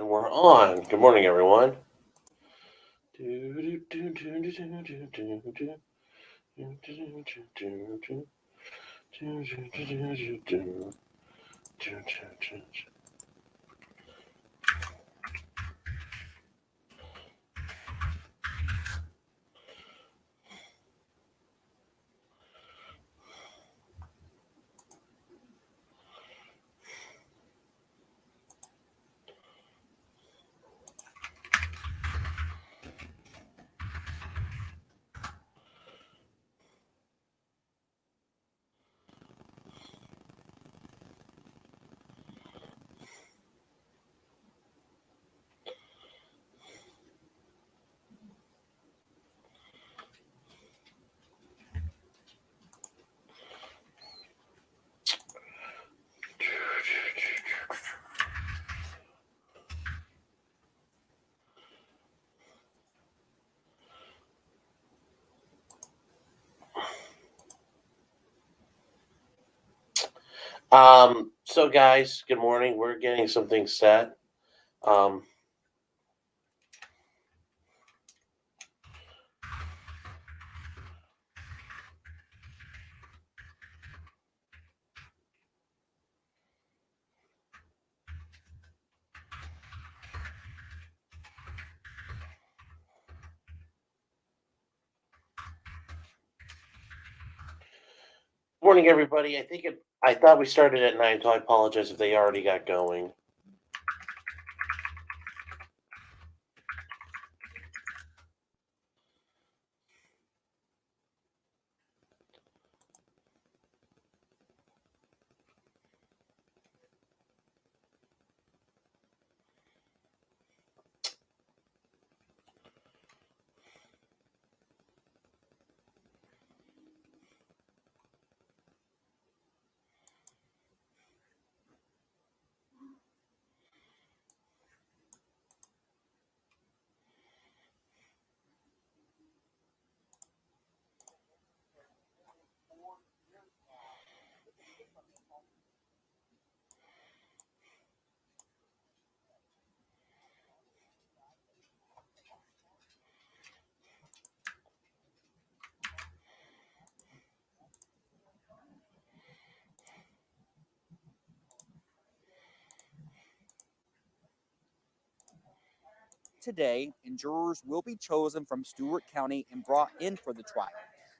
And we're on. Good morning, everyone. So guys, good morning. We're getting something set. Morning, everybody. I thought we started at 9, so I apologize if they already got going. Today, and jurors will be chosen from Stewart County and brought in for the trial.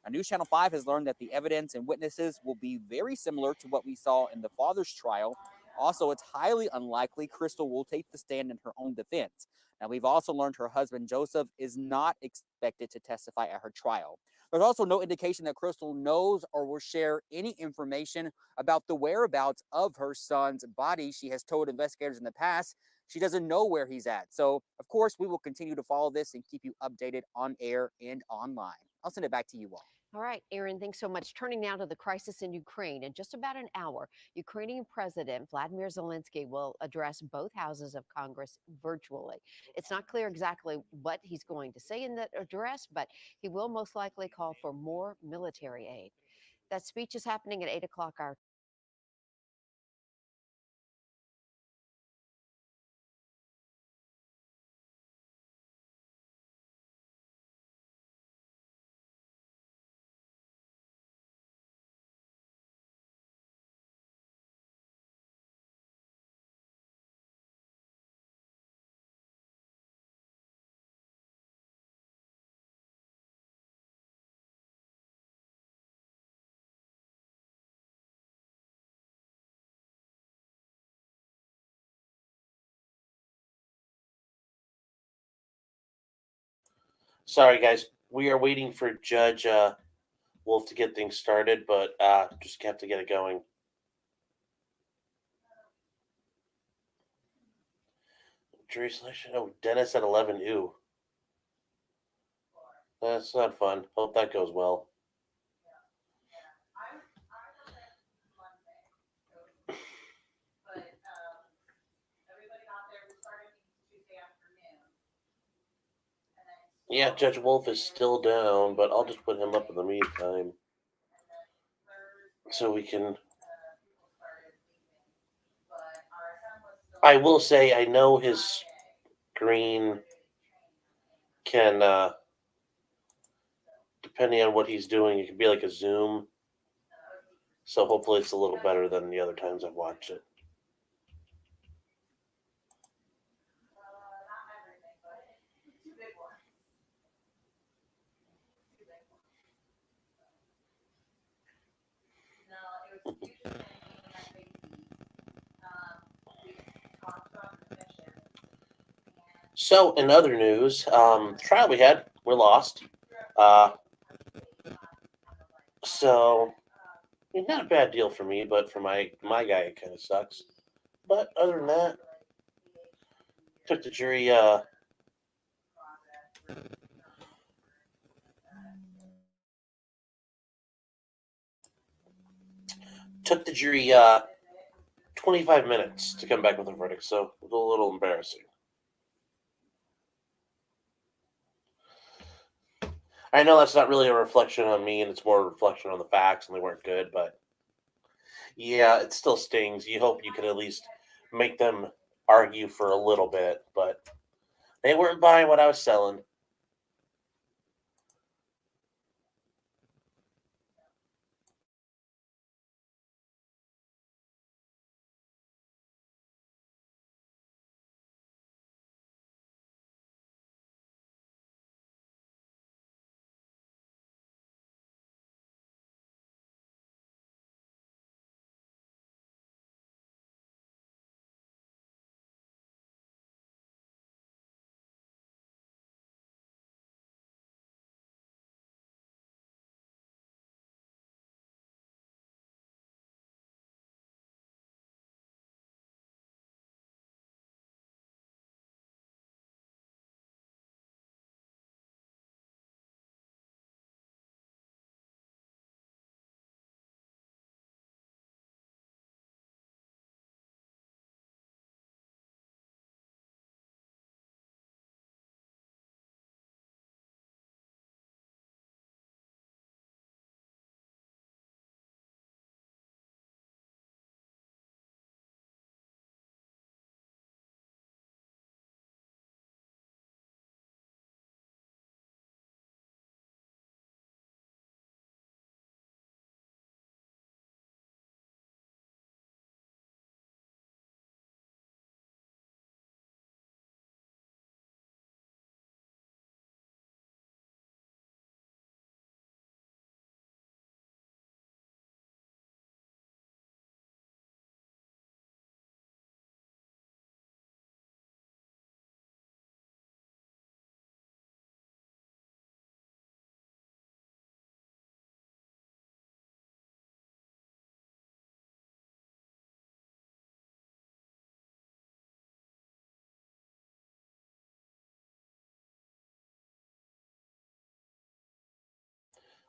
Now, News Channel 5 has learned that the evidence and witnesses will be very similar to what we saw in the father's trial. Also, it's highly unlikely Crystal will take the stand in her own defense. Now, we've also learned her husband, Joseph, is not expected to testify at her trial. There's also no indication that Crystal knows or will share any information about the whereabouts of her son's body. She has told investigators in the past she doesn't know where he's at. So, of course, we will continue to follow this and keep you updated on air and online. I'll send it back to you all. All right, Aaron, thanks so much. Turning now to the crisis in Ukraine. In just about an hour, Ukrainian President Vladimir Zelensky will address both houses of Congress virtually. It's not clear exactly what he's going to say in that address, but he will most likely call for more military aid. That speech is happening at 8 o'clock our Sorry, guys. We are waiting for Judge Wolf to get things started, but just have to get it going. Jury selection. Oh, Dennis at 11. Ooh. That's not fun. Hope that goes well. Yeah, Judge Wolf is still down, but I'll just put him up in the meantime. So we can. I will say I know his Green can, depending on what he's doing, it can be like a Zoom. So hopefully it's a little better than the other times I've watched it. So, in other news, trial we had, we lost. So, not a bad deal for me, but for my guy, it kind of sucks. But other than that, took the jury. Took the jury 25 minutes to come back with a verdict, so it was a little embarrassing. I know that's not really a reflection on me, and it's more a reflection on the facts, and they weren't good, but yeah, it still stings. You hope you could at least make them argue for a little bit, but they weren't buying what I was selling.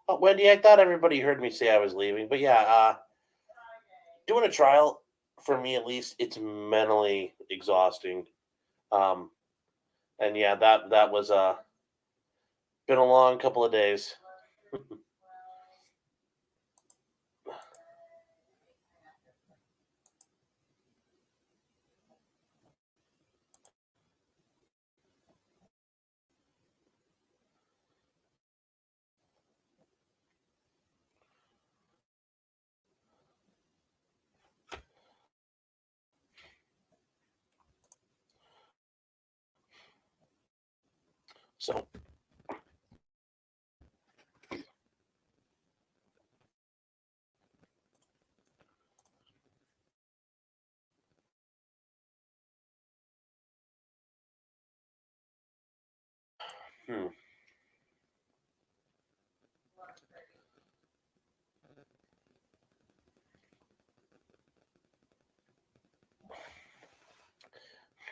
Oh, Wendy, I thought everybody heard me say I was leaving, but yeah, doing a trial, for me at least, it's mentally exhausting. Um, and yeah, that was been a long couple of days. So hmm.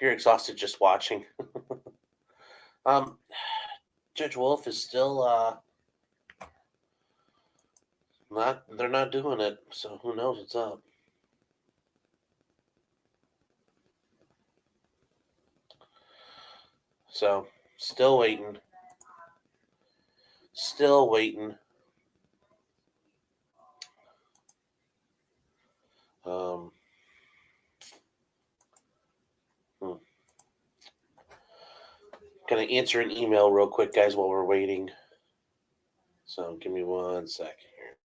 You're exhausted just watching. um, Judge Wolf is still not. They're not doing it, so who knows what's up. So still waiting. Still waiting. Um, hmm. Gonna answer an email real quick, guys, while we're waiting. So give me 1 second here.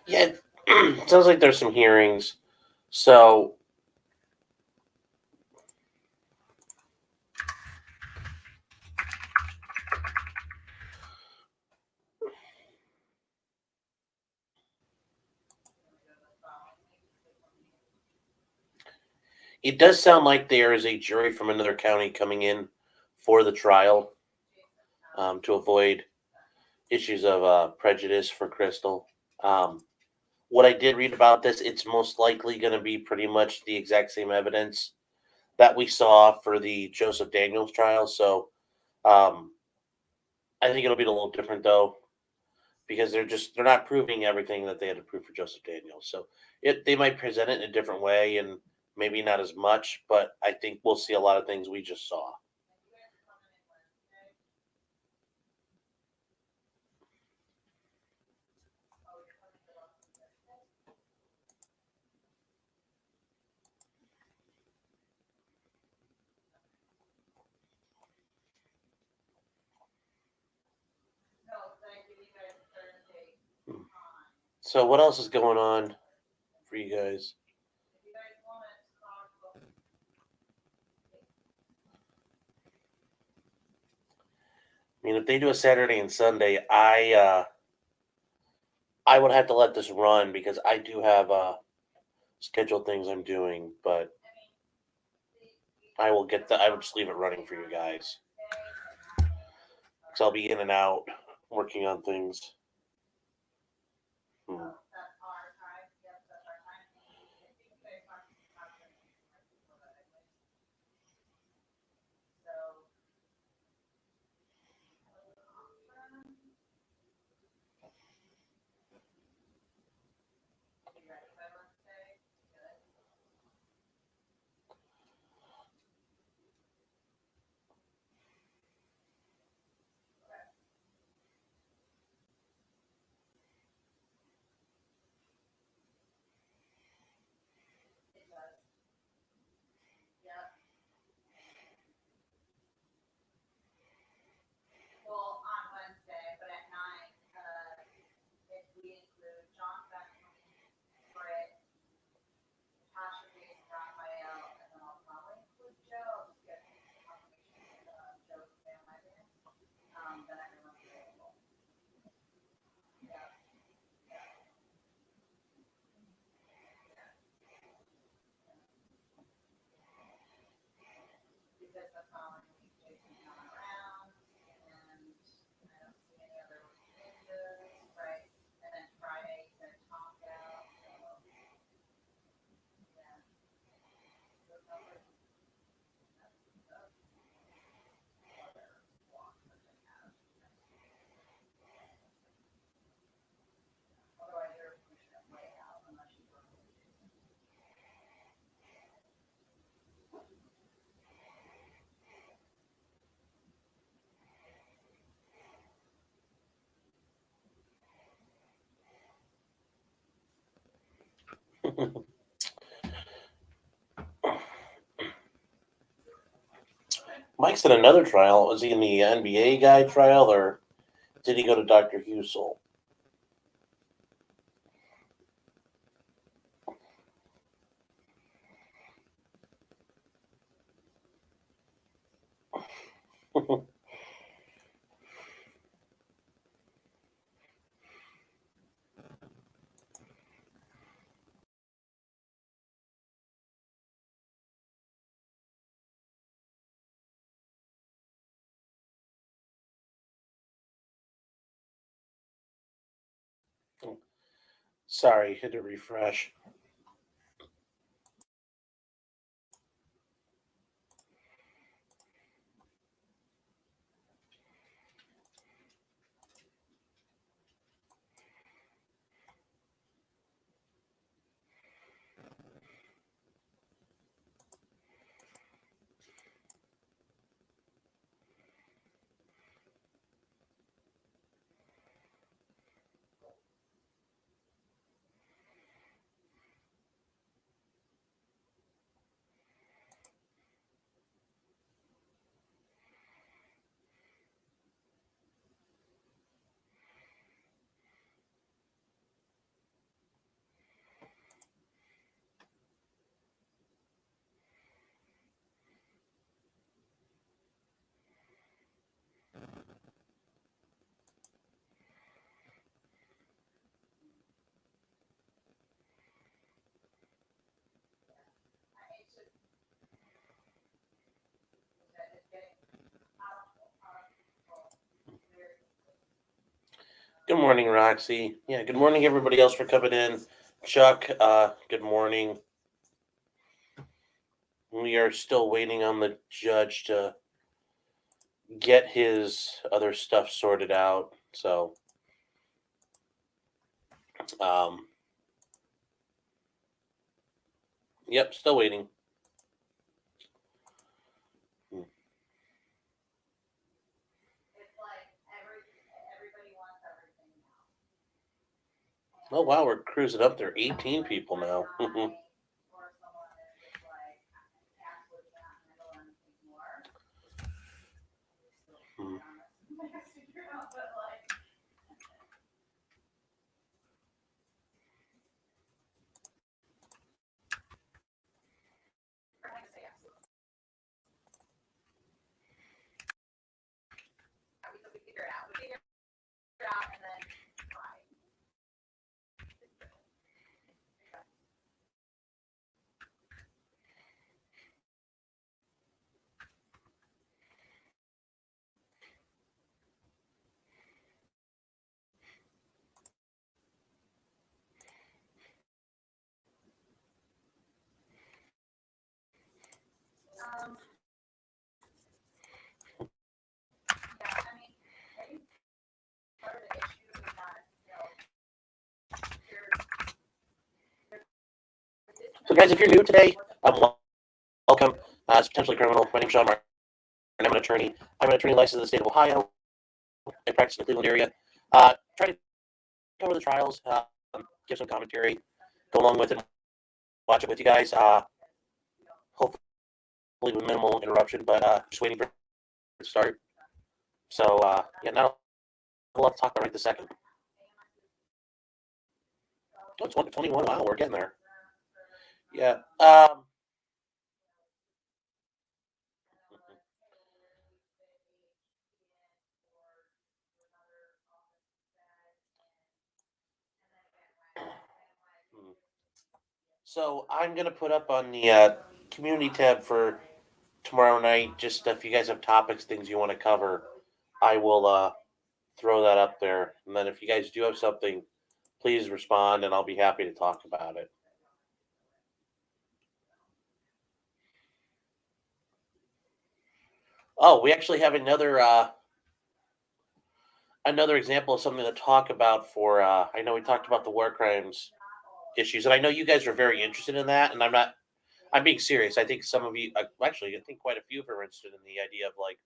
Yeah, it sounds like there's some hearings. So it does sound like there is a jury from another county coming in for the trial, to avoid issues of prejudice for Crystal. What I did read about this, it's most likely going to be pretty much the exact same evidence that we saw for the Joseph Daniels trial. So um, I think it'll be a little different though, because they're not proving everything that they had to prove for Joseph Daniels. So they might present it in a different way and maybe not as much, but I think we'll see a lot of things we just saw. So what else is going on for you guys? I mean, if they do a Saturday and Sunday, I would have to let this run because I do have scheduled things I'm doing, but I will I would just leave it running for you guys because I'll be in and out working on things. Hmm. Mike's in another trial. Was he in the NBA guy trial, or did he go to Dr. Husel? Sorry, hit a refresh. Good morning, Roxy. Yeah, good morning, everybody else for coming in. Chuck, good morning. We are still waiting on the judge to get his other stuff sorted out. So, yep, still waiting. Oh, wow, we're cruising up there. 18 people now. So, guys, if you're new today, welcome. As potentially criminal, my name's Sean Martin. I'm an attorney. I'm an attorney licensed in the state of Ohio. I practice in the Cleveland area. Try to cover the trials, give some commentary, go along with it, watch it with you guys. Hopefully with minimal interruption, but just waiting for it to start. So, yeah, not a lot to talk about right this second. Oh, it's 1:21. Wow, we're getting there. Yeah. So I'm gonna put up on the community tab for tomorrow night. Just if you guys have topics, things you want to cover, I will throw that up there. And then if you guys do have something, please respond, and I'll be happy to talk about it. Oh, we actually have another example of something to talk about for. I know we talked about the war crimes issues, and I know you guys are very interested in that. And I'm being serious. I think some of you, actually, I think quite a few of you are interested in the idea of like,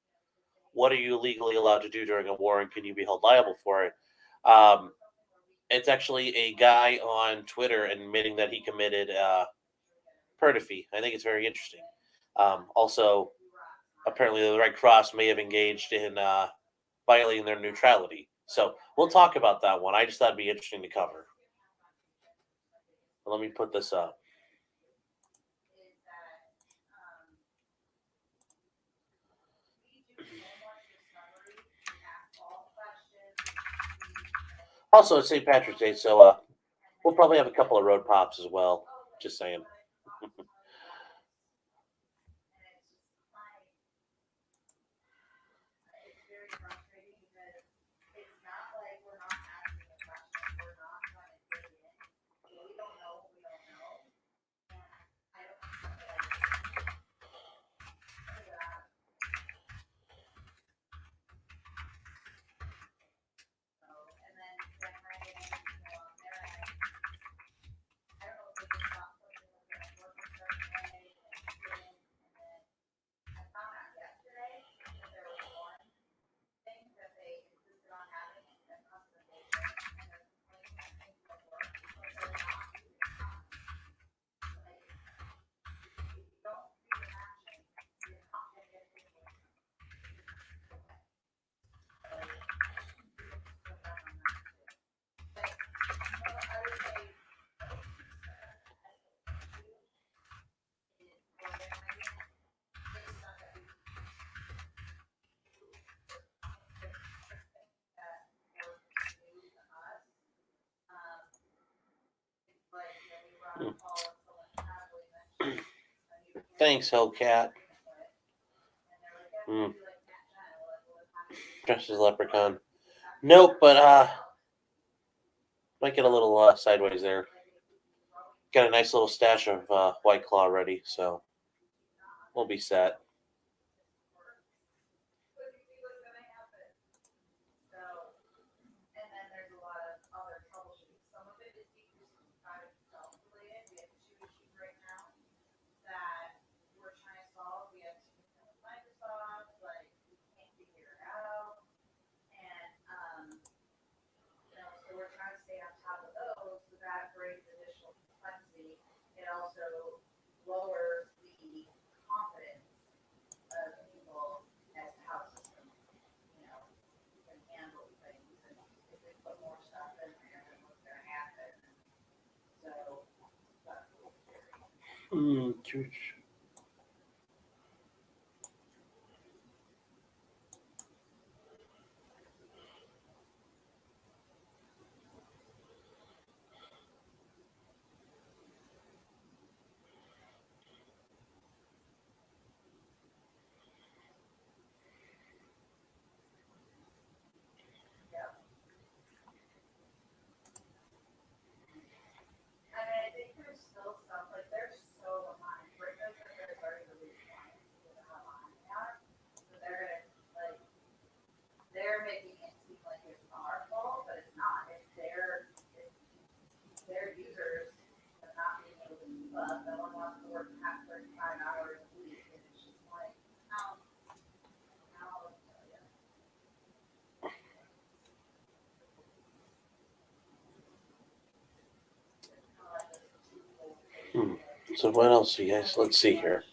what are you legally allowed to do during a war, and can you be held liable for it? It's actually a guy on Twitter admitting that he committed perjury. I think it's very interesting. Also, apparently the Red Cross may have engaged in violating their neutrality. So we'll talk about that one. I just thought it'd be interesting to cover. Let me put this up. Also, it's St. Patrick's Day, so we'll probably have a couple of road pops as well. Just saying. Thanks, Hellcat. Dressed as a leprechaun. Nope, but might get a little sideways there. Got a nice little stash of White Claw ready, so we'll be set. Church. So what else, you guys? Let's see here.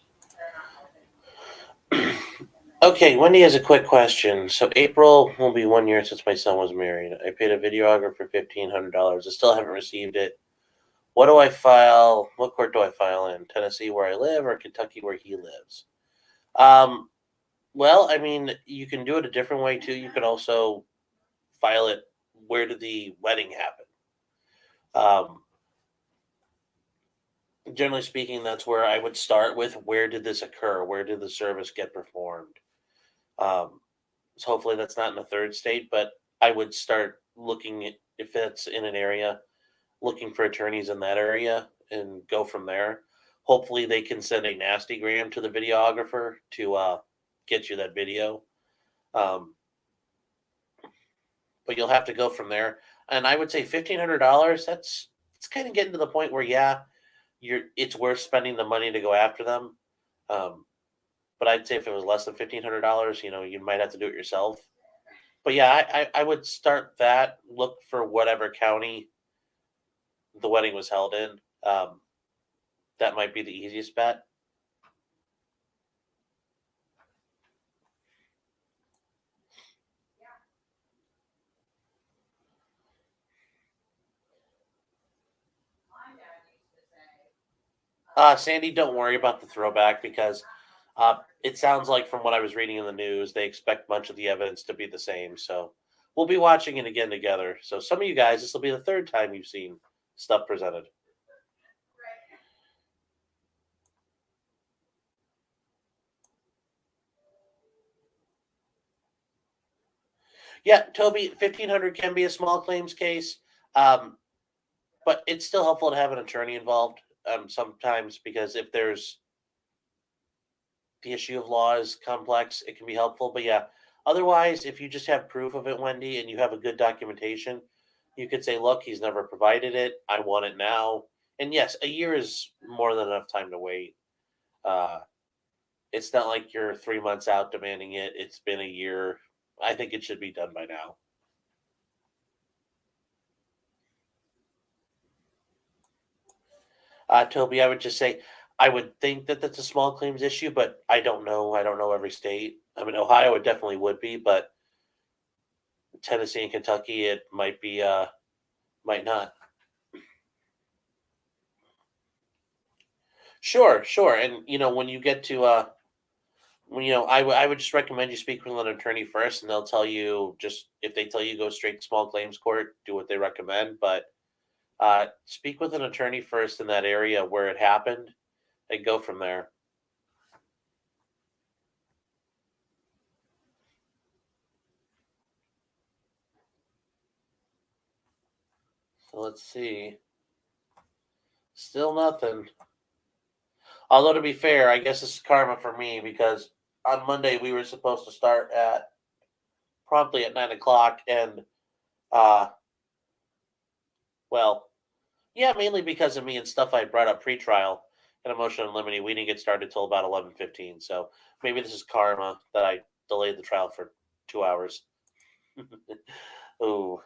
Okay, Wendy has a quick question. So April will be 1 year since my son was married. I paid a videographer $1,500. I still haven't received it. What do I file? What court do I file in? Tennessee, where I live, or Kentucky, where he lives? Well, I mean, you can do it a different way too. You could also file it. Where did the wedding happen? Generally speaking, that's where I would start with. Where did this occur? Where did the service get performed? So hopefully that's not in a third state, but I would start looking at, if it's in an area, looking for attorneys in that area and go from there. Hopefully they can send a nasty gram to the videographer to get you that video. But you'll have to go from there. And I would say $1,500. It's kind of getting to the point where it's worth spending the money to go after them. But I'd say if it was less than $1,500, you might have to do it yourself. But yeah, I would start that. Look for whatever county the wedding was held in. That might be the easiest bet. Sandy, don't worry about the throwback because it sounds like from what I was reading in the news, they expect much of the evidence to be the same. So we'll be watching it again together. So some of you guys, this will be the third time you've seen stuff presented. Yeah, Toby, 1,500 can be a small claims case, but it's still helpful to have an attorney involved sometimes because if there's the issue of law is complex, it can be helpful. But yeah, otherwise, if you just have proof of it, Wendy, and you have a good documentation, you could say, look, he's never provided it. I want it now. And yes, a year is more than enough time to wait. Uh, it's not like you're 3 months out demanding it. It's been a year. I think it should be done by now. Toby, I would just say I would think that that's a small claims issue, but I don't know. I don't know every state. I mean, Ohio, it definitely would be, but Tennessee and Kentucky, it might be, might not. Sure, sure. And when you get to, I would just recommend you speak with an attorney first, and they'll tell you just if they tell you go straight to small claims court, do what they recommend. But speak with an attorney first in that area where it happened, and go from there. So let's see. Still nothing. Although to be fair, I guess this is karma for me because on Monday we were supposed to start at promptly at 9 o'clock, and uh, well, yeah, mainly because of me and stuff I brought up pre-trial and emotion and limine. We didn't get started till about 11:15. So maybe this is karma that I delayed the trial for 2 hours. Ooh.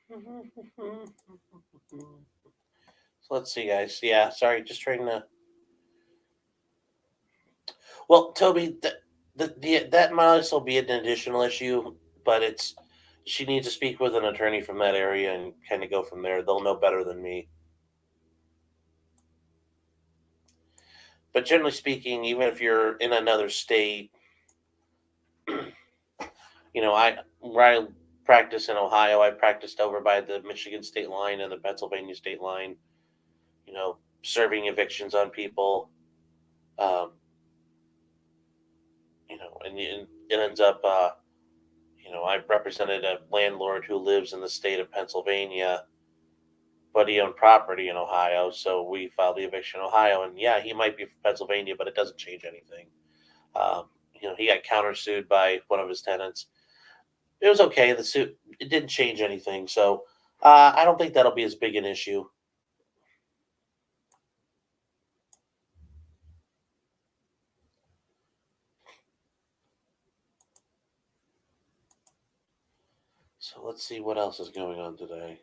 So let's see, guys. Yeah, sorry, just trying to. Well, Toby, that might also be an additional issue, but she needs to speak with an attorney from that area and kind of go from there. They'll know better than me. But generally speaking, even if you're in another state, where I practice in Ohio, I practiced over by the Michigan state line and the Pennsylvania state line. Serving evictions on people. Um, and it ends up. I've represented a landlord who lives in the state of Pennsylvania, but he owned property in Ohio, so we filed the eviction in Ohio. And yeah, he might be from Pennsylvania, but it doesn't change anything. He got countersued by one of his tenants. It was okay. The suit it didn't change anything, so I don't think that'll be as big an issue. So let's see what else is going on today.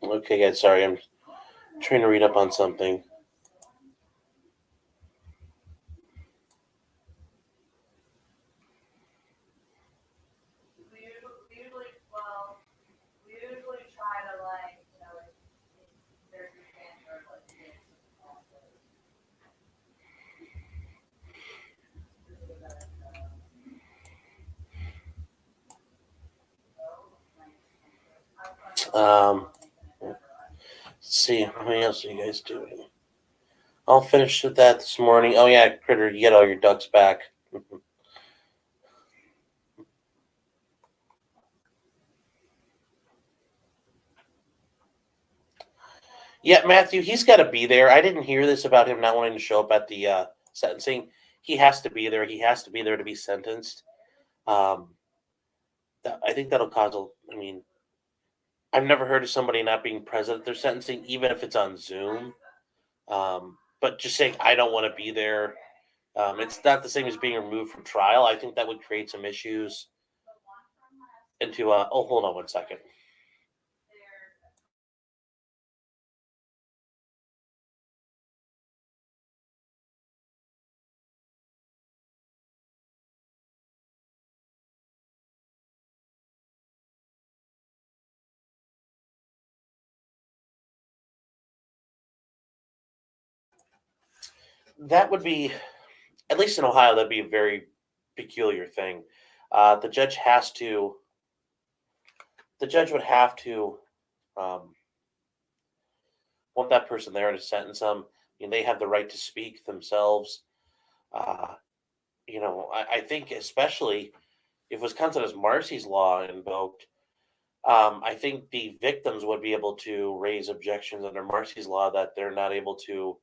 Okay, guys, sorry, I'm trying to read up on something. Let's see, what else are you guys doing? I'll finish with that this morning. Oh yeah, Critter, you get all your ducks back. Yeah, Matthew, he's got to be there. I didn't hear this about him not wanting to show up at the sentencing. He has to be there. He has to be there to be sentenced. I think that'll cause I mean, I've never heard of somebody not being present at their sentencing, even if it's on Zoom. But just saying, I don't want to be there. It's not the same as being removed from trial. I think that would create some issues. Hold on one second. That would be, at least in Ohio, that'd be a very peculiar thing. The judge would have to want that person there to sentence them. They have the right to speak themselves. Uh, I think especially if Wisconsin has Marcy's law invoked, I think the victims would be able to raise objections under Marcy's law that they're not able to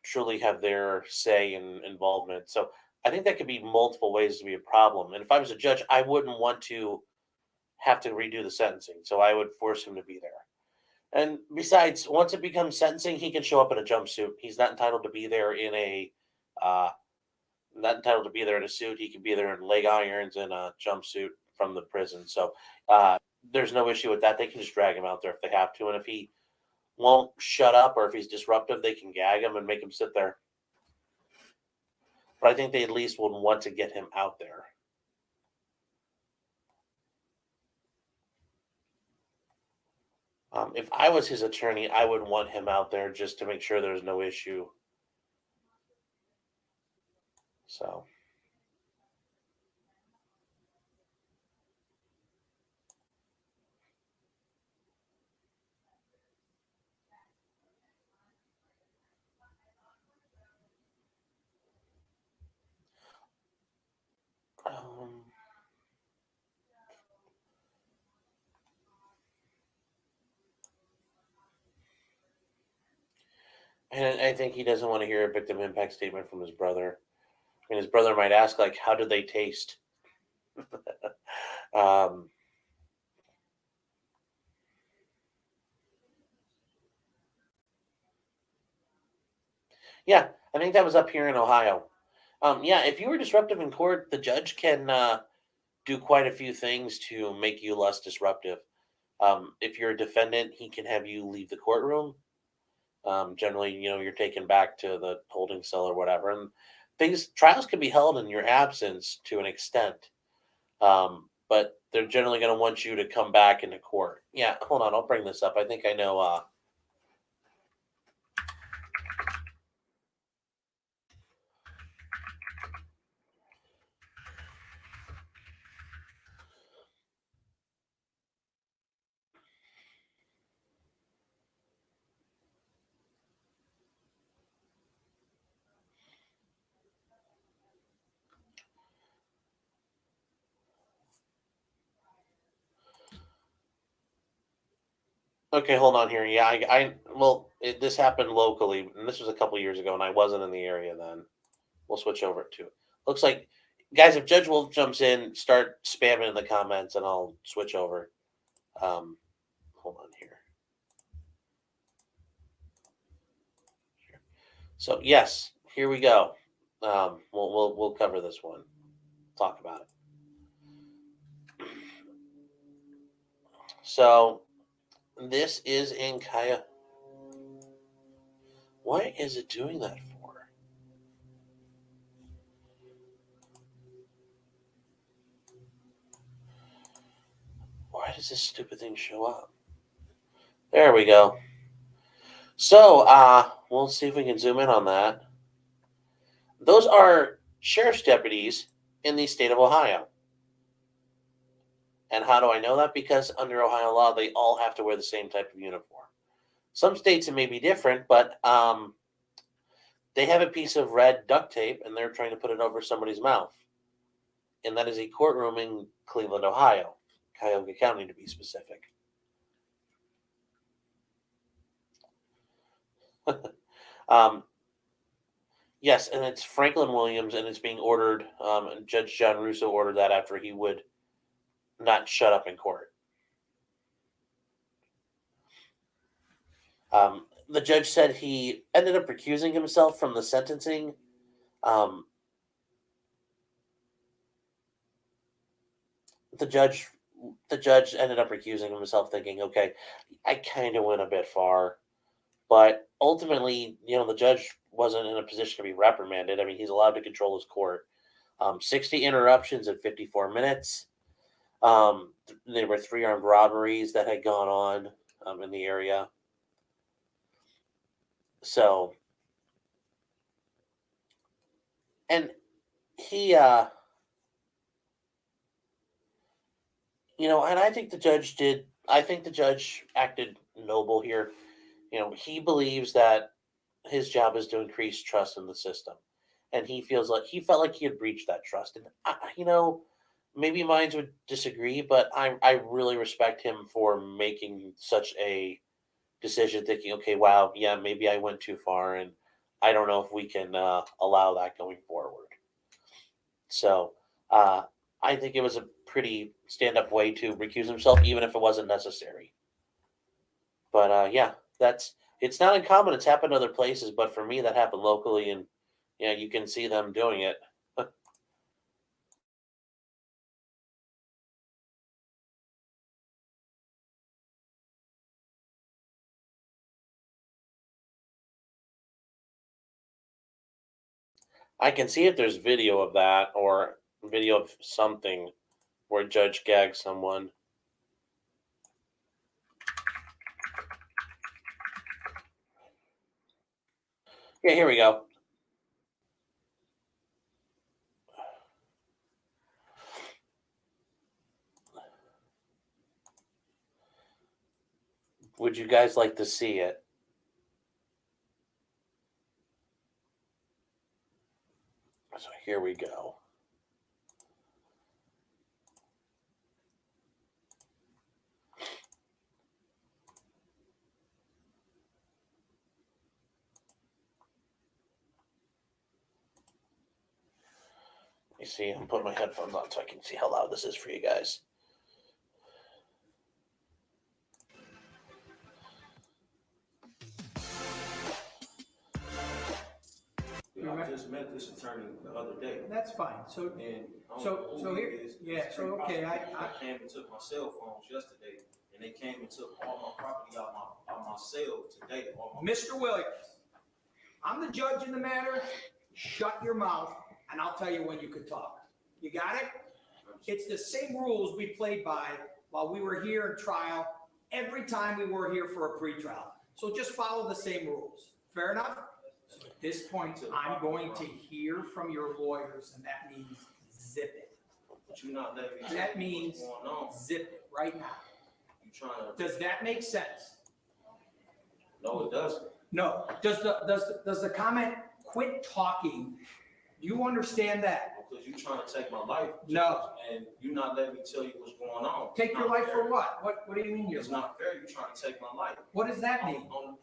truly have their say and involvement. So I think that could be multiple ways to be a problem. And if I was a judge, I wouldn't want to have to redo the sentencing. So I would force him to be there. And besides, once it becomes sentencing, he can show up in a jumpsuit. He's not entitled to be there in a not entitled to be there in a suit. He can be there in leg irons and a jumpsuit from the prison. So there's no issue with that. They can just drag him out there if they have to. And if he won't shut up or if he's disruptive, they can gag him and make him sit there. But I think they at least would want to get him out there. If I was his attorney, I would want him out there just to make sure there's no issue. So. And I think he doesn't want to hear a victim impact statement from his brother. I mean, his brother might ask, like, how did they taste? Yeah, I think that was up here in Ohio. Yeah, if you were disruptive in court, the judge can do quite a few things to make you less disruptive. If you're a defendant, he can have you leave the courtroom. Generally, you're taken back to the holding cell or whatever. And trials can be held in your absence to an extent. But they're generally going to want you to come back into court. Yeah, hold on. I'll bring this up. I think I know. Okay, hold on here. Yeah, this happened locally, and this was a couple years ago, and I wasn't in the area then. We'll switch over to it. Looks like, guys, if Judge Wolf jumps in, start spamming in the comments, and I'll switch over. Hold on here. So yes, here we go. We'll cover this one. Talk about it. So this is in Kaya. What is it doing that for? Why does this stupid thing show up? There we go. So, we'll see if we can zoom in on that. Those are sheriff's deputies in the state of Ohio. And how do I know that? Because under Ohio law, they all have to wear the same type of uniform. Some states it may be different, but they have a piece of red duct tape and they're trying to put it over somebody's mouth. And that is a courtroom in Cleveland, Ohio, Cuyahoga County to be specific. Yes, and it's Franklin Williams, and it's being ordered. Judge John Russo ordered that after he would not shut up in court. The judge said he ended up recusing himself from the sentencing. The judge ended up recusing himself, thinking, okay, I kind of went a bit far. But ultimately, the judge wasn't in a position to be reprimanded. I mean, he's allowed to control his court. 60 interruptions in 54 minutes. There were 3 armed robberies that had gone on in the area. So, and he, and I think the judge acted noble here. He believes that his job is to increase trust in the system. And he felt like he had breached that trust. And, maybe minds would disagree, but I really respect him for making such a decision, thinking, okay, wow, yeah, maybe I went too far, and I don't know if we can allow that going forward. So I think it was a pretty stand-up way to recuse himself, even if it wasn't necessary. But yeah, it's not uncommon. It's happened other places, but for me, that happened locally, and you can see them doing it. I can see if there's video of that or video of something where a judge gags someone. Yeah, here we go. Would you guys like to see it? So here we go. You see, I'm putting my headphones on so I can see how loud this is for you guys. I just met this attorney the other day. That's fine. So And so here, yeah. So okay, I came and took my cell phones yesterday, and they came and took all my property out my cell today. Mr. Williams, I'm the judge in the matter. Shut your mouth, and I'll tell you when you can talk. You got it? It's the same rules we played by while we were here in trial. Every time we were here for a pretrial. So just follow the same rules. Fair enough? So at this point, I'm going to hear from your lawyers, and that means zip it. But you're not letting me. That means zip it right now. You trying to? Does that make sense? No, it doesn't. No. Does the comment quit talking? Do you understand that? Because you're trying to take my life. No. And you're not letting me tell you what's going on. Take your life for what? What do you mean? It's not fair. You're trying to take my life. What does that mean? On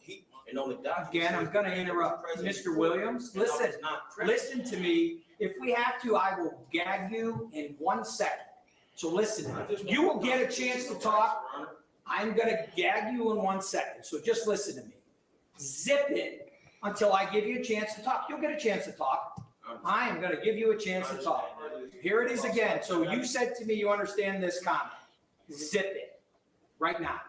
the document. Again, I'm going to interrupt. Mr. Williams, listen to me. If we have to, I will gag you in 1 second. So listen to me. You will get a chance to talk. I'm going to gag you in 1 second. So just listen to me. Zip it until I give you a chance to talk. You'll get a chance to talk. I am going to give you a chance to talk. Here it is again. So you said to me you understand this comment. Zip it right now.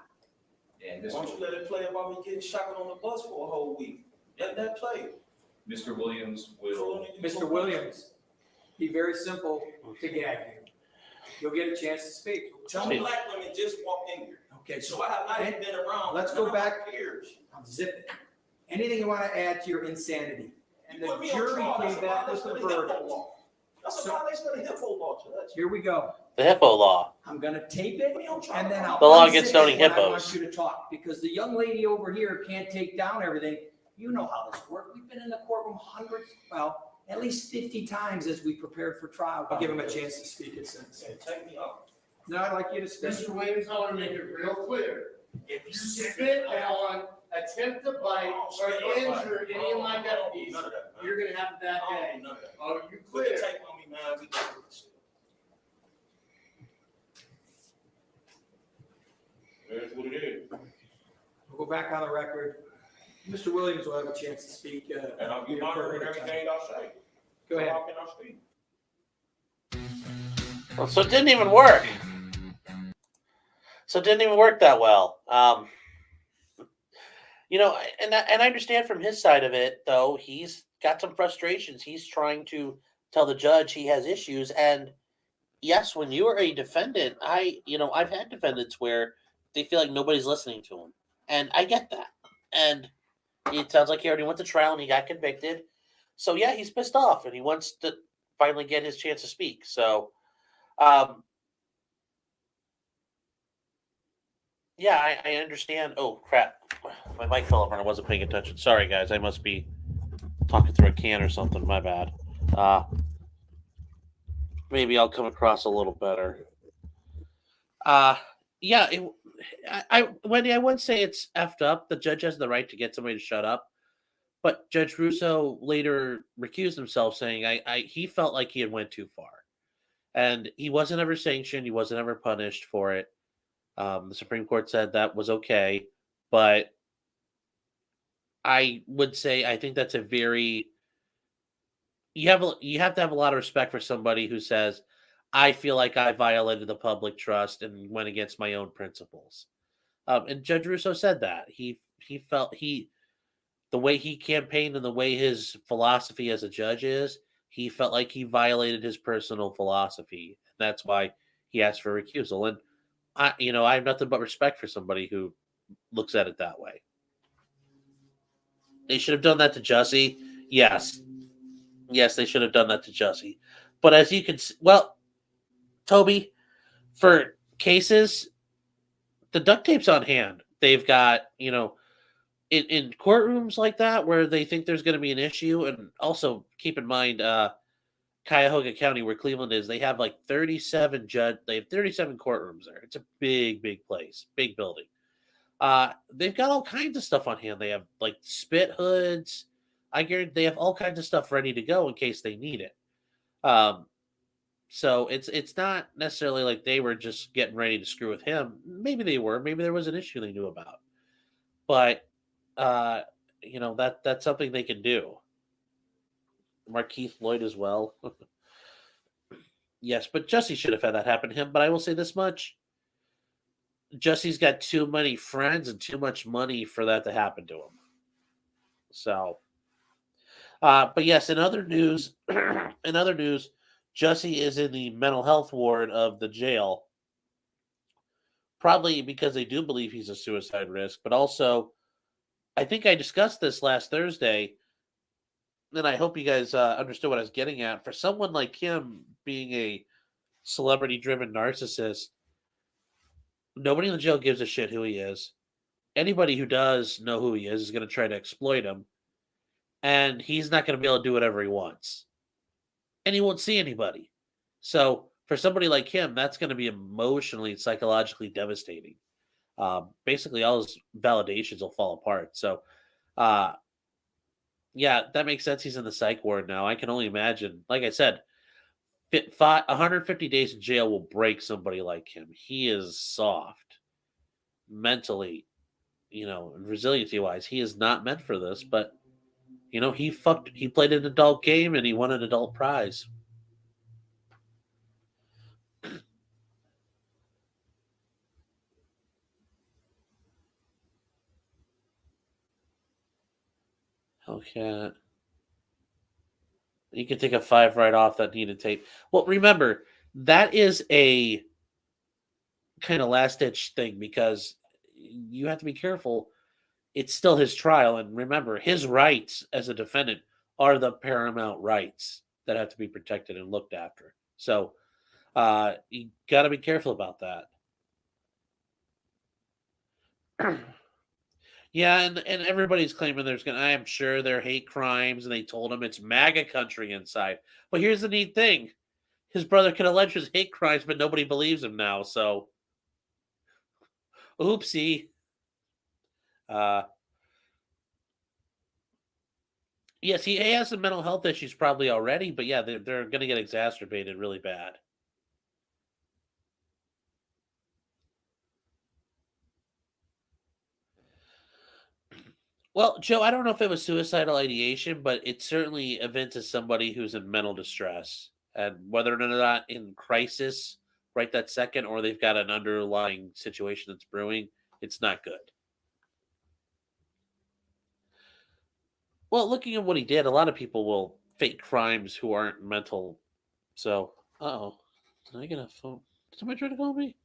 Why don't you let it play about me getting shot on the bus for a whole week? Let that play. Mr. Williams will. Mr. Williams, be very simple to gag you. You'll get a chance to speak. Tell me black women just walked in here. Okay, So I haven't been around. Let's go none of back. my peers. Zip it. Anything you want to add to your insanity? And You the put me on jury trial. came That's a back with violation the of the HIPAA verdict. law. That's a So- violation of the HIPAA law, Judge. Here we go. The hippo law. I'm going to tape it, and then I'll The law unzip against it owning when I hippos. want you to talk, because the young lady over here can't take down everything. You know how this works. We've been in the courtroom at least 50 times as we prepared for trial. I'll give him a chance to speak it since. Hey, take me off. No, I'd like you to speak. Mr. Williams, I want to make it real clear. If you spit on, attempt to bite, or injure any of my deputies, None of that, man. you're gonna have a bad I day. don't do none of that. Oh, you Put the clear? tape on me, man. We can do this. That's what it is. We'll go back on the record. Mr. Williams will have a chance to speak. And I'll be your monitoring further time. everything I'll say. Go ahead. How can I speak? Well, so it didn't even work. So it didn't even work that well. And I understand from his side of it, though, he's got some frustrations. He's trying to tell the judge he has issues. And yes, when you are a defendant, I've had defendants where they feel like nobody's listening to them. And I get that. And it sounds like he already went to trial and he got convicted. So yeah, he's pissed off and he wants to finally get his chance to speak. So, yeah, I understand. Oh, crap. My mic fell over and I wasn't paying attention. Sorry, guys. I must be talking through a can or something. My bad. Maybe I'll come across a little better. Yeah, Wendy, I wouldn't say it's effed up. The judge has the right to get somebody to shut up. But Judge Russo later recused himself, saying he felt like he had went too far. And he wasn't ever sanctioned. He wasn't ever punished for it. The Supreme Court said that was okay. But I would say I think that's a very you have to have a lot of respect for somebody who says, I feel like I violated the public trust and went against my own principles. And Judge Russo said that. He felt the way he campaigned and the way his philosophy as a judge is, he felt like he violated his personal philosophy. And that's why he asked for recusal. And I have nothing but respect for somebody who looks at it that way. They should have done that to Jussie. Yes. Yes, they should have done that to Jussie. But as you can see, well, Toby, for cases, the duct tape's on hand. They've got, in courtrooms like that where they think there's going to be an issue, and also keep in mind, Cuyahoga County, where Cleveland is, they have like 37 courtrooms there. It's a big, big place, big building. They've got all kinds of stuff on hand. They have like spit hoods. I guarantee they have all kinds of stuff ready to go in case they need it. So it's not necessarily like they were just getting ready to screw with him. Maybe they were. Maybe there was an issue they knew about. But that's something they can do. Markeith Lloyd as well. Yes, but Jussie should have had that happen to him. But I will say this much. Jussie's got too many friends and too much money for that to happen to him. So, but yes, in other news, Jussie is in the mental health ward of the jail. Probably because they do believe he's a suicide risk, but also, I think I discussed this last Thursday, and I hope you guys understood what I was getting at. For someone like him being a celebrity-driven narcissist, nobody in the jail gives a shit who he is. Anybody who does know who he is going to try to exploit him, and he's not going to be able to do whatever he wants. And he won't see anybody. So for somebody like him, that's going to be emotionally, psychologically devastating. Basically, all his validations will fall apart. So, yeah, that makes sense. He's in the psych ward now. I can only imagine. Like I said, 150 days in jail will break somebody like him. He is soft mentally, and resiliency-wise. He is not meant for this, but You know, he played an adult game and he won an adult prize. Okay. You can take a 5 right off that needed tape. Well, remember, that is a kind of last ditch thing because you have to be careful. It's still his trial. And remember, his rights as a defendant are the paramount rights that have to be protected and looked after. So you got to be careful about that. Yeah, and everybody's claiming I am sure there are hate crimes, and they told him it's MAGA country inside. But here's the neat thing. His brother can allege his hate crimes, but nobody believes him now, so oopsie. Yes, he has some mental health issues probably already, but yeah, they're gonna get exacerbated really bad. Well, Joe, I don't know if it was suicidal ideation, but it certainly evinces somebody who's in mental distress. And whether or not in crisis right that second, or they've got an underlying situation that's brewing, it's not good. Well, looking at what he did, a lot of people will fake crimes who aren't mental. So, oh, did I get a phone? Did somebody try to call me?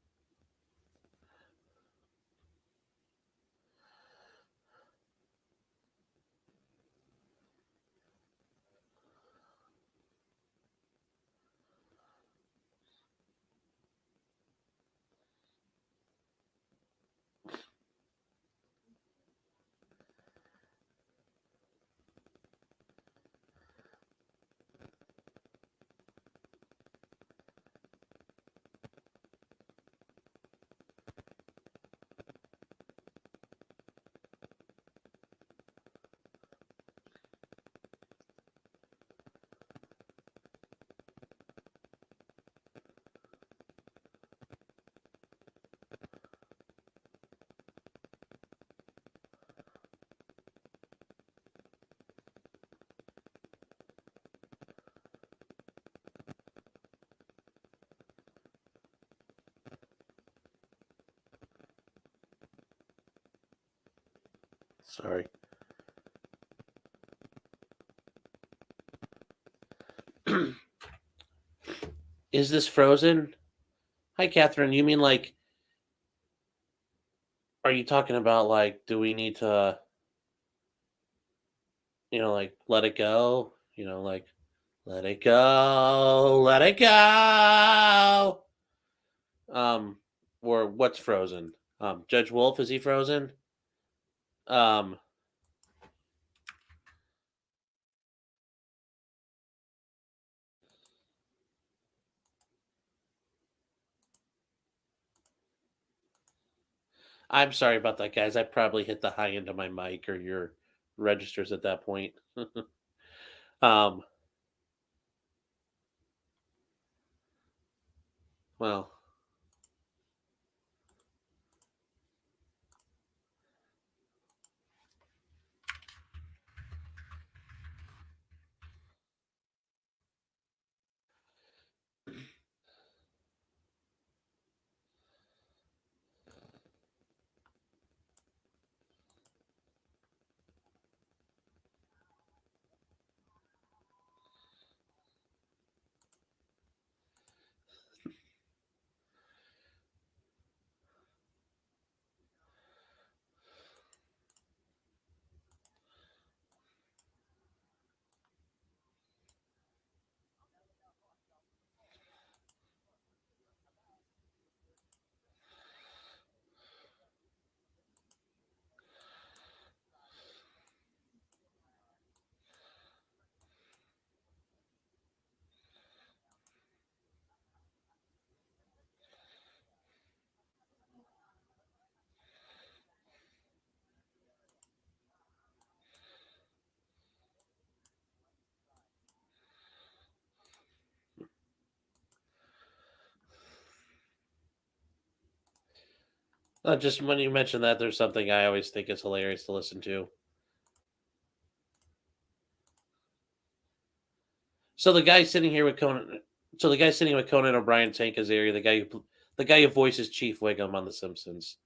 Sorry. Is this frozen? Hi, Catherine. You mean like, are you talking about like, do we need to, like let it go? Like, let it go, let it go. Or what's frozen? Judge Wolf, is he frozen? Um, I'm sorry about that, guys. I probably hit the high end of my mic or your registers at that point. um, well, just when you mentioned that, there's something I always think is hilarious to listen to. So the guy sitting here with Conan. So the guy sitting with Conan O'Brien Tank Azaria, the guy who voices Chief Wiggum on The Simpsons.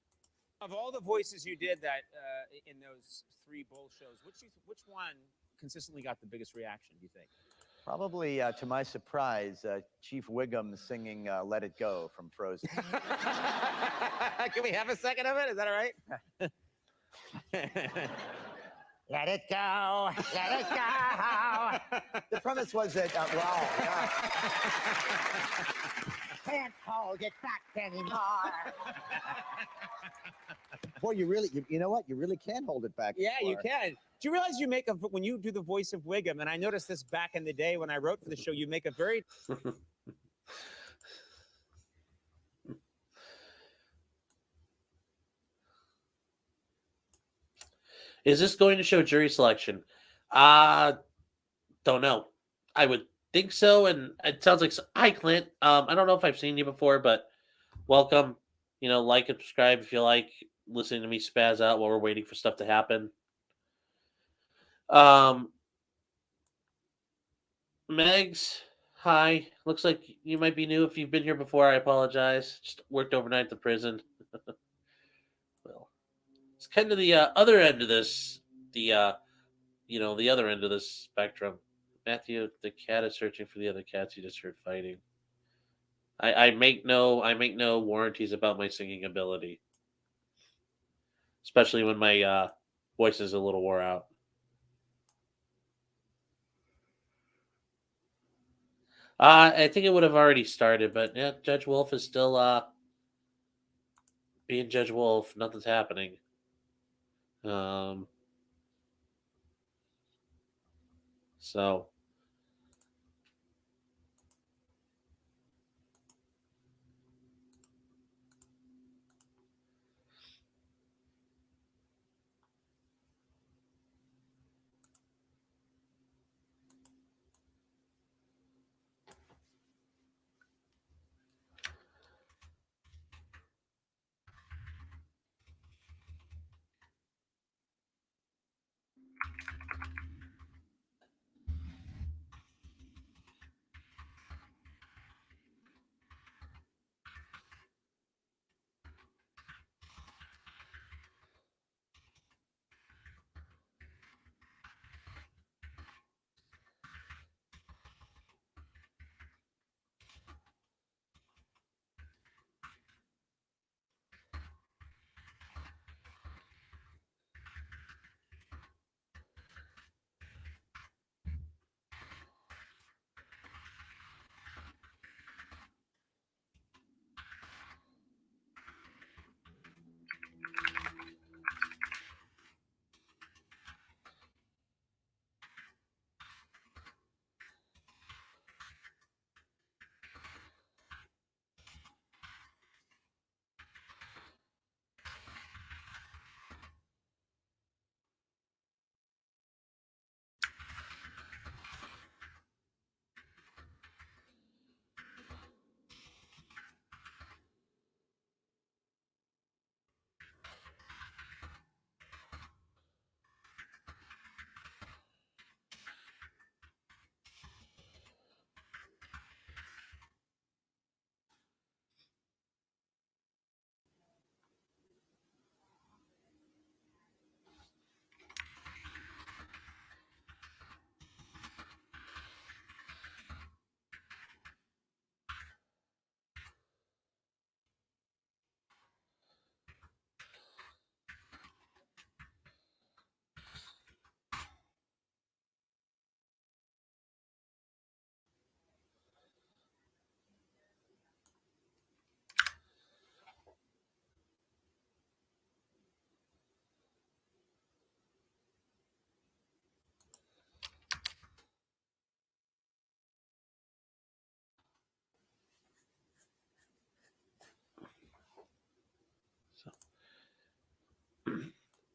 Of all the voices you did that in those 3 bull shows, which one consistently got the biggest reaction, do you think? Probably, to my surprise, Chief Wiggum singing "Let It Go" from Frozen. Can we have a second of it? Is that all right? Let it go, let it go. The premise was that, can't hold it back anymore. Boy, you know what? You really can hold it back. Yeah, you anymore. can. Do you realize when you do the voice of Wiggum, and I noticed this back in the day when I wrote for the show, you make a very Is this going to show jury selection? Don't know. I would think so, and it sounds like hi, Clint. I don't know if I've seen you before, but welcome. Like and subscribe if you like listening to me spaz out while we're waiting for stuff to happen. Megs, hi. Looks like you might be new. If you've been here before, I apologize. Just worked overnight at the prison. Well, it's kind of the other end of this. The other end of this spectrum. Matthew, the cat is searching for the other cats you just heard fighting. I make no warranties about my singing ability, especially when my voice is a little wore out. I think it would have already started, but yeah, Judge Wolf is still being Judge Wolf. Nothing's happening. So.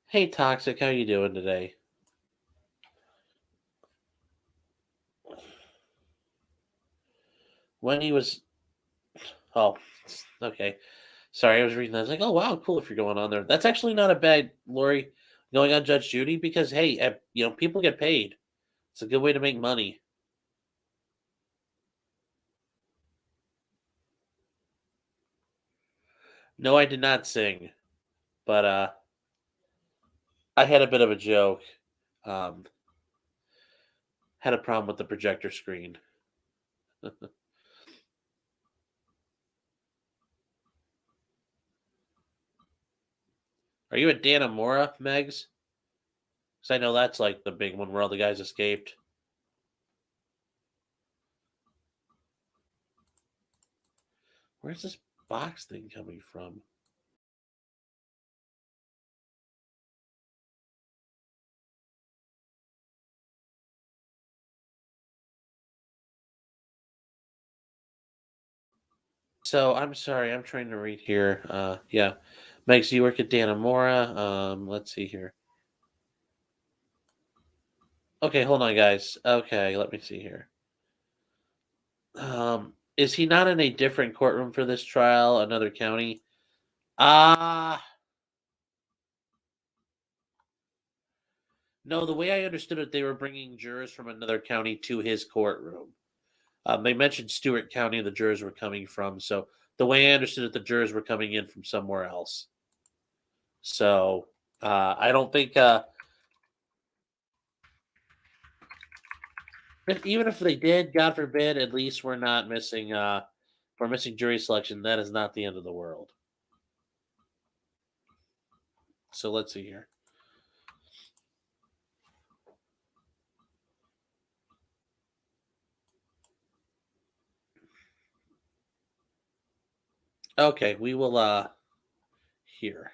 Hey, Toxic, how you doing today? When he was... Oh, okay. Sorry, I was reading that. I was like, oh, wow, cool if you're going on there. That's actually not a bad, Lori, going on Judge Judy, because, hey, people get paid. It's a good way to make money. No, I did not sing, but I had a bit of a joke. Um, had a problem with the projector screen. Are you at Dannemora, Megs? Because I know that's like the big one where all the guys escaped. Where's this box thing coming from? So I'm sorry, I'm trying to read here. Yeah. Megs, you work at Dannemora. Let's see here. Okay, hold on, guys. Okay, let me see here. Is he not in a different courtroom for this trial, another county? No, the way I understood it, they were bringing jurors from another county to his courtroom. They mentioned Stewart County, the jurors were coming from. So the way I understood it, the jurors were coming in from somewhere else. So I don't think, even if they did, God forbid, at least we're not missing. We're missing jury selection. That is not the end of the world. So let's see here. Okay, we will here.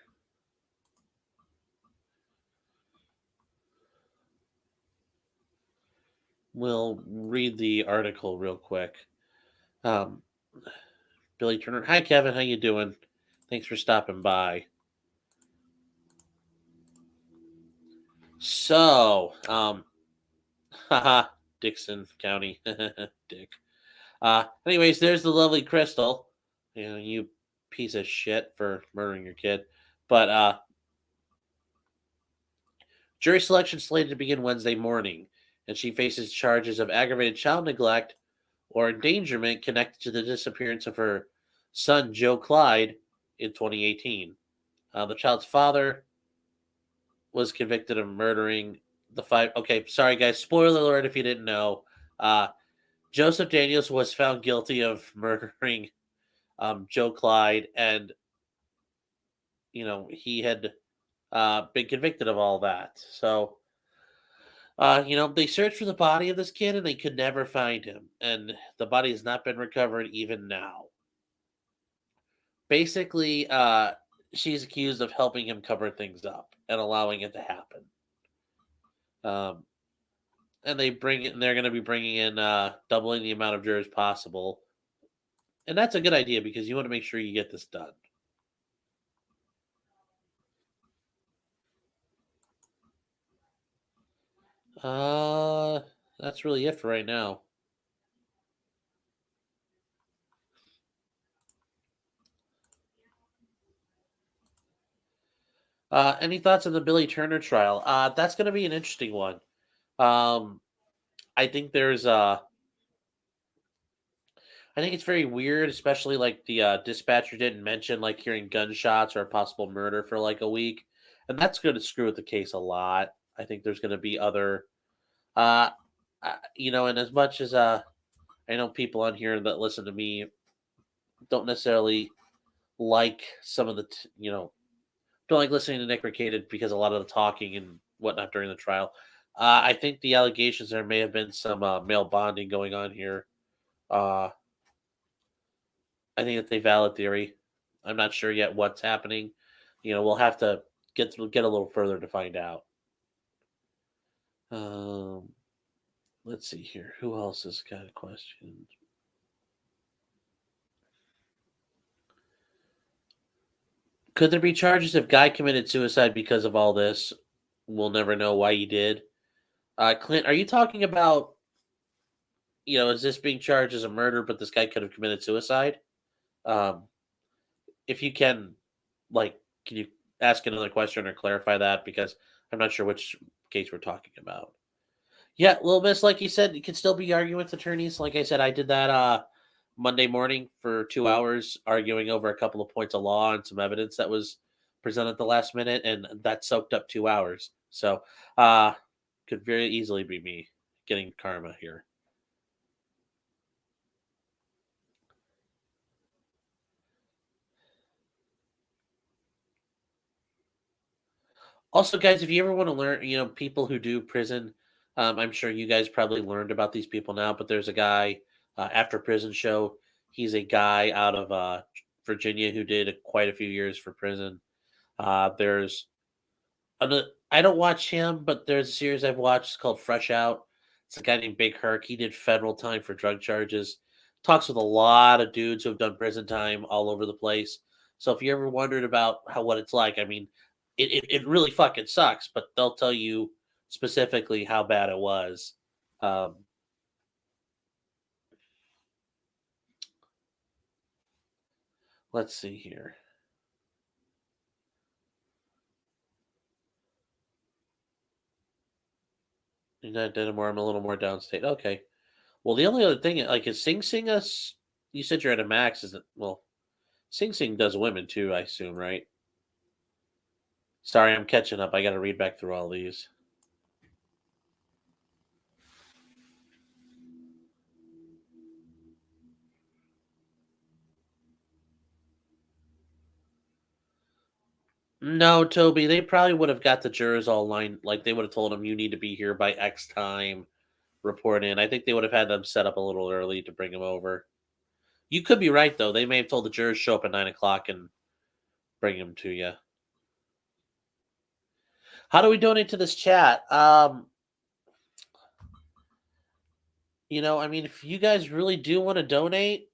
We'll read the article real quick. Billy Turner. Hi, Kevin. How you doing? Thanks for stopping by. So, haha, Dixon County, Dick. Anyways, there's the lovely Crystal. You know, you piece of shit for murdering your kid. But jury selection slated to begin Wednesday morning, and she faces charges of aggravated child neglect or endangerment connected to the disappearance of her son, Joe Clyde, in 2018. The child's father was convicted of murdering the five. Okay, sorry, guys. Spoiler alert if you didn't know. Joseph Daniels was found guilty of murdering Joe Clyde, and, you know, he had been convicted of all that. So, you know, they searched for the body of this kid and they could never find him. And the body has not been recovered even now. Basically, she's accused of helping him cover things up and allowing it to happen. And they're going to be bringing in doubling the amount of jurors possible. And that's a good idea because you want to make sure you get this done. That's really it for right now. Any thoughts on the Billy Turner trial? That's going to be an interesting one. I think I think it's very weird, especially like the dispatcher didn't mention like hearing gunshots or a possible murder for like a week, and that's going to screw with the case a lot. I think there's going to be other, you know, and as much as I know people on here that listen to me don't necessarily like some of the, you know, don't like listening to Nick Recated because a lot of the talking and whatnot during the trial. I think the allegations there may have been some male bonding going on here. I think it's a valid theory. I'm not sure yet what's happening. You know, we'll have to get a little further to find out. Let's see here. Who else has got a question? Could there be charges if guy committed suicide because of all this? We'll never know why he did. Clint, are you talking about, you know, is this being charged as a murder, but this guy could have committed suicide? If you can, like, can you ask another question or clarify that? Because I'm not sure which case we're talking about. Yeah, Little Miss, like you said, you can still be arguing with attorneys. Like I said, I did that Monday morning for 2 hours arguing over a couple of points of law and some evidence that was presented at the last minute, and that soaked up 2 hours. So, could very easily be me getting karma here. Also, guys, if you ever want to learn, people who do prison, I'm sure you guys probably learned about these people now, but there's a guy after prison show. He's a guy out of Virginia who did quite a few years for prison. There's I don't watch him, but there's a series I've watched. It's called Fresh Out. It's a guy named Big Herc. He did federal time for drug charges. Talks with a lot of dudes who have done prison time all over the place. So if you ever wondered about what it's like, I mean, it really fucking sucks, but they'll tell you specifically how bad it was. Let's see here. You're not anymore. I'm a little more downstate. Okay. Well, the only other thing, like, is Sing Sing us? You said you're at a max, isn't? Well, Sing Sing does women too, I assume, right? Sorry, I'm catching up. I got to read back through all these. No, Toby, they probably would have got the jurors all lined. Like, they would have told them, you need to be here by X time, report in. I think they would have had them set up a little early to bring them over. You could be right, though. They may have told the jurors show up at 9 o'clock and bring them to you. How do we donate to this chat? I mean, if you guys really do want to donate,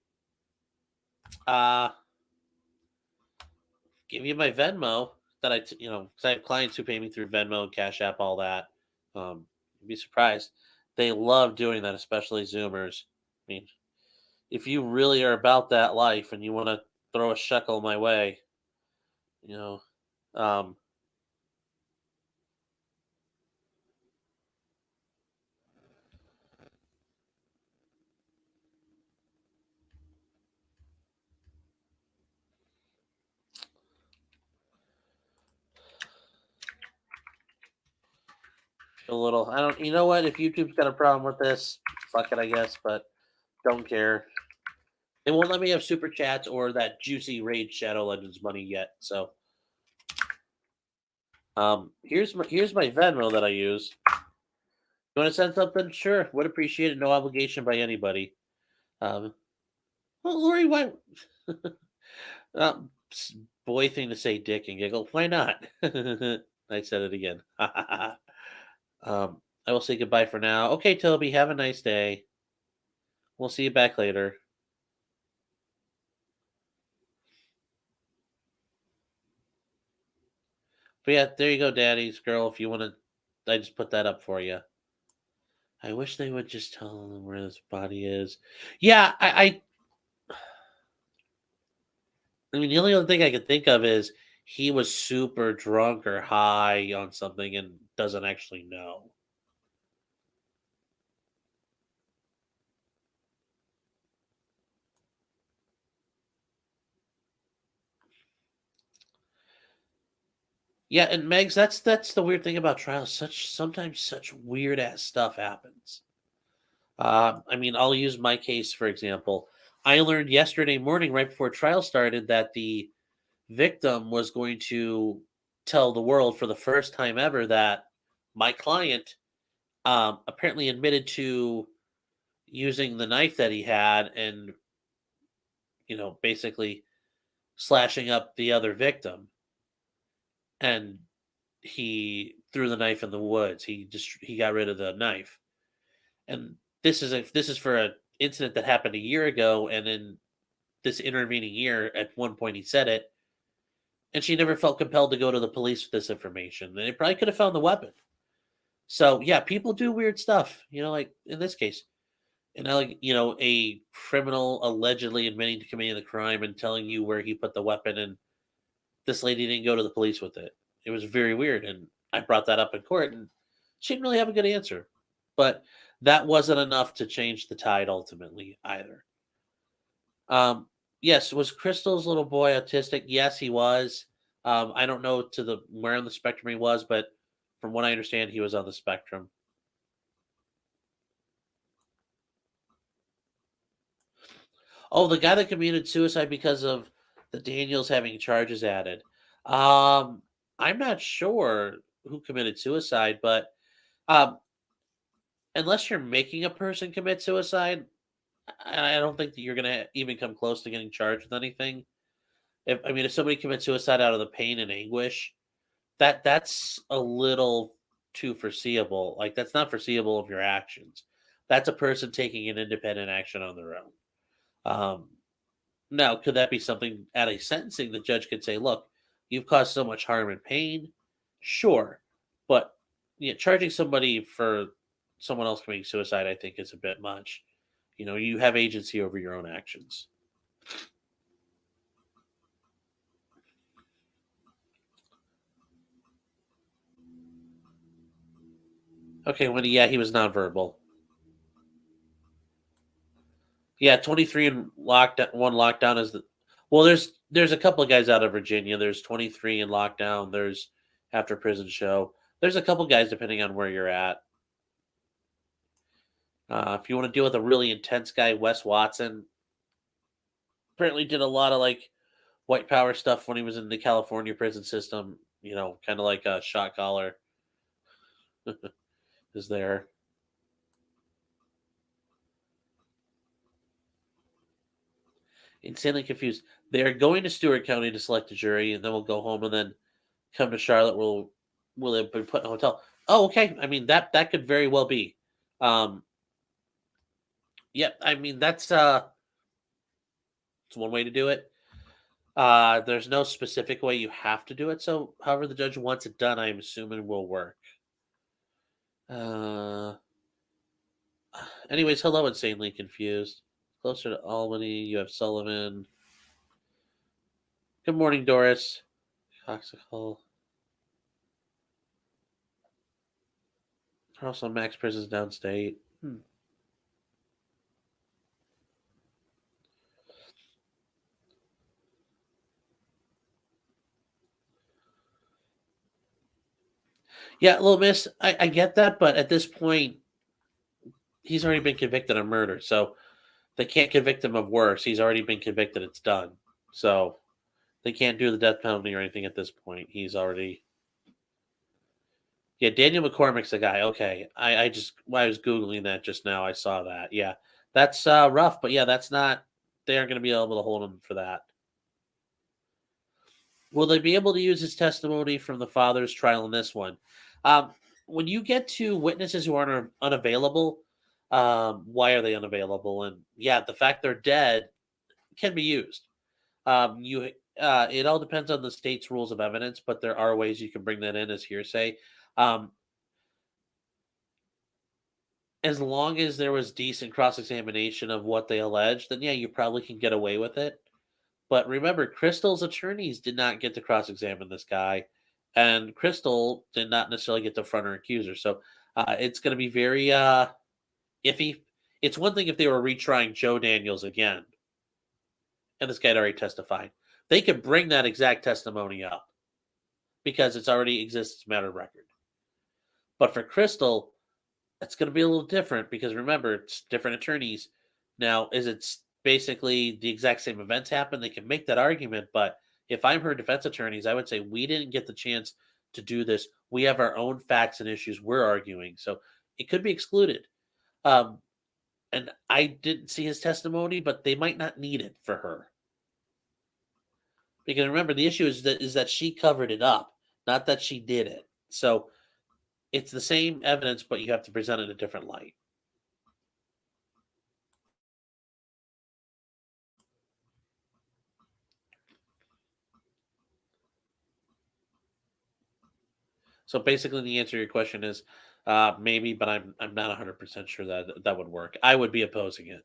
give you my Venmo that because I have clients who pay me through Venmo, Cash App, all that. You'd be surprised. They love doing that, especially Zoomers. I mean, if you really are about that life and you want to throw a shekel my way, a little. I don't. You know what? If YouTube's got a problem with this, fuck it, I guess. But don't care. They won't let me have super chats or that juicy Raid Shadow Legends money yet. So, here's my Venmo that I use. You want to send something? Sure, would appreciate it. No obligation by anybody. Well, Lori, why? Boy thing to say, dick and giggle. Why not? I said it again. I will say goodbye for now. Okay, Toby, have a nice day. We'll see you back later. But yeah, there you go, Daddy's girl. If you want to, I just put that up for you. I wish they would just tell them where this body is. Yeah, I mean, the only other thing I could think of is he was super drunk or high on something and doesn't actually know. Yeah, and Megs, that's the weird thing about trials. Sometimes such weird ass stuff happens. I mean, I'll use my case for example. I learned yesterday morning, right before trial started, that the victim was going to tell the world for the first time ever that my client apparently admitted to using the knife that he had and basically slashing up the other victim, and he threw the knife in the woods. He got rid of the knife, and this is for an incident that happened a year ago, and in this intervening year, at one point he said it, and she never felt compelled to go to the police with this information. And they probably could have found the weapon. So yeah, people do weird stuff, like in this case. And a criminal allegedly admitting to committing the crime and telling you where he put the weapon, and this lady didn't go to the police with it. It was very weird, and I brought that up in court, and she didn't really have a good answer. But that wasn't enough to change the tide ultimately either. Yes, was Crystal's little boy autistic? Yes, he was. I don't know to the where on the spectrum he was, but from what I understand, he was on the spectrum. Oh, the guy that committed suicide because of the Daniels having charges added. Um, I'm not sure who committed suicide, but um, unless you're making a person commit suicide, I don't think that you're gonna even come close to getting charged with anything. If somebody commits suicide out of the pain and anguish, that's a little too foreseeable. Like that's not foreseeable of your actions. That's a person taking an independent action on their own. Um, Now, could that be something at a sentencing the judge could say, "Look, you've caused so much harm and pain." Sure, but charging somebody for someone else committing suicide, I think, is a bit much. You have agency over your own actions. Okay, yeah, he was nonverbal. Yeah, 23 and lockdown. One lockdown is the well. There's a couple of guys out of Virginia. There's 23 in lockdown. There's after prison show. There's a couple guys depending on where you're at. If you want to deal with a really intense guy, Wes Watson apparently did a lot of like white power stuff when he was in the California prison system. Kind of like a shot caller is there. Insanely confused. They are going to Stewart County to select a jury, and then we'll go home and then come to Charlotte. Will they be put in a hotel? Oh, okay. I mean that could very well be. Yep. I mean that's it's one way to do it. There's no specific way you have to do it. So, however the judge wants it done, I'm assuming will work. Uh, Anyways, hello, insanely confused. Closer to Albany, you have Sullivan. Good morning, Doris. Coxical. Also, Max Prison's downstate. Yeah, little miss, I get that, but at this point, he's already been convicted of murder, so they can't convict him of worse. He's already been convicted. It's done. So they can't do the death penalty or anything at this point. He's already. Yeah, Daniel McCormick's the guy. Okay, I was googling that just now. I saw that. Yeah, that's rough, but yeah, that's not. They aren't going to be able to hold him for that. Will they be able to use his testimony from the father's trial in this one? When you get to witnesses who aren't unavailable, why are they unavailable? And yeah, the fact they're dead can be used. It all depends on the state's rules of evidence, but there are ways you can bring that in as hearsay. As long as there was decent cross-examination of what they alleged, then yeah, you probably can get away with it. But remember, Crystal's attorneys did not get to cross-examine this guy, and Crystal did not necessarily get to front her accuser. So it's going to be very iffy. It's one thing if they were retrying Joe Daniels again, and this guy had already testified. They could bring that exact testimony up because it's already exists as a matter of record. But for Crystal, it's going to be a little different because remember, it's different attorneys. Now, is it basically the exact same events happen? They can make that argument, but if I'm her defense attorneys, I would say we didn't get the chance to do this. We have our own facts and issues we're arguing, so it could be excluded. And I didn't see his testimony, but they might not need it for her. Because remember, the issue is that she covered it up, not that she did it. So it's the same evidence, but you have to present it in a different light. So basically, the answer to your question is maybe, but I'm not 100% sure that would work. I would be opposing it.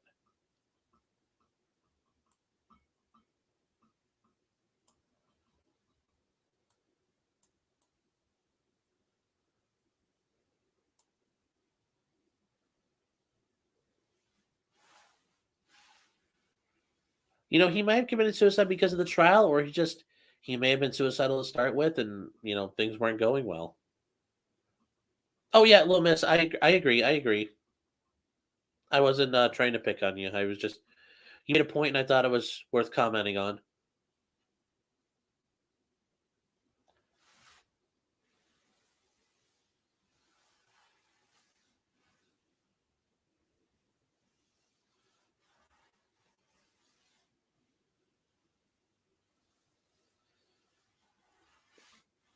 He might have committed suicide because of the trial, or he may have been suicidal to start with, and things weren't going well. Oh yeah, little miss, I agree, I agree. I wasn't trying to pick on you. I was just you made a point, and I thought it was worth commenting on.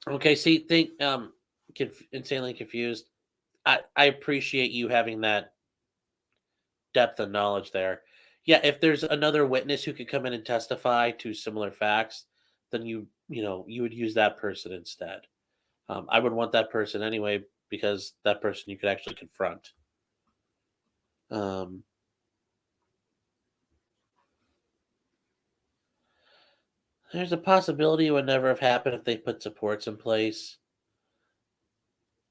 Okay, see, insanely confused. I appreciate you having that depth of knowledge there. Yeah, if there's another witness who could come in and testify to similar facts, then you would use that person instead. I would want that person anyway because that person you could actually confront. Um, there's a possibility it would never have happened if they put supports in place.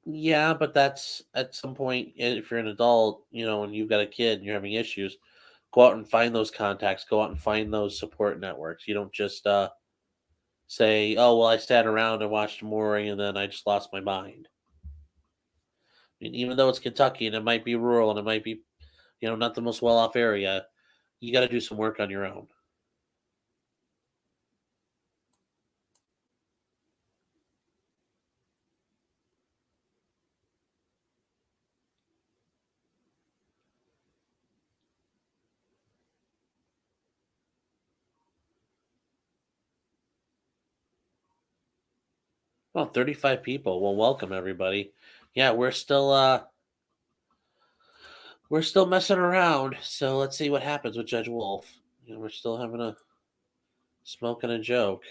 Yeah, but that's at some point, if you're an adult, and you've got a kid and you're having issues, go out and find those contacts, go out and find those support networks. You don't just say, "Oh, well, I sat around and watched Maury and then I just lost my mind." I mean, even though it's Kentucky and it might be rural and it might be, not the most well off area, you got to do some work on your own. Well, 35 people. Well, welcome everybody. Yeah, we're still messing around. So let's see what happens with Judge Wolf. We're still having a smoking a joke.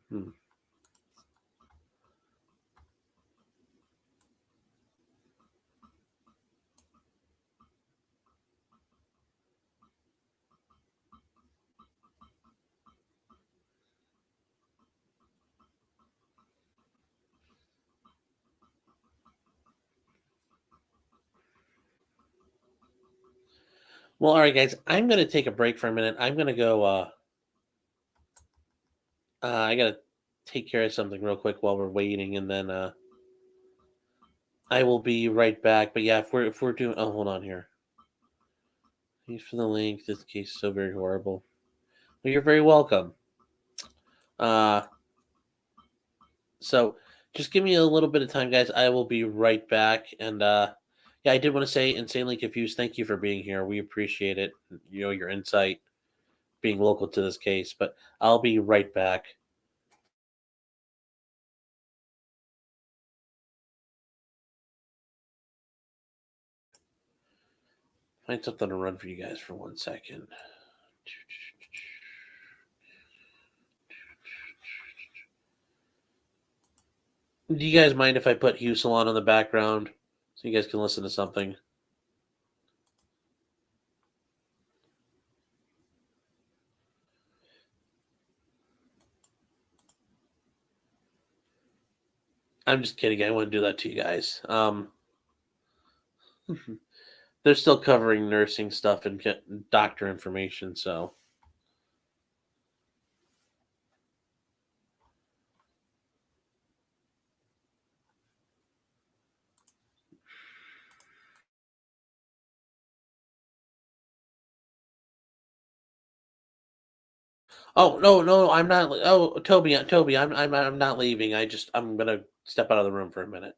Hmm. Well, all right, guys. I'm gonna take a break for a minute. I'm gonna go. I gotta take care of something real quick while we're waiting, and then I will be right back. But yeah, if we're doing, oh, hold on here. Thanks for the link. This case is so very horrible. Well, you're very welcome. Uh, so just give me a little bit of time, guys. I will be right back. And yeah, I did want to say, insanely confused. Thank you for being here. We appreciate it. Your insight, being local to this case. But I'll be right back. Find something to run for you guys for 1 second. Do you guys mind if I put Hugh Salon on the background so you guys can listen to something? I'm just kidding. I wouldn't do that to you guys. They're still covering nursing stuff and doctor information, so. Oh no, no, I'm not. Oh, Toby, I'm not leaving. I'm gonna step out of the room for a minute.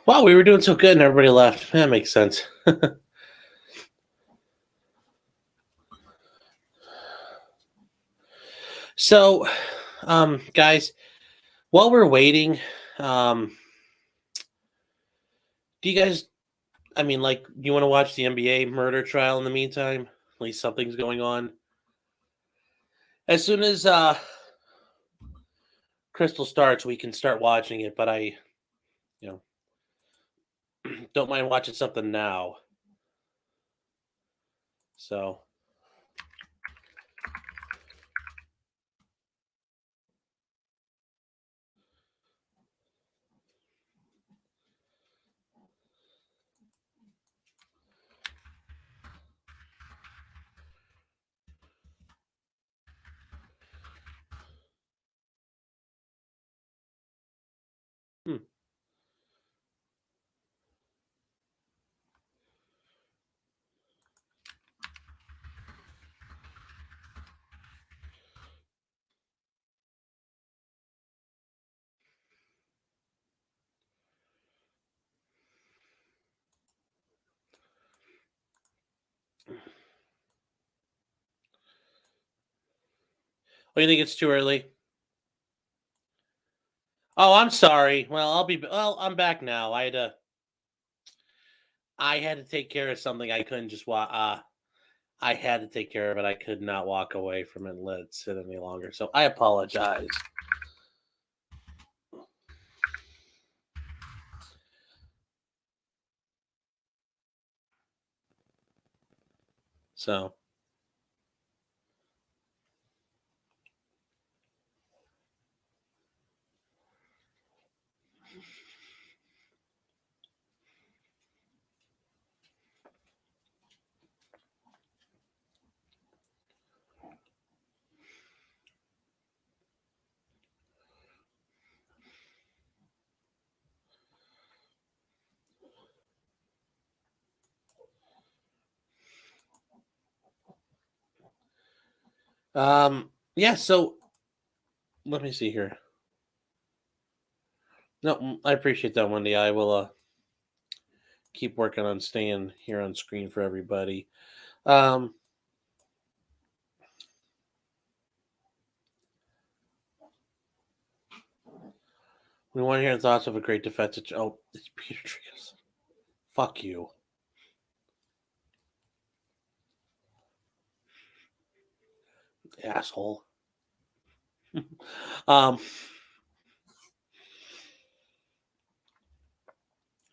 Wow, we were doing so good and everybody left. That makes sense. So, guys, while we're waiting, do you guys, I mean, like, do you want to watch the NBA murder trial in the meantime? At least something's going on. As soon as Crystal starts, we can start watching it, but I, don't mind watching something now. So, hmm. Oh, you think it's too early? Oh, I'm sorry. Well, I'm back now. I had to take care of something. I couldn't just walk. I had to take care of it. I could not walk away from it and let it sit any longer. So I apologize. So, yeah. So let me see here. No, I appreciate that, Wendy. I will keep working on staying here on screen for everybody. We want to hear the thoughts of a great defense. Oh, it's Peter Trios. Fuck you. Asshole.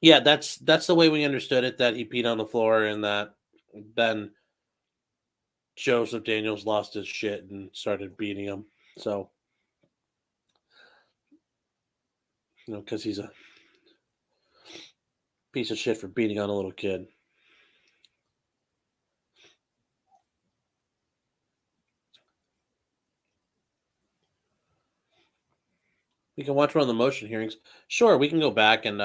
Yeah, that's the way we understood it, that he peed on the floor and that then Joseph Daniels lost his shit and started beating him. So, because he's a piece of shit for beating on a little kid. We can watch one of the motion hearings. Sure, we can go back and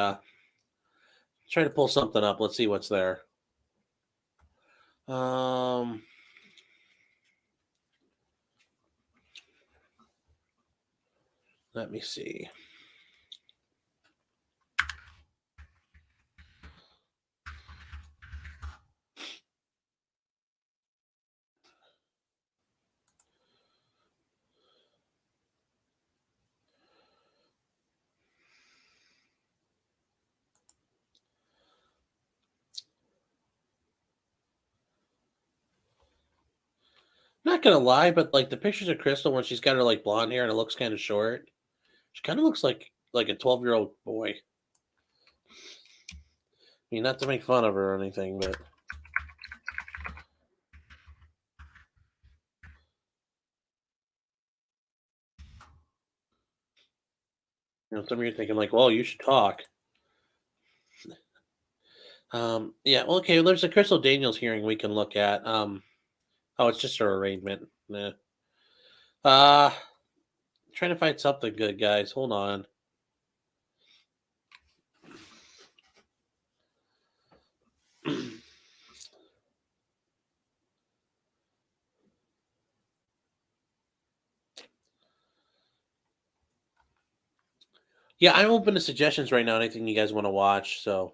try to pull something up. Let's see what's there. Let me see. Not gonna lie, but like the pictures of Crystal when she's got her like blonde hair and it looks kind of short, she kind of looks like a 12-year-old boy. I mean, not to make fun of her or anything, but some of you are thinking like, well, you should talk. Yeah, well, okay, there's a Crystal Daniels hearing we can look at. Oh, it's just her arraignment. Nah. Trying to find something good, guys. Hold on. Yeah, I'm open to suggestions right now. Anything you guys want to watch. So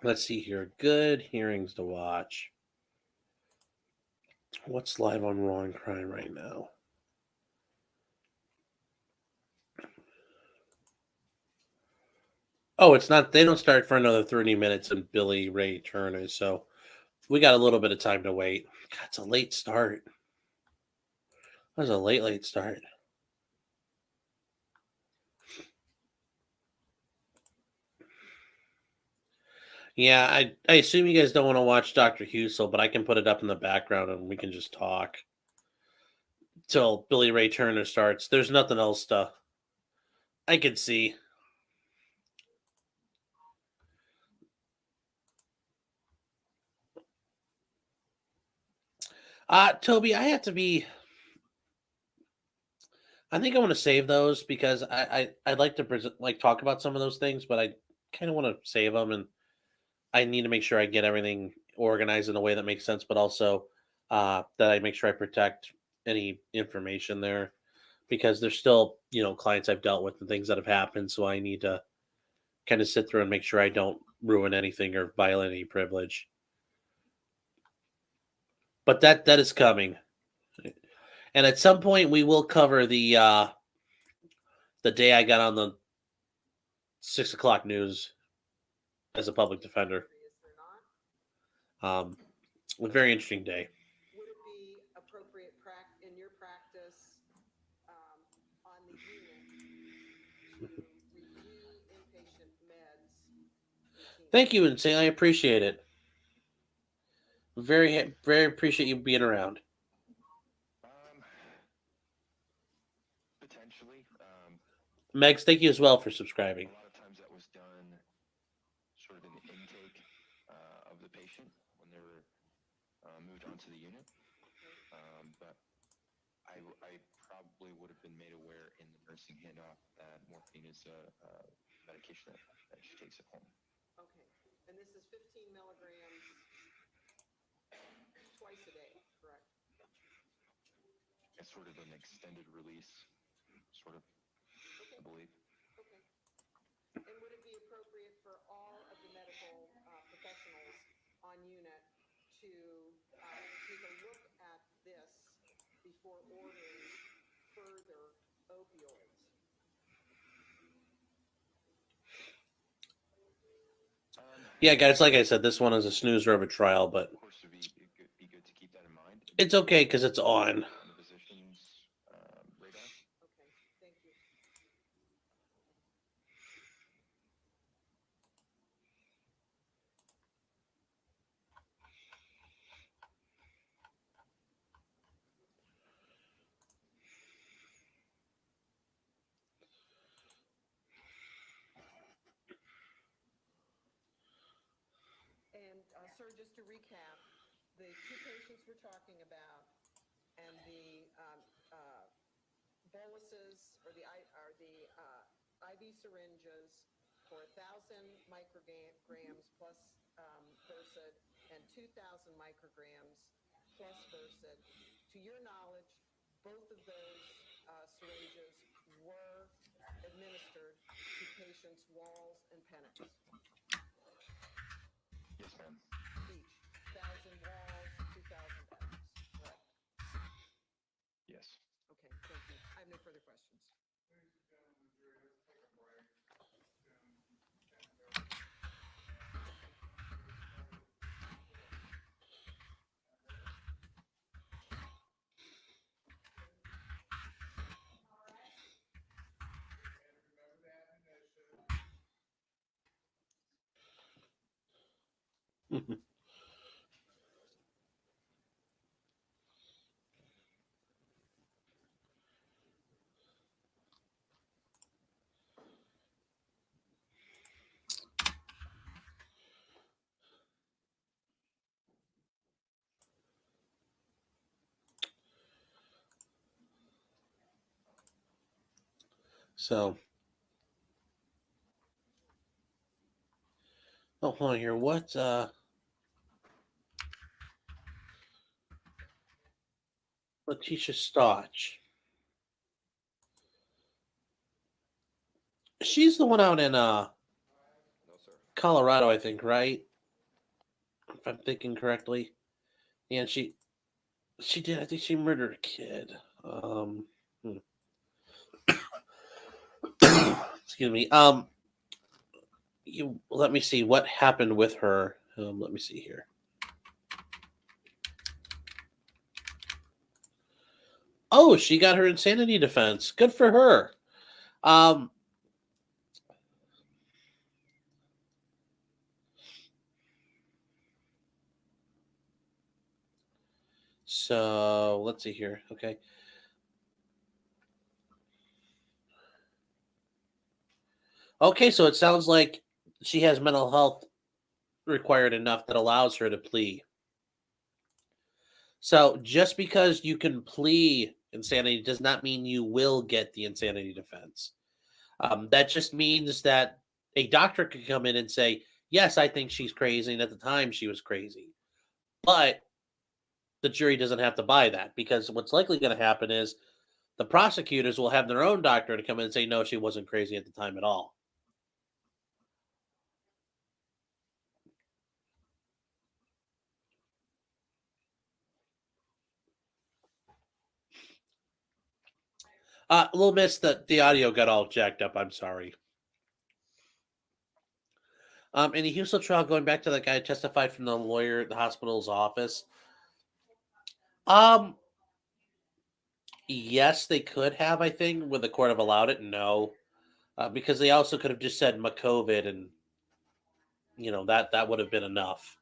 let's see here. Good hearings to watch. What's live on Raw and Crime right now? Oh, it's not. They don't start for another 30 minutes in Billy Ray Turner, so we got a little bit of time to wait. God, it's a late start. That was a late start. Yeah, I assume you guys don't want to watch Dr. Husel, but I can put it up in the background and we can just talk till Billy Ray Turner starts. There's nothing else I could see. Toby, I think I want to save those because I'd like to talk about some of those things, but I kind of want to save them, and I need to make sure I get everything organized in a way that makes sense, but also that I make sure I protect any information there because there's still clients I've dealt with and things that have happened, so I need to kind of sit through and make sure I don't ruin anything or violate any privilege. But that is coming. And at some point we will cover the day I got on the 6 o'clock news as a public defender. A very interesting day. Would it be appropriate in your practice on the unit to review inpatient meds routinely? Thank you, Insane. I appreciate it. Very, very appreciate you being around. Potentially. Megs, thank you as well for subscribing. A lot of times that was done sort of in the intake of the patient when they were moved onto the unit. But I probably would have been made aware in the nursing handoff that morphine is a medication that she takes at home. Okay. And this is 15 milligrams twice a day, correct? It's sort of an extended release, sort of, okay. I believe. Okay. And would it be appropriate for all of the medical professionals on unit to take a look at this before ordering further opioids? Yeah, guys, like I said, this one is a snoozer of a trial, but Of course, it would be good to keep that in mind. it's okay because it's on. On the physician's radar. Okay, thank you. And sir, just to recap, the two patients we're talking about and the boluses or the IV syringes for 1,000 micrograms plus Versed and 2,000 micrograms plus Versed. To your knowledge, both of those syringes were administered to patients' walls and penems. Yes, ma'am. Each 1,000 walls, 2,000 penems. Correct. Yes. Okay, thank you. I have no further questions. So, oh, hold on here. What? Letitia Stotch. She's the one out in Colorado, I think, right? If I'm thinking correctly. Yeah, and she did. I think she murdered a kid. Excuse me. You let me see what happened with her. Let me see here. Oh, she got her insanity defense. Good for her. So let's see here. Okay. Okay, so it sounds like she has mental health required enough that allows her to plea. So just because you can plea insanity does not mean you will get the insanity defense. That just means that a doctor could come in and say, yes, I think she's crazy. And at the time, she was crazy. But the jury doesn't have to buy that, because what's likely going to happen is the prosecutors will have their own doctor to come in and say, no, she wasn't crazy at the time at all. Little miss, the audio got all jacked up. I'm sorry. In the Houston trial, going back to the guy who testified from the lawyer at the hospital's office. Yes, they could have, I think. Would the court have allowed it? No. Because they also could have just said McCovid, and that would have been enough.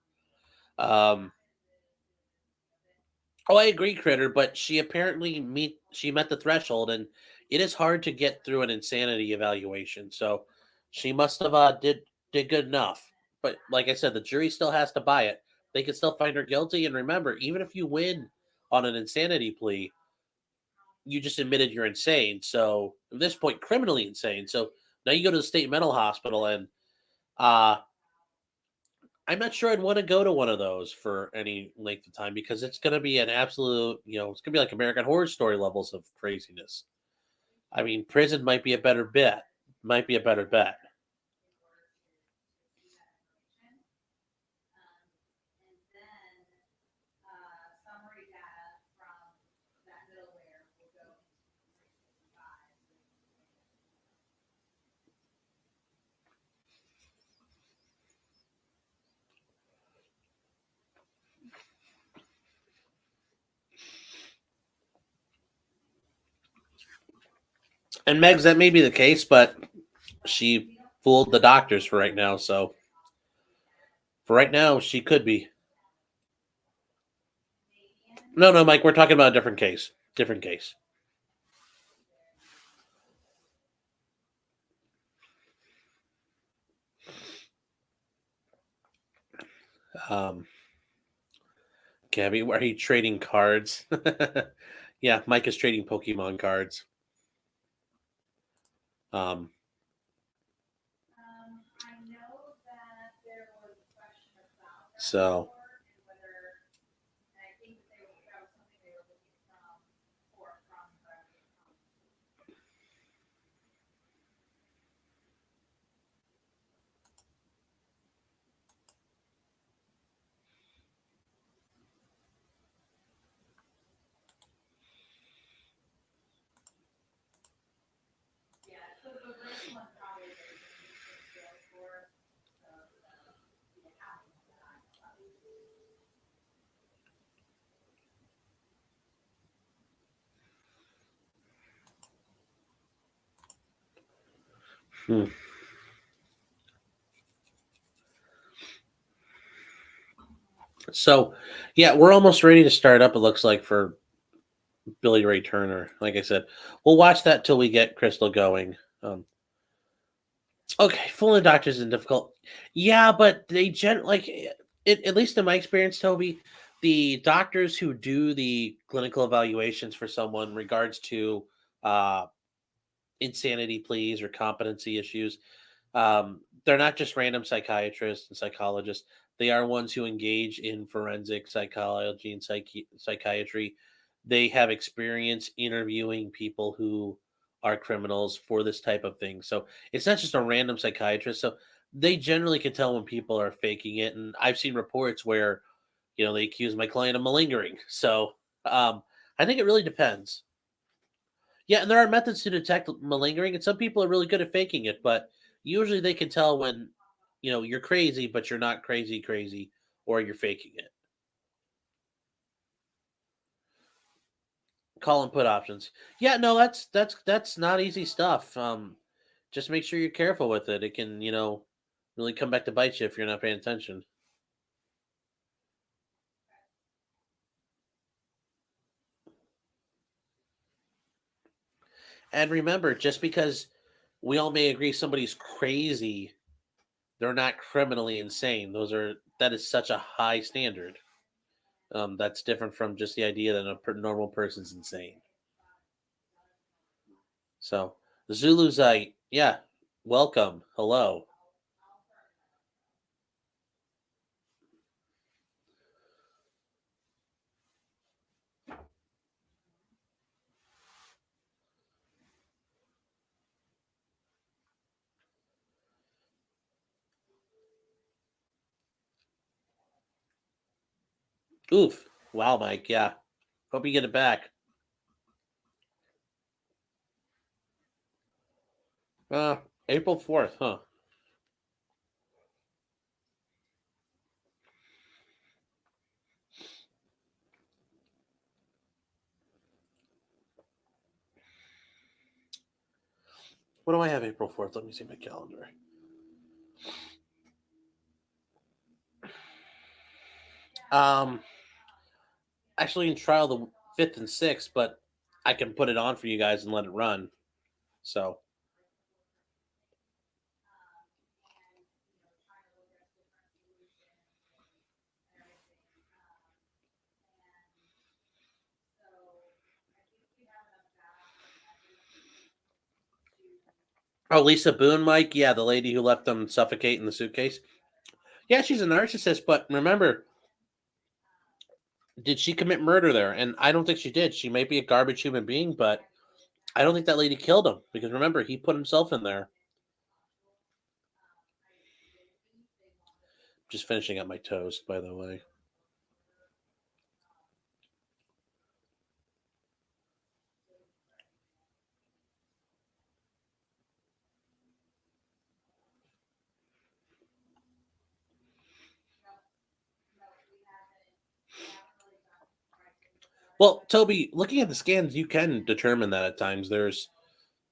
Oh, I agree, Critter, but she apparently met the threshold, and it is hard to get through an insanity evaluation. So she must have did good enough. But like I said, the jury still has to buy it. They can still find her guilty. And remember, even if you win on an insanity plea, you just admitted you're insane. So at this point, criminally insane. So now you go to the state mental hospital, and I'm not sure I'd want to go to one of those for any length of time, because it's going to be an absolute, it's going to be like American Horror Story levels of craziness. I mean, prison might be a better bet. Might be a better bet. And Megs, that may be the case, but she fooled the doctors for right now. So for right now, she could be. No, Mike, we're talking about a different case. Different case. Gabby, are you trading cards? Yeah, Mike is trading Pokemon cards. I know that there was a question about that. So. So, yeah, we're almost ready to start up, it looks like, for Billy Ray Turner. Like I said, we'll watch that till we get Crystal going. Okay, fooling doctors is difficult. Yeah, but they at least in my experience, Toby, the doctors who do the clinical evaluations for someone in regards to insanity pleas or competency issues. They're not just random psychiatrists and psychologists. They are ones who engage in forensic psychology and psychiatry. They have experience interviewing people who are criminals for this type of thing. So it's not just a random psychiatrist. So they generally can tell when people are faking it. And I've seen reports where, they accuse my client of malingering. So I think it really depends. Yeah, and there are methods to detect malingering, and some people are really good at faking it, but usually they can tell when, you're crazy, but you're not crazy, or you're faking it. Call and put options. Yeah, no, that's not easy stuff. Just make sure you're careful with it. It can, really come back to bite you if you're not paying attention. And remember, just because we all may agree somebody's crazy, they're not criminally insane. That is such a high standard. That's different from just the idea that a normal person's insane. So, Zuluzite, yeah, welcome. Hello. Oof. Wow, Mike. Yeah. Hope you get it back. April 4th, huh? What do I have April 4th? Let me see my calendar. Actually in trial the 5th and 6th, but I can put it on for you guys and let it run. So Oh, Lisa Boone, Mike. Yeah, the lady who left them suffocate in the suitcase. Yeah, she's a narcissist, but remember, did she commit murder there? And I don't think she did. She may be a garbage human being, but I don't think that lady killed him because remember, he put himself in there. Just finishing up my toast, by the way. Well, Toby, looking at the scans, you can determine that at times.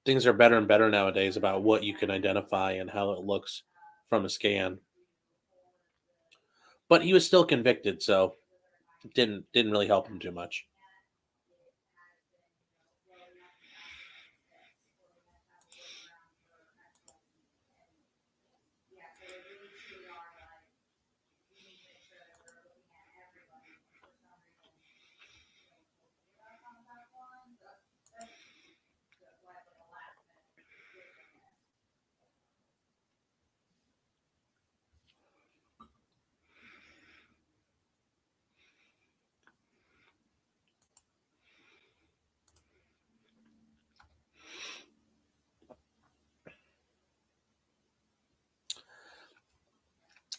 Things are better and better nowadays about what you can identify and how it looks from a scan. But he was still convicted, so it didn't really help him too much.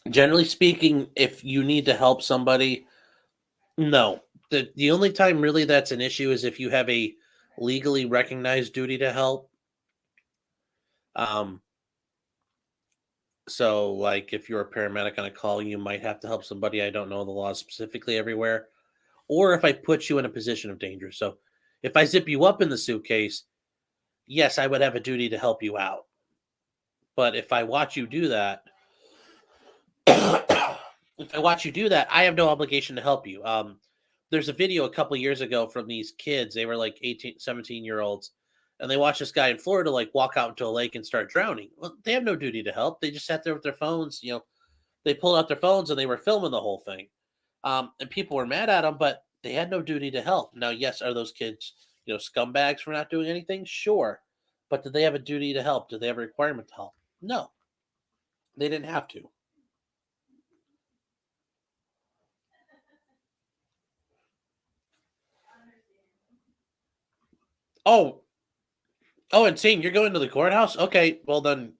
Generally speaking, if you need to help somebody, no. The only time really that's an issue is if you have a legally recognized duty to help. So like if you're a paramedic on a call, you might have to help somebody. I don't know the laws specifically everywhere. Or if I put you in a position of danger. So if I zip you up in the suitcase, yes, I would have a duty to help you out. But if I watch you do that, I have no obligation to help you. There's a video a couple years ago from these kids. They were like 18, 17-year-olds, and they watched this guy in Florida like walk out into a lake and start drowning. Well, they have no duty to help. They just sat there with their phones. They pulled out their phones and they were filming the whole thing. And people were mad at them, but they had no duty to help. Now, yes, are those kids, scumbags for not doing anything? Sure. But did they have a duty to help? Did they have a requirement to help? No. They didn't have to. Oh, and seeing you're going to the courthouse? Okay, well then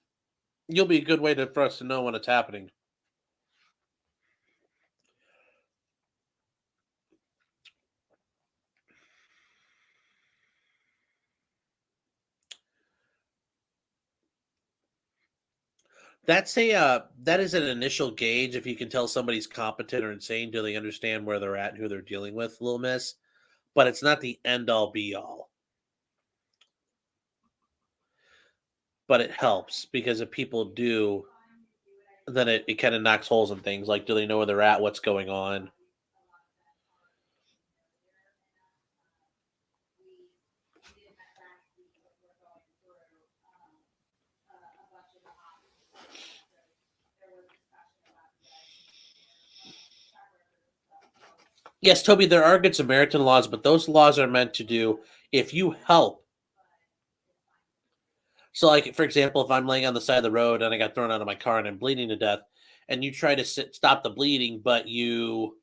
you'll be a good way for us to know when it's happening. That's that is an initial gauge if you can tell somebody's competent or insane. Do they understand where they're at and who they're dealing with, little miss? But it's not the end all be all. But it helps because if people do, then it kind of knocks holes in things. Like, do they know where they're at? What's going on? Yes, Toby, there are good Samaritan laws, but those laws are meant to do if you help. So, like, for example, if I'm laying on the side of the road and I got thrown out of my car and I'm bleeding to death, and you try to stop the bleeding, but you,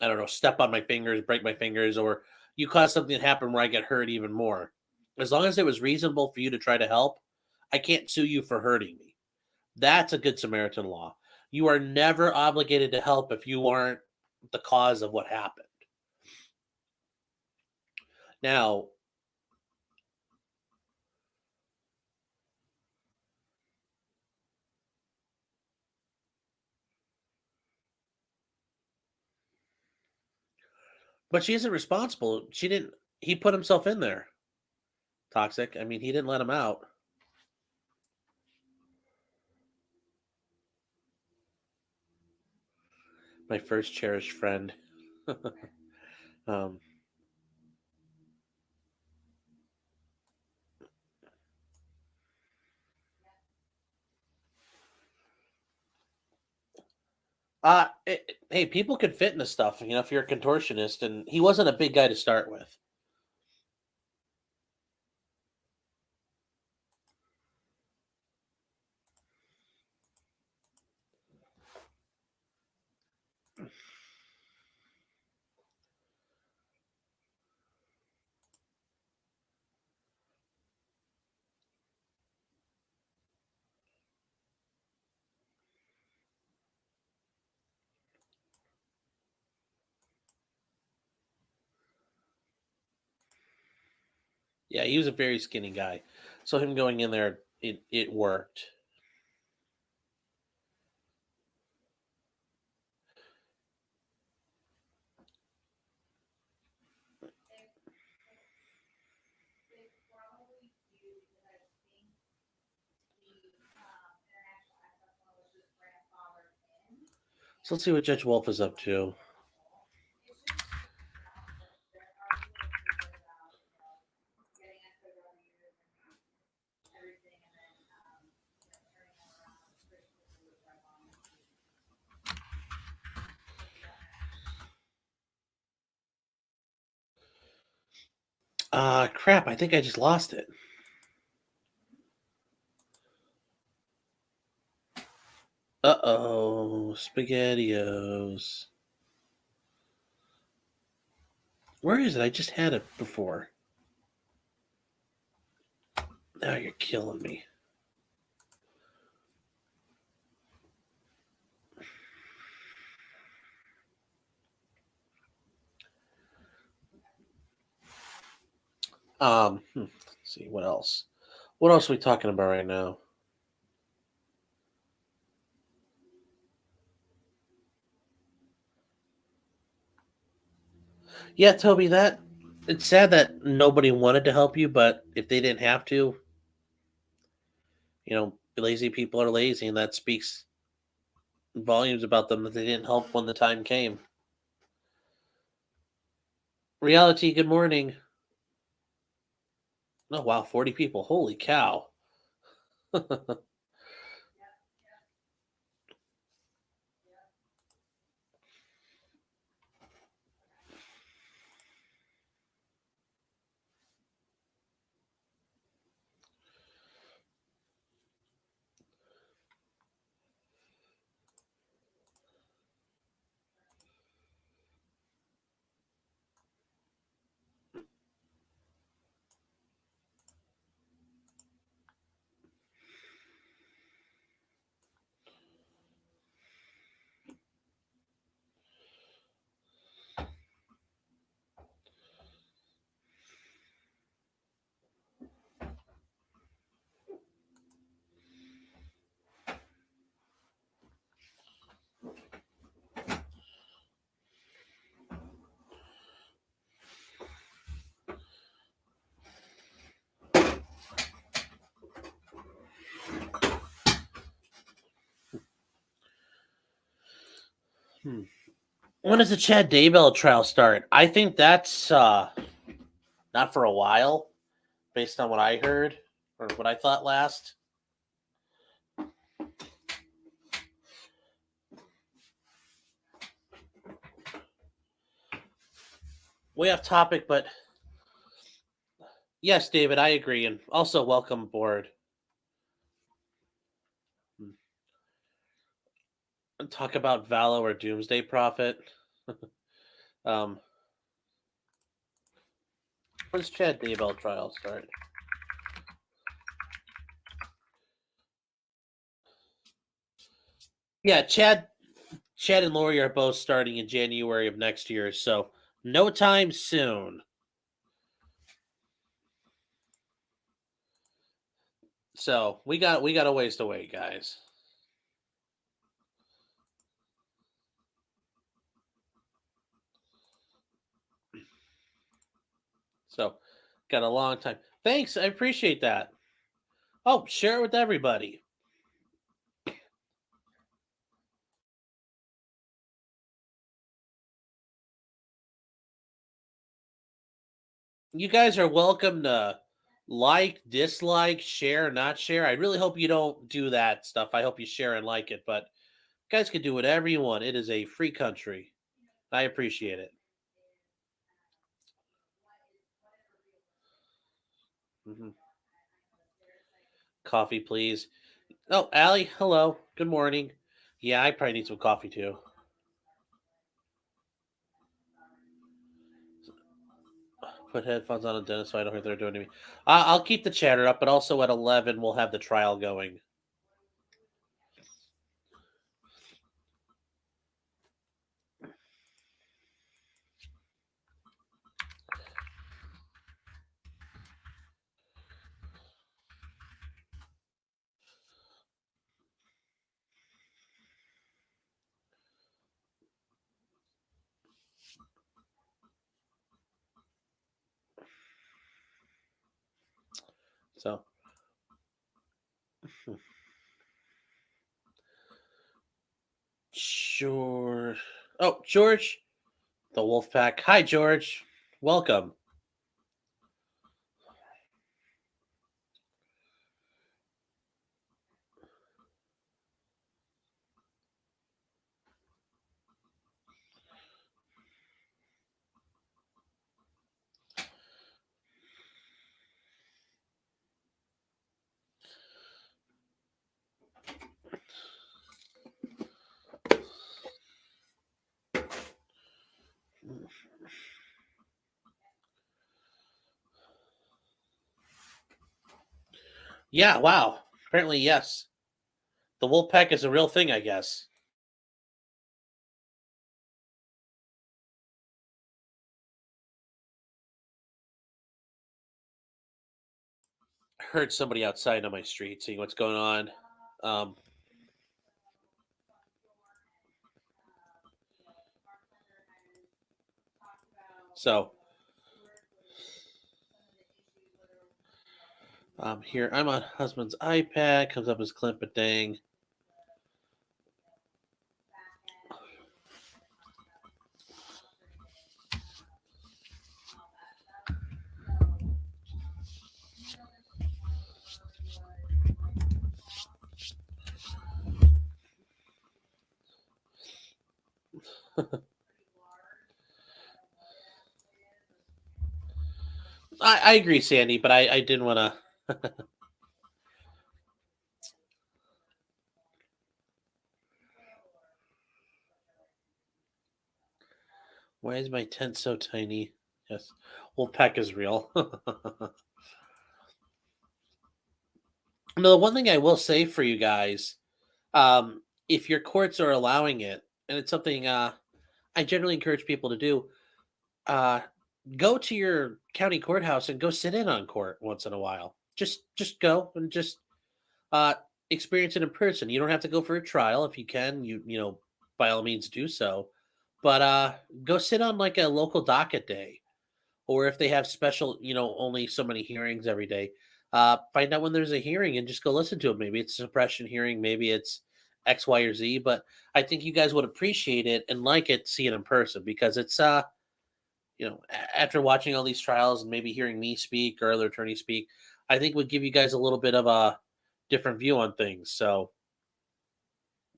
I don't know, step on my fingers, break my fingers, or you cause something to happen where I get hurt even more. As long as it was reasonable for you to try to help, I can't sue you for hurting me. That's a good Samaritan law. You are never obligated to help if you aren't the cause of what happened. Now, but she isn't responsible. She didn't, he put himself in there. Toxic. I mean, he didn't let him out. My first cherished friend. um, hey, people could fit into stuff, if you're a contortionist, and he wasn't a big guy to start with. Yeah, he was a very skinny guy. So him going in there, it worked. So let's see what Judge Wolf is up to. Crap, I think I just lost it. Uh-oh, SpaghettiOs. Where is it? I just had it before. Now you're killing me. Let's see, what else? What else are we talking about right now? Yeah, Toby, it's sad that nobody wanted to help you, but if they didn't have to, lazy people are lazy, and that speaks volumes about them that they didn't help when the time came. Reality, good morning. Oh, wow, 40 people. Holy cow. When does the Chad Daybell trial start? I think that's not for a while, based on what I heard or what I thought last. Way off topic, but yes, David, I agree, and also welcome aboard. Talk about Valo or Doomsday Prophet. When does Chad Daybell trial start? Yeah, Chad and Lori are both starting in January of next year, so no time soon. So we got a ways to wait, guys. So got a long time. Thanks, I appreciate that. Oh, share it with everybody. You guys are welcome to like, dislike, share, not share. I really hope you don't do that stuff. I hope you share and like it, but you guys can do whatever you want. It is a free country. I appreciate it. Mm-hmm. Coffee, please. Oh, Allie, hello. Good morning. Yeah, I probably need some coffee too. Put headphones on, Dennis, so I don't hear they're doing to me. I'll keep the chatter up, but also at 11 we'll have the trial going. So, sure. Oh, George, the Wolfpack. Hi, George. Welcome. Yeah, wow. Apparently, yes. The Wolfpack is a real thing, I guess. I heard somebody outside on my street seeing what's going on. So, here I'm on husband's iPad. Comes up as Clint Badang. I agree, Sandy, but I didn't want to. Why is my tent so tiny? Yes, Wolfpack is real. No, the one thing I will say for you guys, if your courts are allowing it, and it's something I generally encourage people to do, uh, go to your county courthouse and go sit in on court once in a while. Just go and just uh, experience it in person. You don't have to go for a trial if you can. You by all means do so, but go sit on like a local docket day, or if they have special, only so many hearings every day. Find out when there's a hearing and just go listen to it. Maybe it's a suppression hearing, maybe it's X, Y, or Z, but I think you guys would appreciate it and like it, see it in person, because it's after watching all these trials and maybe hearing me speak or other attorneys speak, I think would give you guys a little bit of a different view on things. So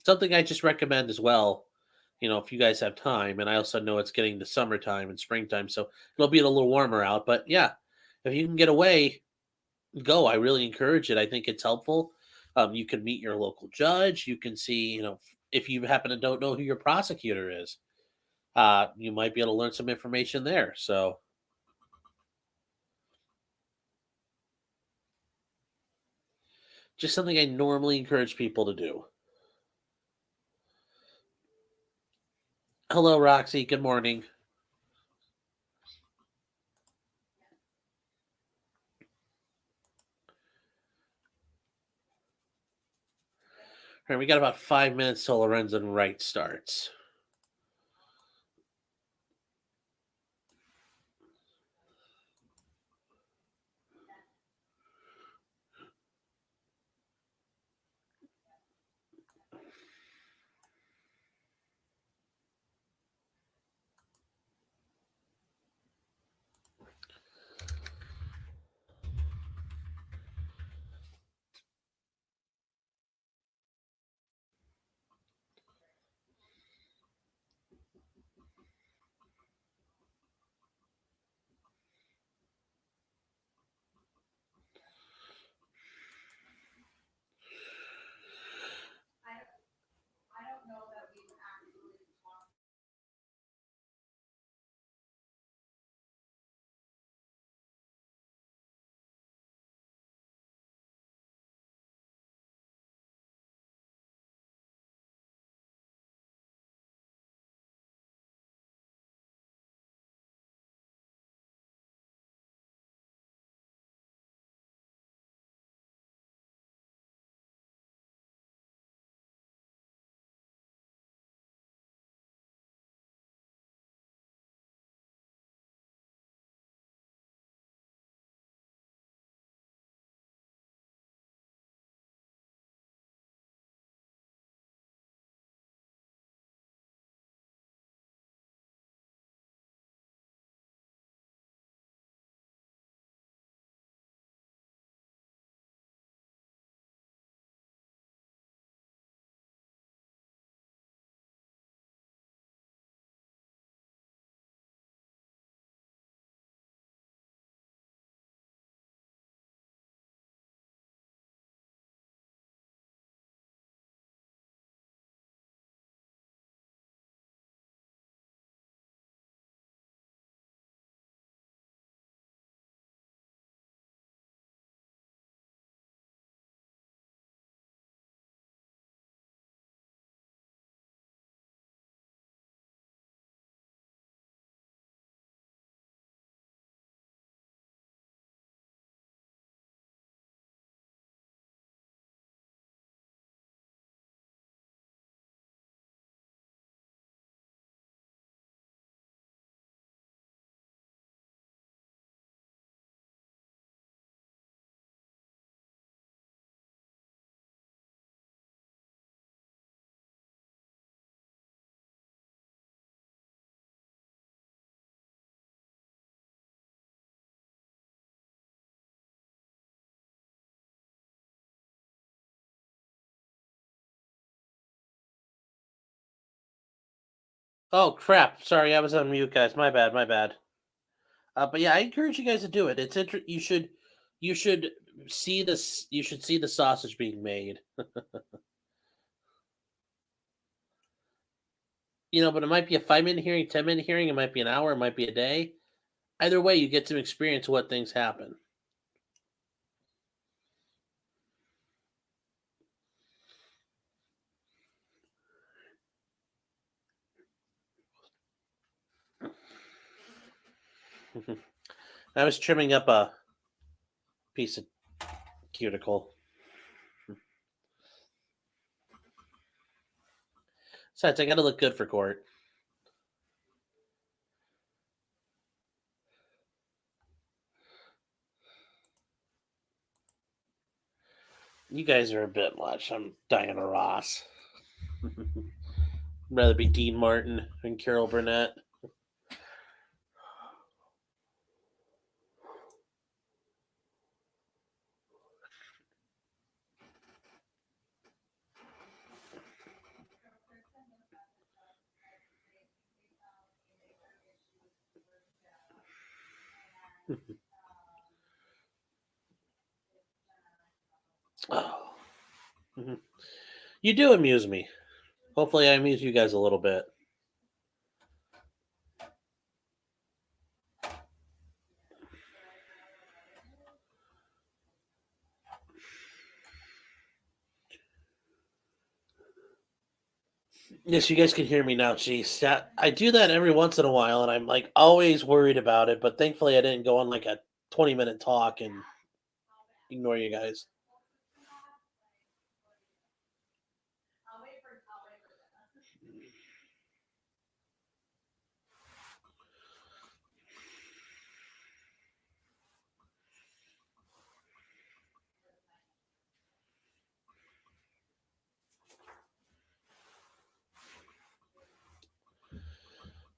something I just recommend as well, if you guys have time. And I also know it's getting to summertime and springtime, so it'll be a little warmer out. But yeah, if you can get away, go. I really encourage it. I think it's helpful. You can meet your local judge. You can see, if you happen to don't know who your prosecutor is, you might be able to learn some information there. So just something I normally encourage people to do. Hello, Roxy. Good morning. All right, we got about 5 minutes till Lorenzen Wright starts. Oh crap! Sorry, I was on mute, guys. My bad. My bad. But yeah, I encourage you guys to do it. It's you should see this. You should see the sausage being made. But it might be a 5-minute hearing, 10-minute hearing. It might be an hour. It might be a day. Either way, you get to experience what things happen. I was trimming up a piece of cuticle. Besides, I got to look good for court. You guys are a bit much. I'm Diana Ross. Rather be Dean Martin and Carol Burnett. Oh. You do amuse me. Hopefully, I amuse you guys a little bit. Yes, you guys can hear me now. Jeez, I do that every once in a while, and I'm like always worried about it. But thankfully, I didn't go on like a 20-minute talk and ignore you guys.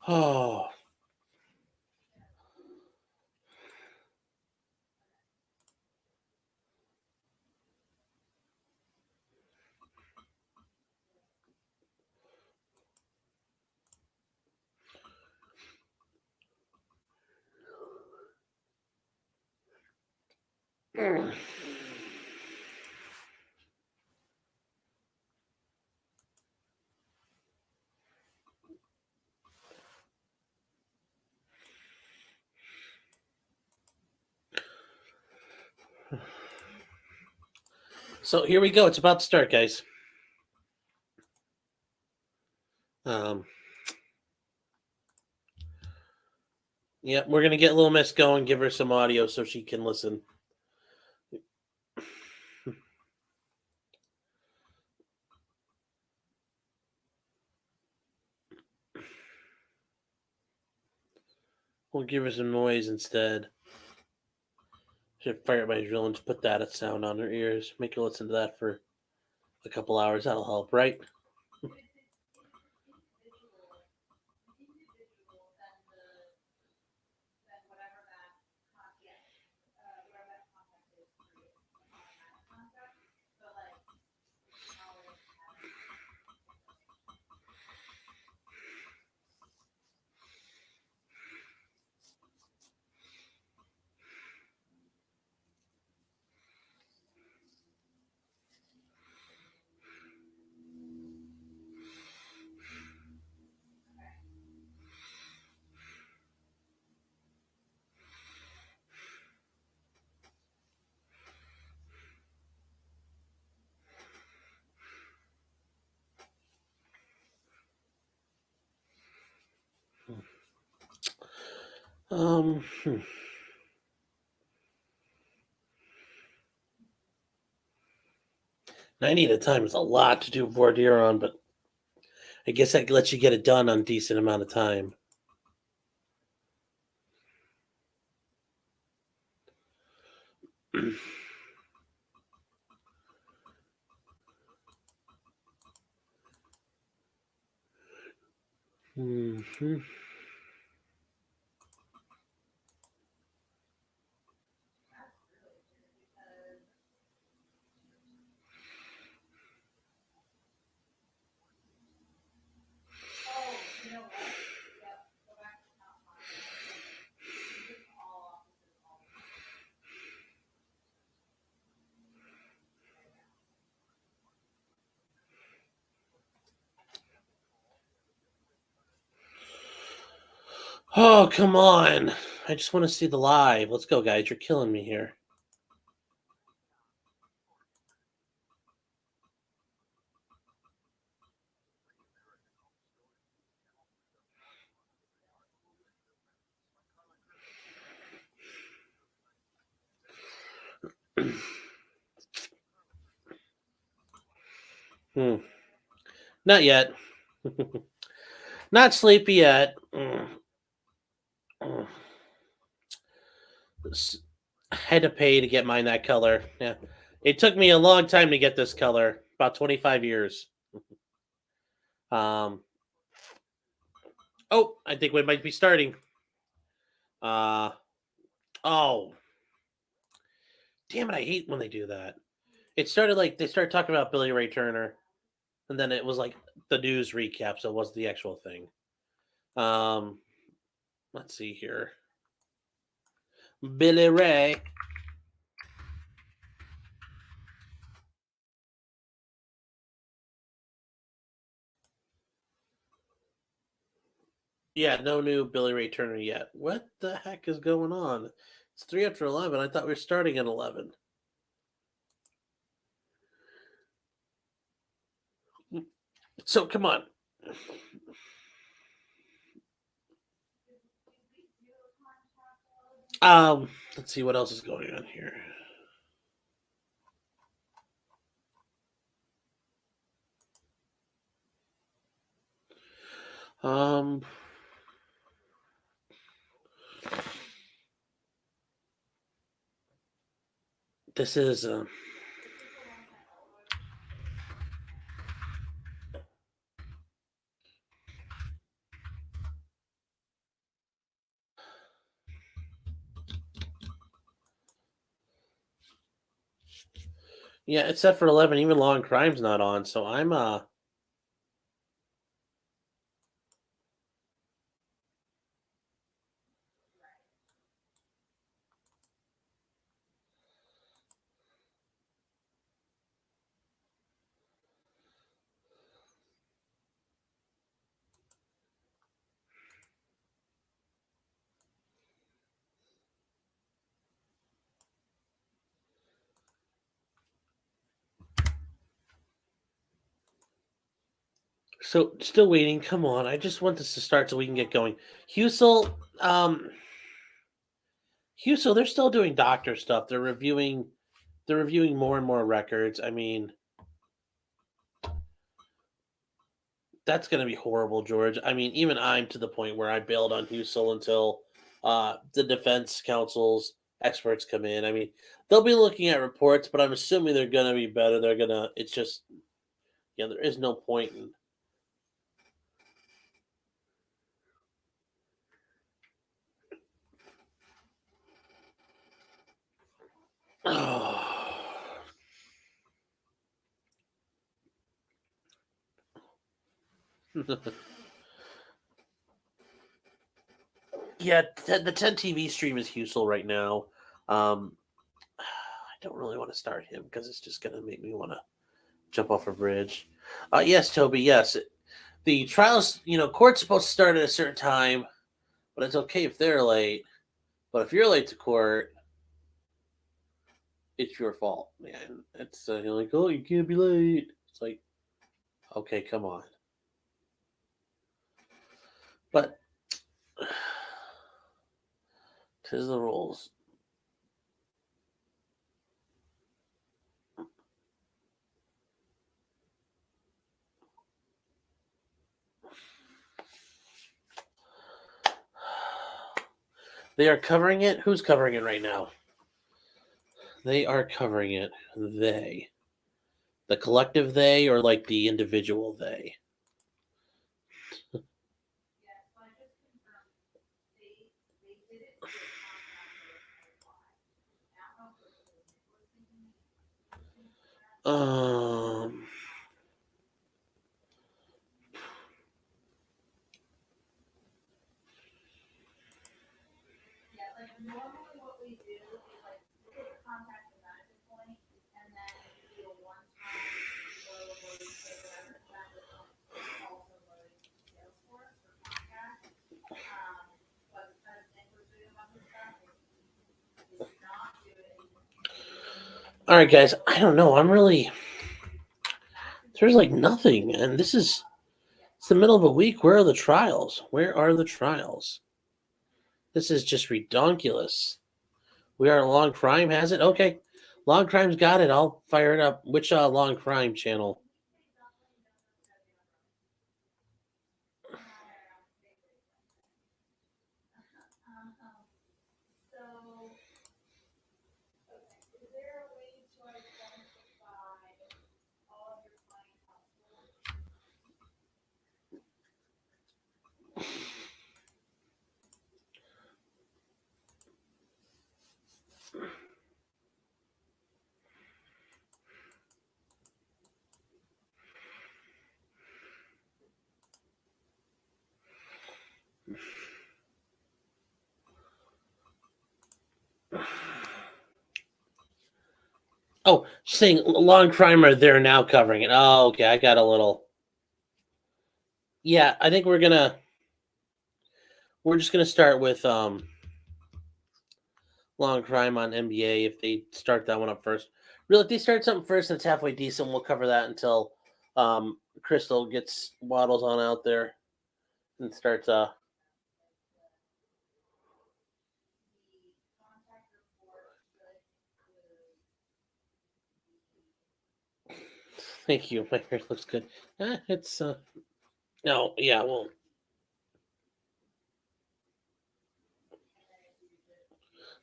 Oh. So here we go. It's about to start, guys. Yeah, we're gonna get Little Miss going, give her some audio so she can listen. We'll give her some noise instead. Should fire up my drill and just put that sound on her ears. Make her listen to that for a couple hours. That'll help, right? Hmm. 90 at a time is a lot to do voir dire on, but I guess that lets you get it done on a decent amount of time. Mm-hmm. Oh, come on. I just want to see the live. Let's go, guys. You're killing me here. Not yet. Not sleepy yet. I had to pay to get mine that color. Yeah. It took me a long time to get this color. About 25 years. Oh, I think we might be starting. Oh, damn it! I hate when they do that. It started like they started talking about Billy Ray Turner, and then it was like the news recap, so it wasn't the actual thing. Let's see here. Billy Ray. Yeah, no new Billy Ray Turner yet. What the heck is going on? It's 3 after 11. I thought we were starting at 11. So come on. Let's see what else is going on here. This is yeah, it's set for 11. Even Law and Crime's not on, so I'm so still waiting. Come on, I just want this to start so we can get going. Husel, they're still doing doctor stuff. They're reviewing more and more records. I mean, that's going to be horrible, George. I mean, even I'm to the point where I bailed on Husel until the defense counsel's experts come in. I mean, they'll be looking at reports, but I'm assuming they're going to be better. They're going to, it's just, yeah, there is no point in. Yeah, the 10 TV stream is Husel right now. I don't really want to start him because it's just going to make me want to jump off a bridge. Yes, Toby, yes. The trials, court's supposed to start at a certain time, but it's okay if they're late. But if you're late to court, it's your fault, man. It's you're like, oh, you can't be late. It's like, okay, come on. But 'tis the rules. They are covering it. Who's covering it right now? They are covering it. They. The collective they or like the individual they? Um. All right, guys. I don't know. There's like nothing, and it's the middle of a week. Where are the trials? Where are the trials? This is just redonkulous. We are Long Crime has it. Okay, Long Crime's got it. I'll fire it up. Which Long Crime channel? Oh, saying long crimer, they're now covering it. Oh, okay. I got a little. Yeah, I think we're just gonna start with long crime on NBA if they start that one up first. Really, if they start something first and it's halfway decent, we'll cover that until Crystal gets Waddles on out there and starts Thank you. My hair looks good. It's no, yeah, well,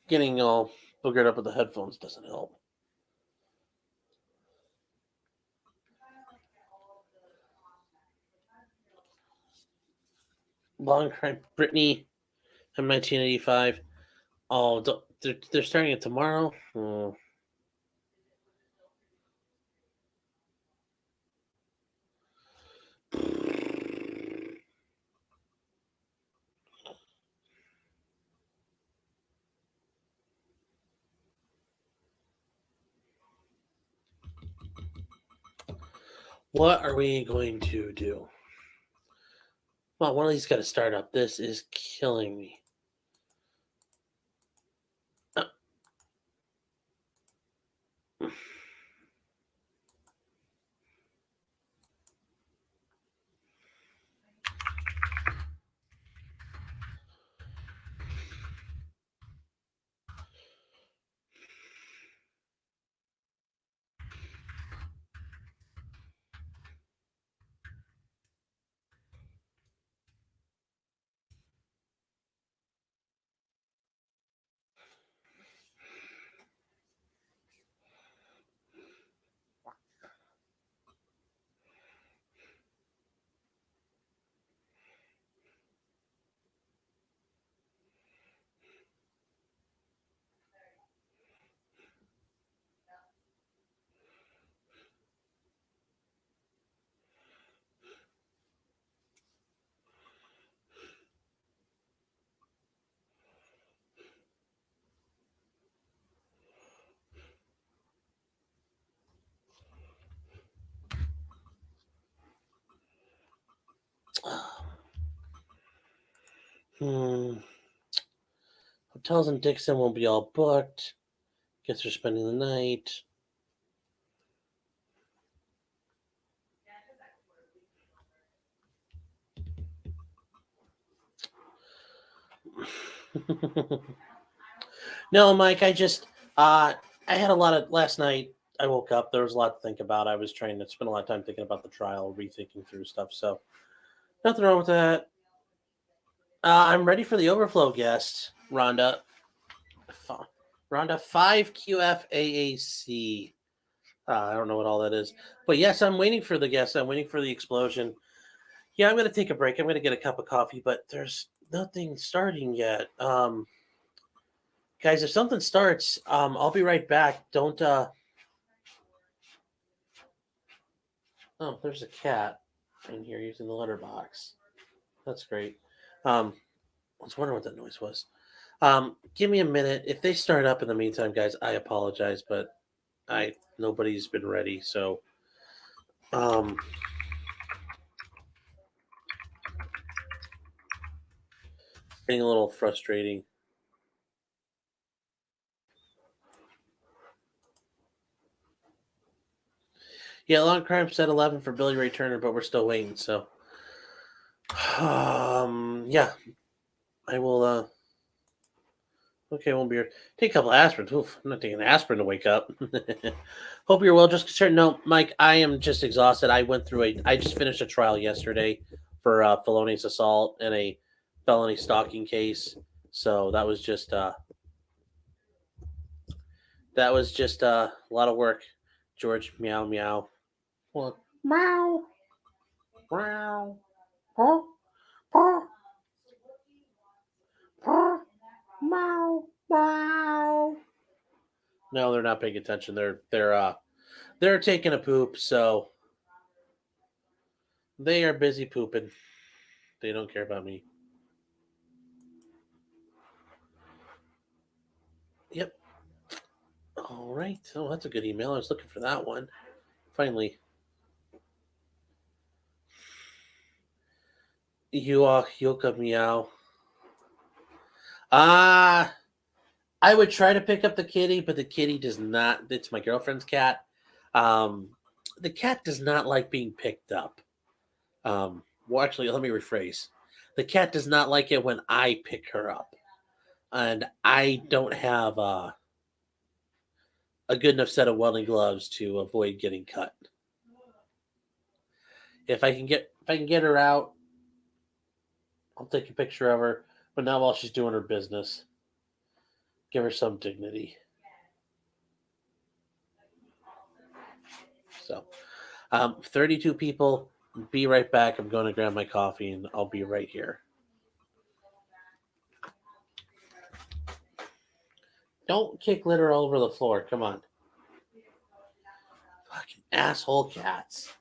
getting all boogered up with the headphones doesn't help. Long crime, Brittany, in 1985. Oh, they're starting it tomorrow. Oh. What are we going to do? Well, one of these got to start up. This is killing me. Hotels in Dixon will be all booked. Guess they're spending the night. No, Mike, I just I had a lot of last night. I woke up. There was a lot to think about. I was trying to spend a lot of time thinking about the trial, rethinking through stuff. So nothing wrong with that. I'm ready for the overflow guest, Rhonda. Rhonda 5QFAAC. I don't know what all that is. But yes, I'm waiting for the guest. I'm waiting for the explosion. Yeah, I'm going to take a break. I'm going to get a cup of coffee, but there's nothing starting yet. Guys, if something starts, I'll be right back. Don't. Oh, there's a cat in here using the letterbox. That's great. I was wondering what that noise was. Give me a minute. If they start up in the meantime, guys, I apologize, but nobody's been ready, so getting a little frustrating. Yeah, long crime set 11 for Billy Ray Turner, but we're still waiting. So, yeah, I will. Okay, won't be here. Take a couple of aspirin. Oof, I'm not taking aspirin to wake up. Hope you're well. Just concerned. No, Mike, I am just exhausted. I just finished a trial yesterday for felonious assault and a felony stalking case. So that was just a lot of work. George, meow meow. What? Meow. Meow. Paw. Paw. Paw. Meow. Meow. No, they're not paying attention. They're taking a poop, so they are busy pooping. They don't care about me. Yep. All right. Oh, that's a good email. I was looking for that one. Finally. Yoka Meow. I would try to pick up the kitty, but the kitty does not. It's my girlfriend's cat. The cat does not like being picked up. Well, actually, let me rephrase. The cat does not like it when I pick her up, and I don't have a good enough set of welding gloves to avoid getting cut. If I can get her out, I'll take a picture of her, but not while she's doing her business. Give her some dignity. So, 32 people. Be right back. I'm going to grab my coffee, and I'll be right here. Don't kick litter all over the floor. Come on. Fucking asshole cats.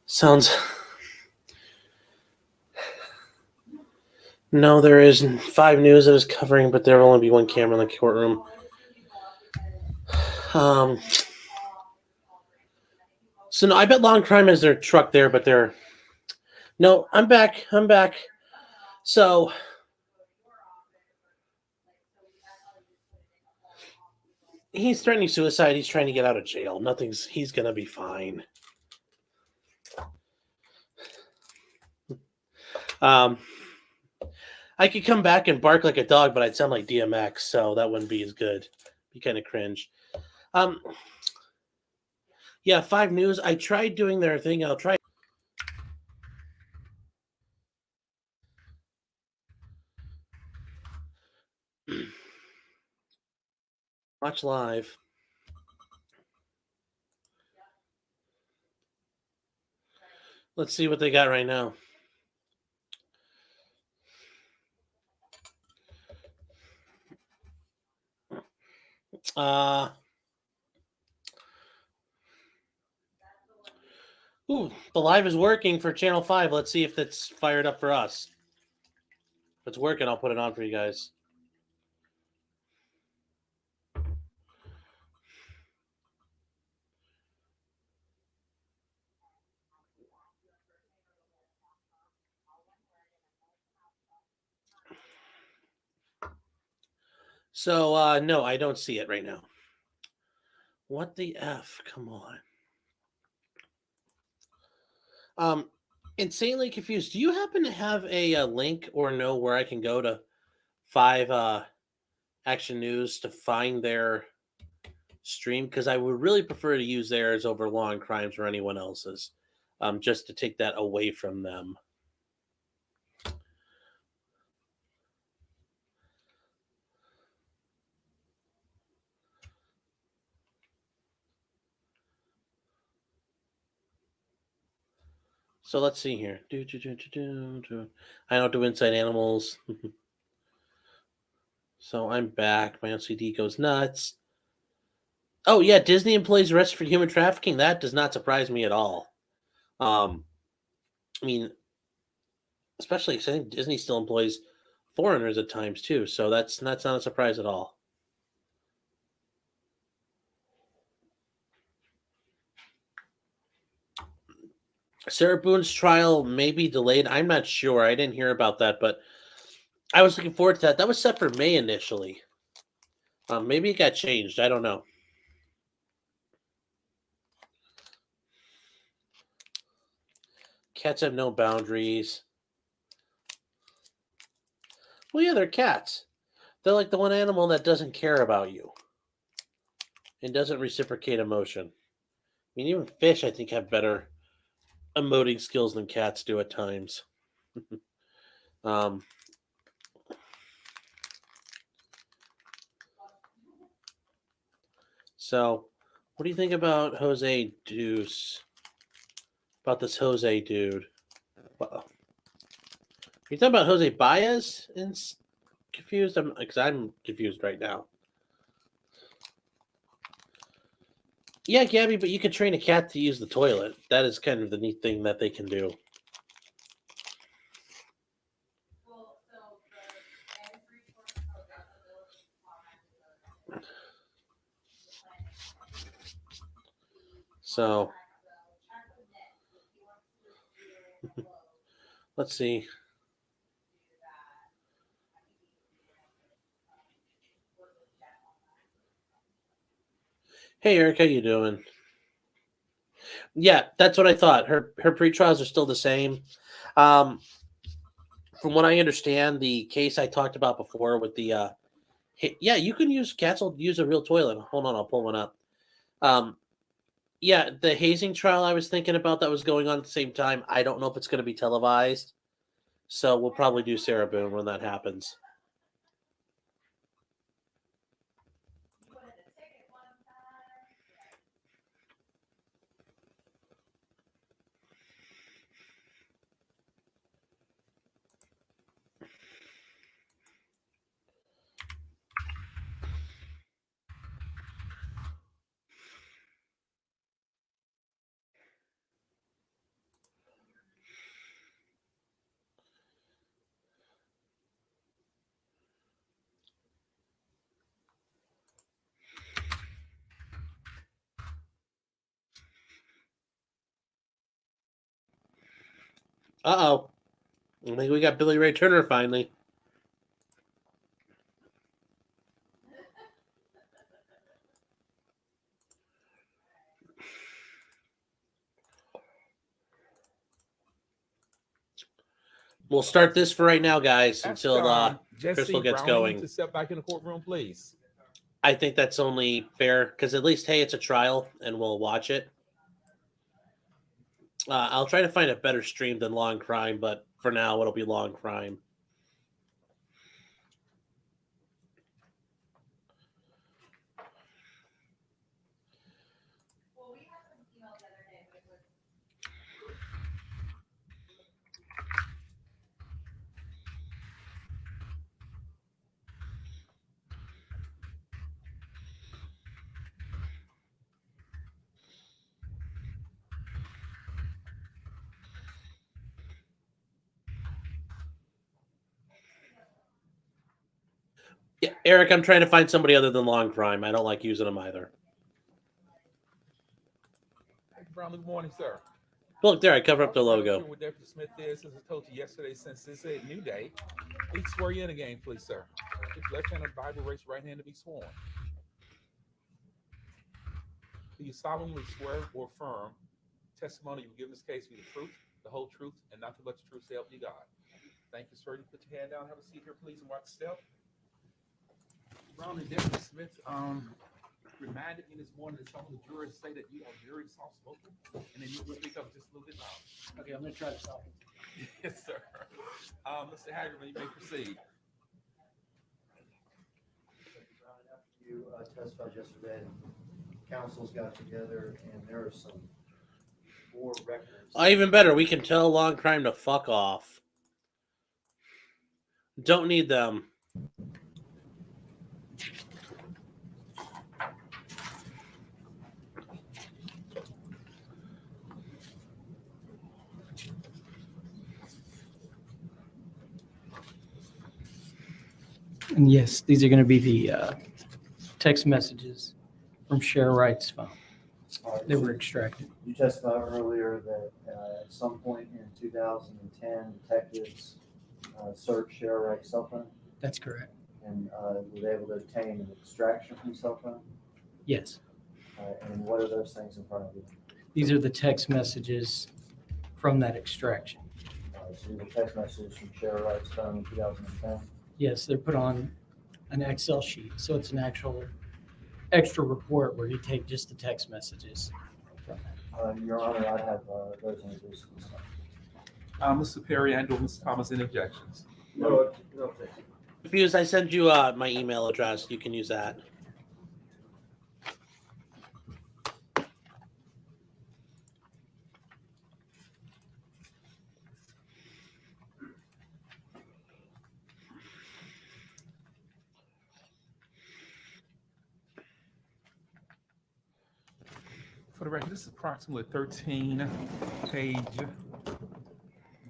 Sounds. No, there is 5 News that is covering, but there will only be one camera in the courtroom. So no, I bet Long Crime has their truck there, but they're. No, I'm back. So. He's threatening suicide. He's trying to get out of jail. He's going to be fine. I could come back and bark like a dog, but I'd sound like DMX, so that wouldn't be as good. Be kind of cringe. Yeah, 5 News. I tried doing their thing. I'll try. Watch live. Let's see what they got right now. Ooh, the live is working for Channel 5. Let's see if it's fired up for us. If it's working, I'll put it on for you guys. So, no, I don't see it right now. What the F? Come on. Insanely confused. Do you happen to have a link or know where I can go to 5 Action News to find their stream because I would really prefer to use theirs over Law and Crimes or anyone else's, just to take that away from them. So let's see here. I don't do Inside Animals. So I'm back. My OCD goes nuts. Oh yeah, Disney employees arrested for human trafficking. That does not surprise me at all. I mean, especially because I think Disney still employs foreigners at times too. So that's not a surprise at all. Sarah Boone's trial may be delayed. I'm not sure. I didn't hear about that, but I was looking forward to that. That was set for May initially. Maybe it got changed. I don't know. Cats have no boundaries. Well, yeah, they're cats. They're like the one animal that doesn't care about you and doesn't reciprocate emotion. I mean, even fish, I think, have better emoting skills than cats do at times. So, what do you think about Jose Deuce? About this Jose dude? You talking about Jose Baez? Confused? Because I'm confused right now. Yeah, Gabby, but you can train a cat to use the toilet. That is kind of the neat thing that they can do. So, let's see. Hey, Eric, how you doing? Yeah, that's what I thought. Her pre-trials are still the same. From what I understand, the case I talked about before with the yeah, you can use cats will use a real toilet. Hold on, I'll pull one up. Yeah, the hazing trial I was thinking about that was going on at the same time. I don't know if it's going to be televised, so we'll probably do Sarah Boone when that happens. Uh-oh. I think we got Billy Ray Turner finally. We'll start this for right now, guys, until Crystal gets going. To step back in the courtroom, please. I think that's only fair because at least, hey, it's a trial and we'll watch it. I'll try to find a better stream than Law and Crime, but for now, it'll be Law and Crime. Yeah, Eric, I'm trying to find somebody other than Law and Crime. I don't like using them either. Brown, good morning, sir. Look there, I cover up the logo. What Deputy Smith is, as I told you yesterday, since this is a new day, please swear you in again, please, sir. Left-handed Bible, raise your right hand to be sworn. Do you solemnly swear or affirm testimony you give in this case be the truth, the whole truth, and nothing but the truth, so help you God? Thank you, sir. You put your hand down, have a seat here, please, and watch the step. Brown and Deputy Smith, reminded me this morning that some of the jurors say that you are very soft-spoken, and they need to speak up just a little bit louder. Okay, I'm gonna try to stop it. Yes, sir. Mr. Hagerman, you may proceed. After you testified yesterday, councils got together and there are some more records. Even better, we can tell long crime to fuck off. Don't need them. And yes, these are going to be the text messages from Sherra Wright's phone. They were extracted. You testified earlier that at some point in 2010, detectives searched Sherra Wright's cell phone. That's correct. And were they able to obtain an extraction from the cell phone? Yes. And what are those things in front of you? These are the text messages from that extraction. So these are text messages from Sherra Wright's phone in 2010. Yes, they're put on an Excel sheet. So it's an actual extra report where you take just the text messages from that. Your Honor, I have those introduced. Mr. Perry and or Mr. Thomas, any objections? No. Confused, I sent you my email address. You can use that. For the record, this is approximately a 13-page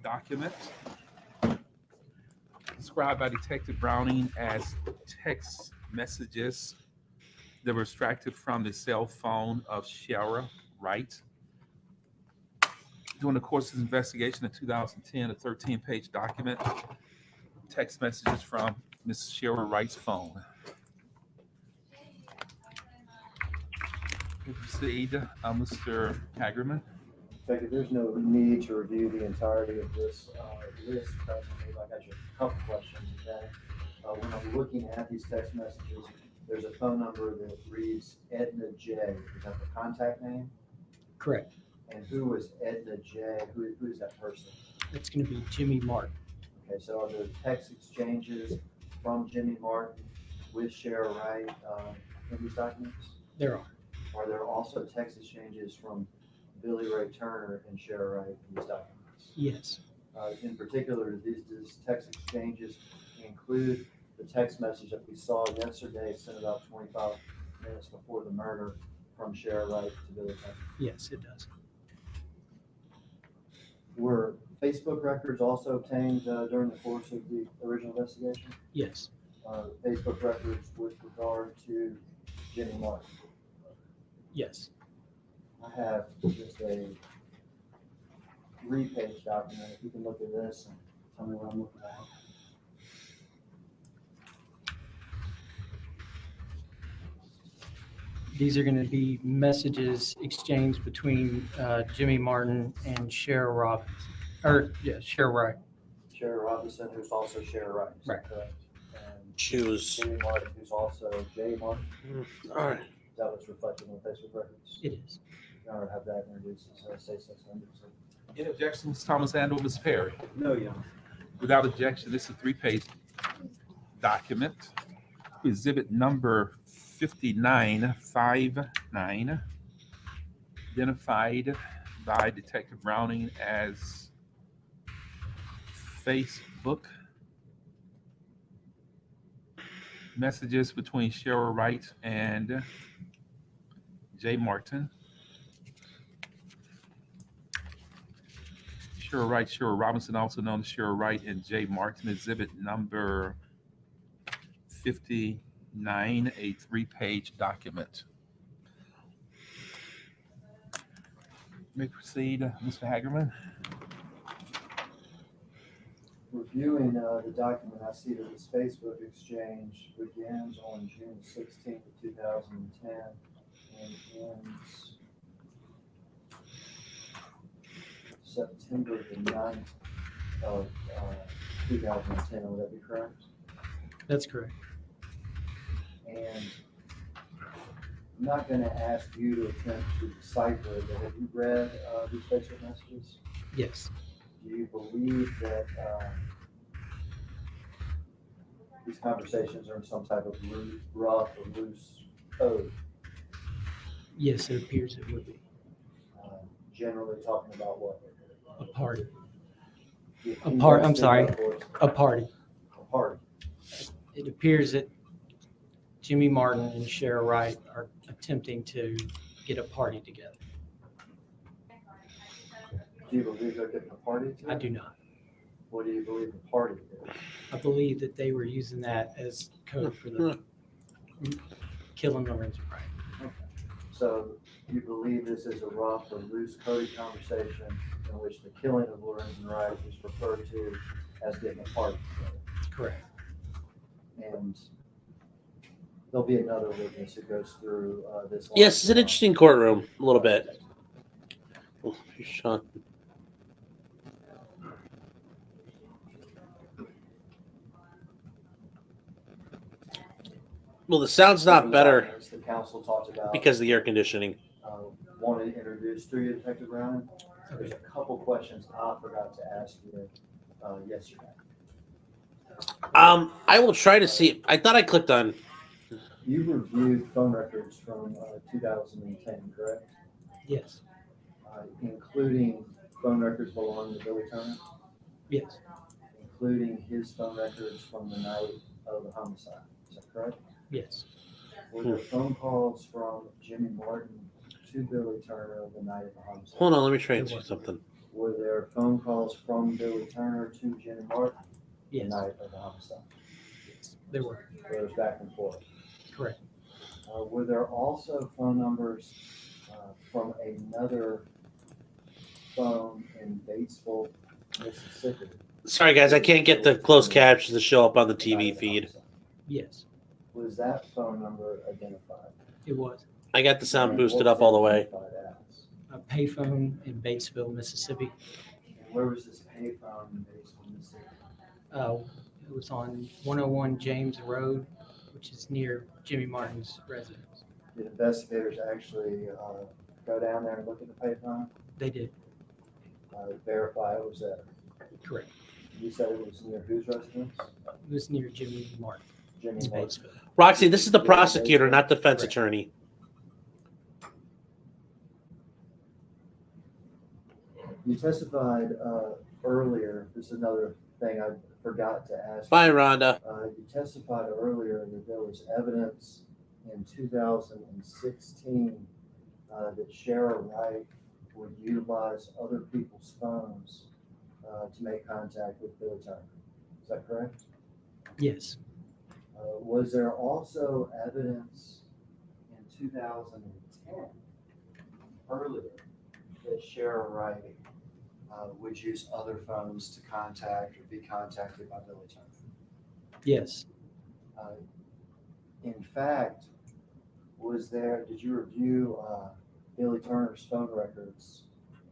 document described by Detective Browning as text messages that were extracted from the cell phone of Sherra Wright. During the course of his investigation in 2010, a 13-page document, text messages from Ms. Sherra Wright's phone. We proceed, Mr. Hagerman. There's no need to review the entirety of this list. I got you a couple questions. Okay. When I'm looking at these text messages, there's a phone number that reads Edna J. Is that the contact name? Correct. And who was Edna J? Who is that person? It's going to be Jimmy Martin. Okay, so are there text exchanges from Jimmy Martin with Sherra Wright in these documents? There are. Are there also text exchanges from Billy Ray Turner and Sherra Wright in these documents? Yes. In particular, these text exchanges include the text message that we saw yesterday, sent about 25 minutes before the murder from Sherra Wright to Billy Turner. Yes, it does. Were Facebook records also obtained during the course of the original investigation? Yes. Facebook records with regard to Jimmy Martin? Yes. I have just a 3-page document. If you can look at this and tell me what I'm looking at. These are going to be messages exchanged between Jimmy Martin and Sherra Robinson. Sherra Wright. Sherra Robinson, who's also Sherra Wright. Right. Correct. And Choose. Jimmy Martin, who's also Jay Martin. All right. Is that what's reflected on Facebook records? It is. Your Honor, have that introduced as state sex members. Any objections, Thomas and or Ms. Perry? No, Your Honor. Without objection, this is a 3-page document. Exhibit number 5959, identified by Detective Browning as Facebook messages between Sherra Wright and Jay Martin. Sherra Wright, Sherra Robinson, also known as Sherra Wright, and Jay Martin, exhibit number 59, a 3-page document. You may proceed, Mr. Hagerman. Reviewing the document, I see that this Facebook exchange begins on June 16th of 2010 and ends September the 9th of 2010. Would that be correct? That's correct. And I'm not gonna ask you to attempt to decipher it, but have you read these Facebook messages? Yes. Do you believe that these conversations are in some type of rough or loose code? Yes, it appears it would be. Generally talking about what? A party. Can A you part, guys I'm speak sorry, up for us? a party. A party. It appears that Jimmy Martin and Sherra Wright are attempting to get a party together. Do you believe they're getting a party together? I do not. What do you believe the party is? I believe that they were using that as code for the killing Lorenzen Wright. Okay. So you believe this is a rough or loose coded conversation in which the killing of Lorenzen Wright is referred to as getting a party together? Correct. And there'll be another witness who goes through this. Yes, it's an interesting courtroom, a little bit. Oh, Sean. Well, the sound's not better The council talked about because of the air conditioning. wanted to introduce to you, Detective Brown. There's a couple questions I forgot to ask you yesterday. I will try to see. I thought I clicked on. You reviewed phone records from 2010, correct? Yes. Including phone records belonging to Billy Turner? Yes. Including his phone records from the night of the homicide, is that correct? Yes. Were there phone calls from Jimmy Martin to Billy Turner the night of the homicide? Hold on, let me try and see something. Were there phone calls from Billy Turner to Jimmy Martin the Yes. night of the homicide? Yes. There were. There was back and forth. Correct. Were there also phone numbers from another phone in Batesville, Mississippi? Sorry, guys, I can't get the closed captions to show up on the TV feed. Yes. Was that phone number identified? It was. I got the sound And boosted what up was all it the way. identified as? A payphone in Batesville, Mississippi. And where was this payphone in Batesville, Mississippi? It was on 101 James Road, which is near Jimmy Martin's residence. Did investigators actually go down there and look at the payphone? They did. Verify it was there? Correct. You said it was near whose residence? It was near Jimmy Martin. Jimmy in Martin. Batesville. Roxy, this is the prosecutor, not defense Correct. attorney. You testified earlier, this is another thing I forgot to ask. Bye, Rhonda. You testified earlier that there was evidence in 2016 that Sherra Wright would utilize other people's phones to make contact with Billy Turner. Is that correct? Yes. Was there also evidence in 2010 earlier that Sherra Wright would use other phones to contact or be contacted by Billy Turner? Yes. In fact, did you review Billy Turner's phone records?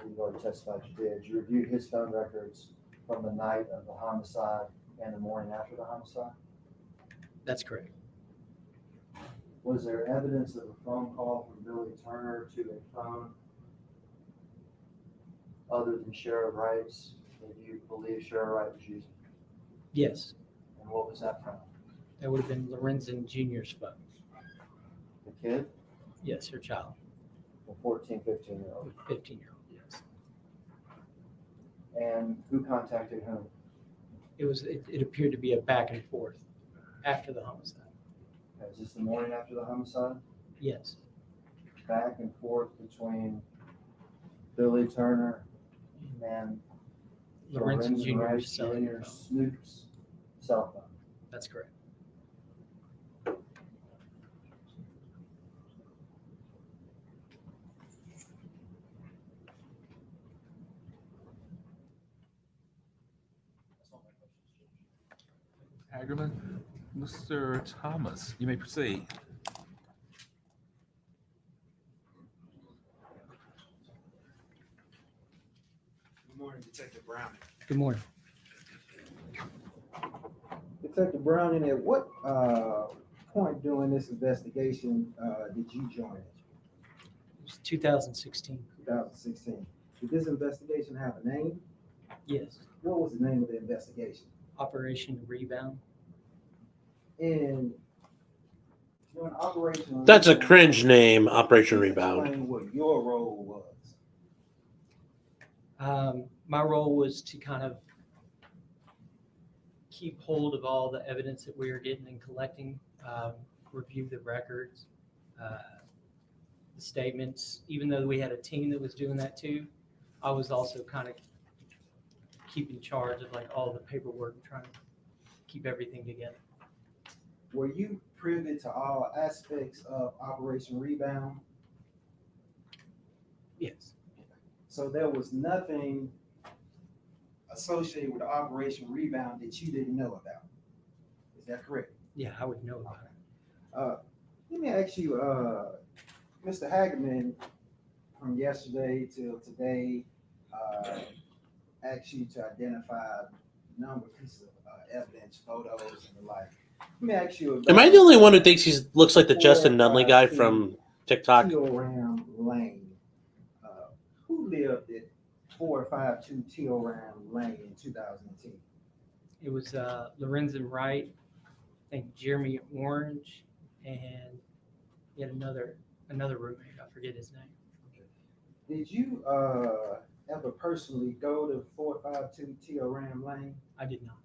You've already testified you did. Did you review his phone records from the night of the homicide and the morning after the homicide? That's correct. Was there evidence of a phone call from Billy Turner to a phone other than Sherra Wright's that you believe Sherra Wright was using? Yes. And what was that from? That would have been Lorenzen Jr.'s phone. The kid? Yes, her child. The 14, 15-year-old. 15-year-old, yes. And who contacted whom? It appeared to be a back and forth after the homicide. Is this the morning after the homicide? Yes. Back and forth between Billy Turner and Lorenzen Lorenzen Wright Jr.'s cell phone. Snoop's cell phone. That's correct. Hagerman, Mr. Thomas, you may proceed. Good morning, Detective Brown. Good morning. Detective Brown, at what point during this investigation did you join it? It was 2016. 2016. Did this investigation have a name? Yes. What was the name of the investigation? Operation Rebound. And during Operation That's a Rebound, cringe name, Operation Rebound. explain what your role was. My role was to kind of keep hold of all the evidence that we were getting and collecting, review the records, the statements. Even though we had a team that was doing that too, I was also kind of keeping charge of like all the paperwork and trying to keep everything together. Were you privy to all aspects of Operation Rebound? Yes. So there was nothing associated with the Operation Rebound that you didn't know about. Is that correct? Yeah, I would know about it. Let me ask you, Mr. Hageman, from yesterday till today, asked you to identify a number of pieces of evidence, photos, and the like. Let me ask you about, Am I the only one who thinks he looks like the Justin Nunley guy from TikTok? Teal-Ram Lane. Who lived at 452 Teal-Ram Lane in 2010? It was Lorenzen Wright, I think Jeremy Orange, and yet another roommate. I forget his name. Did you ever personally go to 452 Teal-Ram Lane? I did not.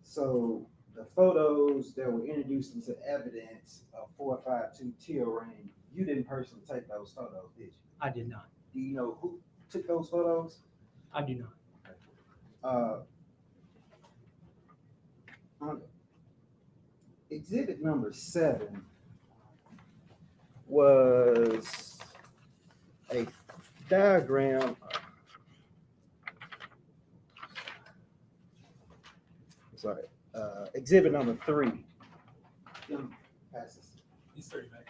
So the photos that were introduced into evidence of 452 Teal-Ram, you didn't personally take those photos, did you? I did not. Do you know who took those photos? I do not. Exhibit number 7 was a diagram. Sorry. Exhibit number 3. Pass this. He's 30 minutes.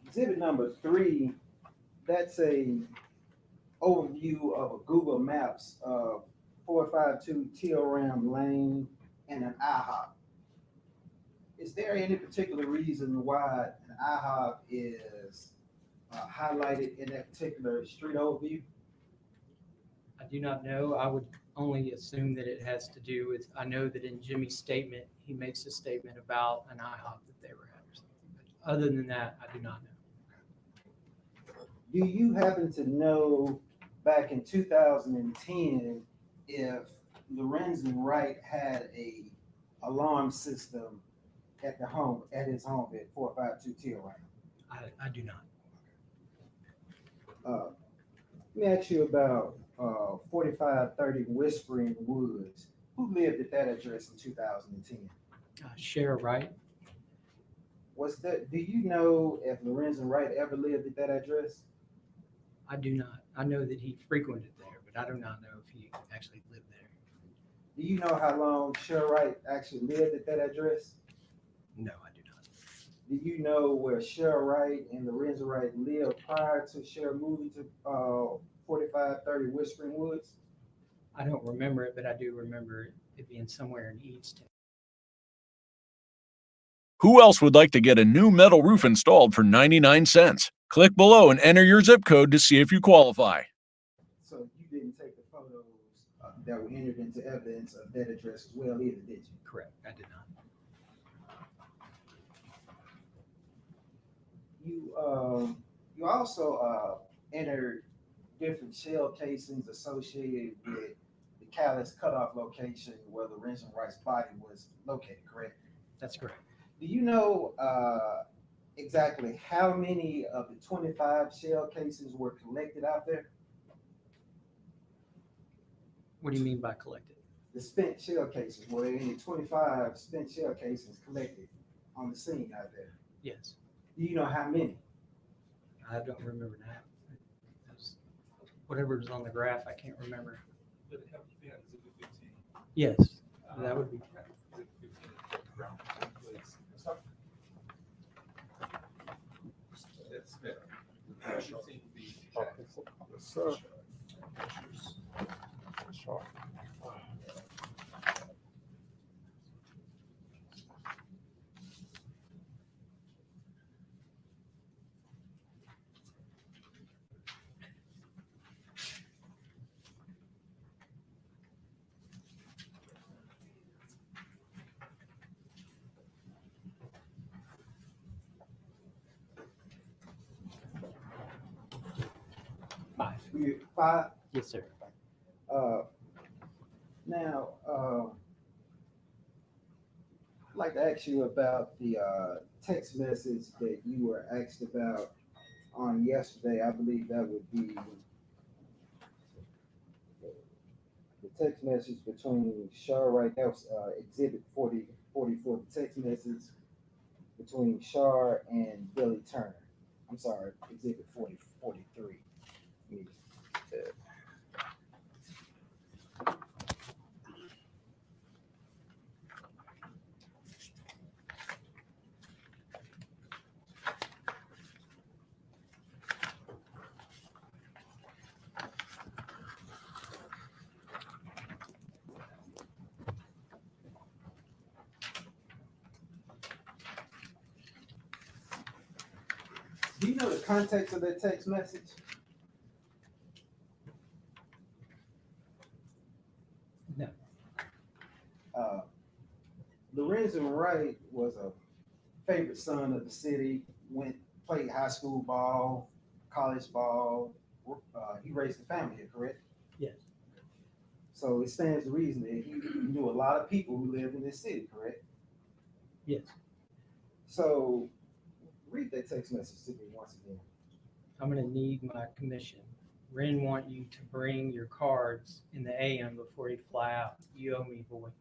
Exhibit number 3, that's a overview of a Google Maps of 452 Teal-Ram Lane and an IHOP. Is there any particular reason why an IHOP is highlighted in that particular street overview? I do not know. I would only assume that it has to do with, I know that in Jimmy's statement, he makes a statement about an IHOP that they were at or something. But other than that, I do not know. Do you happen to know back in 2010 if Lorenzen Wright had a alarm system at his home at 452 Teal-Ram? I do not. Let me ask you about 4530 Whispering Woods. Who lived at that address in 2010? Sherra Wright. Do you know if Lorenzen Wright ever lived at that address? I do not. I know that he frequented there, but I do not know if he actually lived there. Do you know how long Sherra Wright actually lived at that address? No, I do not. Do you know where Sherra Wright and Lorenzen Wright lived prior to Sherra moving to 4530 Whispering Woods? I don't remember it, but I do remember it being somewhere in Easton. Who else would like to get a new metal roof installed for 99 cents? Click below and enter your zip code to see if you qualify. So you didn't take the photos that were entered into evidence of that address as well either, did you? Correct, I did not. You also entered different shell casings associated with the callus cutoff location where Lorenzen Wright's body was located, correct? That's correct. Do you know exactly how many of the 25 shell casings were collected out there? What do you mean by collected? The spent shell cases, were there any 25 spent shell casings collected on the scene out there? Yes. Do you know how many? I don't remember that. Whatever was on the graph, I can't remember. Yes, that would be. You 5? Yes, sir. Now, I'd like to ask you about the text message that you were asked about on yesterday. I believe that would be the text message between Sherra Wright, that was exhibit 44, the text message between Sherra and Billy Turner. I'm sorry, exhibit 43. Do you know the context of that text message? No. Lorenzen Wright was a favorite son of the city, played high school ball, college ball. He raised a family here, correct? Yes. So it stands to reason that he knew a lot of people who lived in this city, correct? Yes. So read that text message to me once again. I'm going to need my commission. Ren want you to bring your cards in the AM before you fly out. You owe me, boy.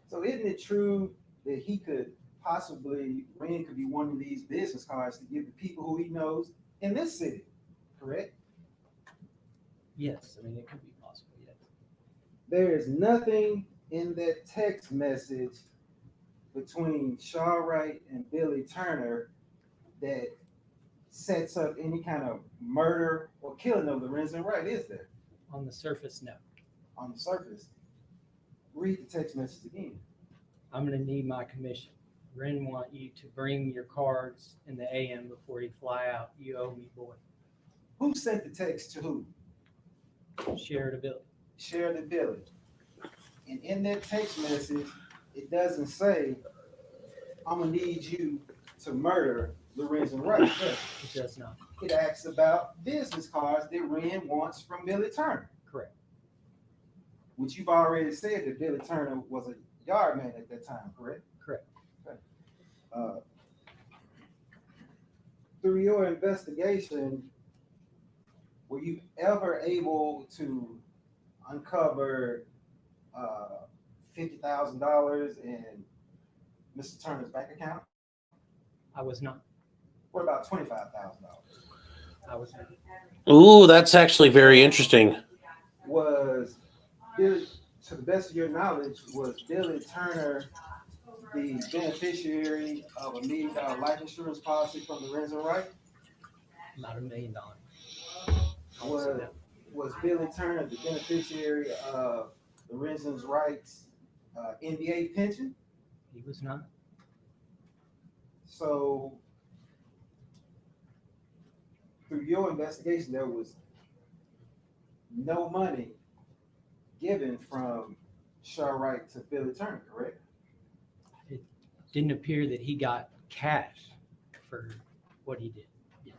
So isn't it true that he could possibly, Ren could be one of these business cards to give the people who he knows in this city, correct? Yes, I mean, it could be possible, yes. There is nothing in that text message between Sherra Wright and Billy Turner that sets up any kind of murder or killing of Lorenzen Wright, is there? On the surface, no. On the surface. Read the text message again. I'm going to need my commission. Ren want you to bring your cards in the AM before you fly out. You owe me, boy. Who sent the text to who? Share to Billy. Share to Billy. And in that text message, it doesn't say, I'm going to need you to murder Lorenzen Wright. It does not. It asks about business cards that Ren wants from Billy Turner. Correct. Which you've already said that Billy Turner was a yard man at that time, correct? Correct. Okay. Through your investigation, were you ever able to uncover $50,000 in Mr. Turner's bank account? I was not. What about $25,000? I was not. Ooh, that's actually very interesting. Was Billy, to the best of your knowledge, was Billy Turner the beneficiary of a $1 million life insurance policy from Lorenzen Wright? Not $1 million. Was Billy Turner the beneficiary of Lorenzen Wright's NBA pension? He was not. So, through your investigation, there was no money given from Sherra Wright to Billy Turner, correct? It didn't appear that he got cash for what he did. Yes.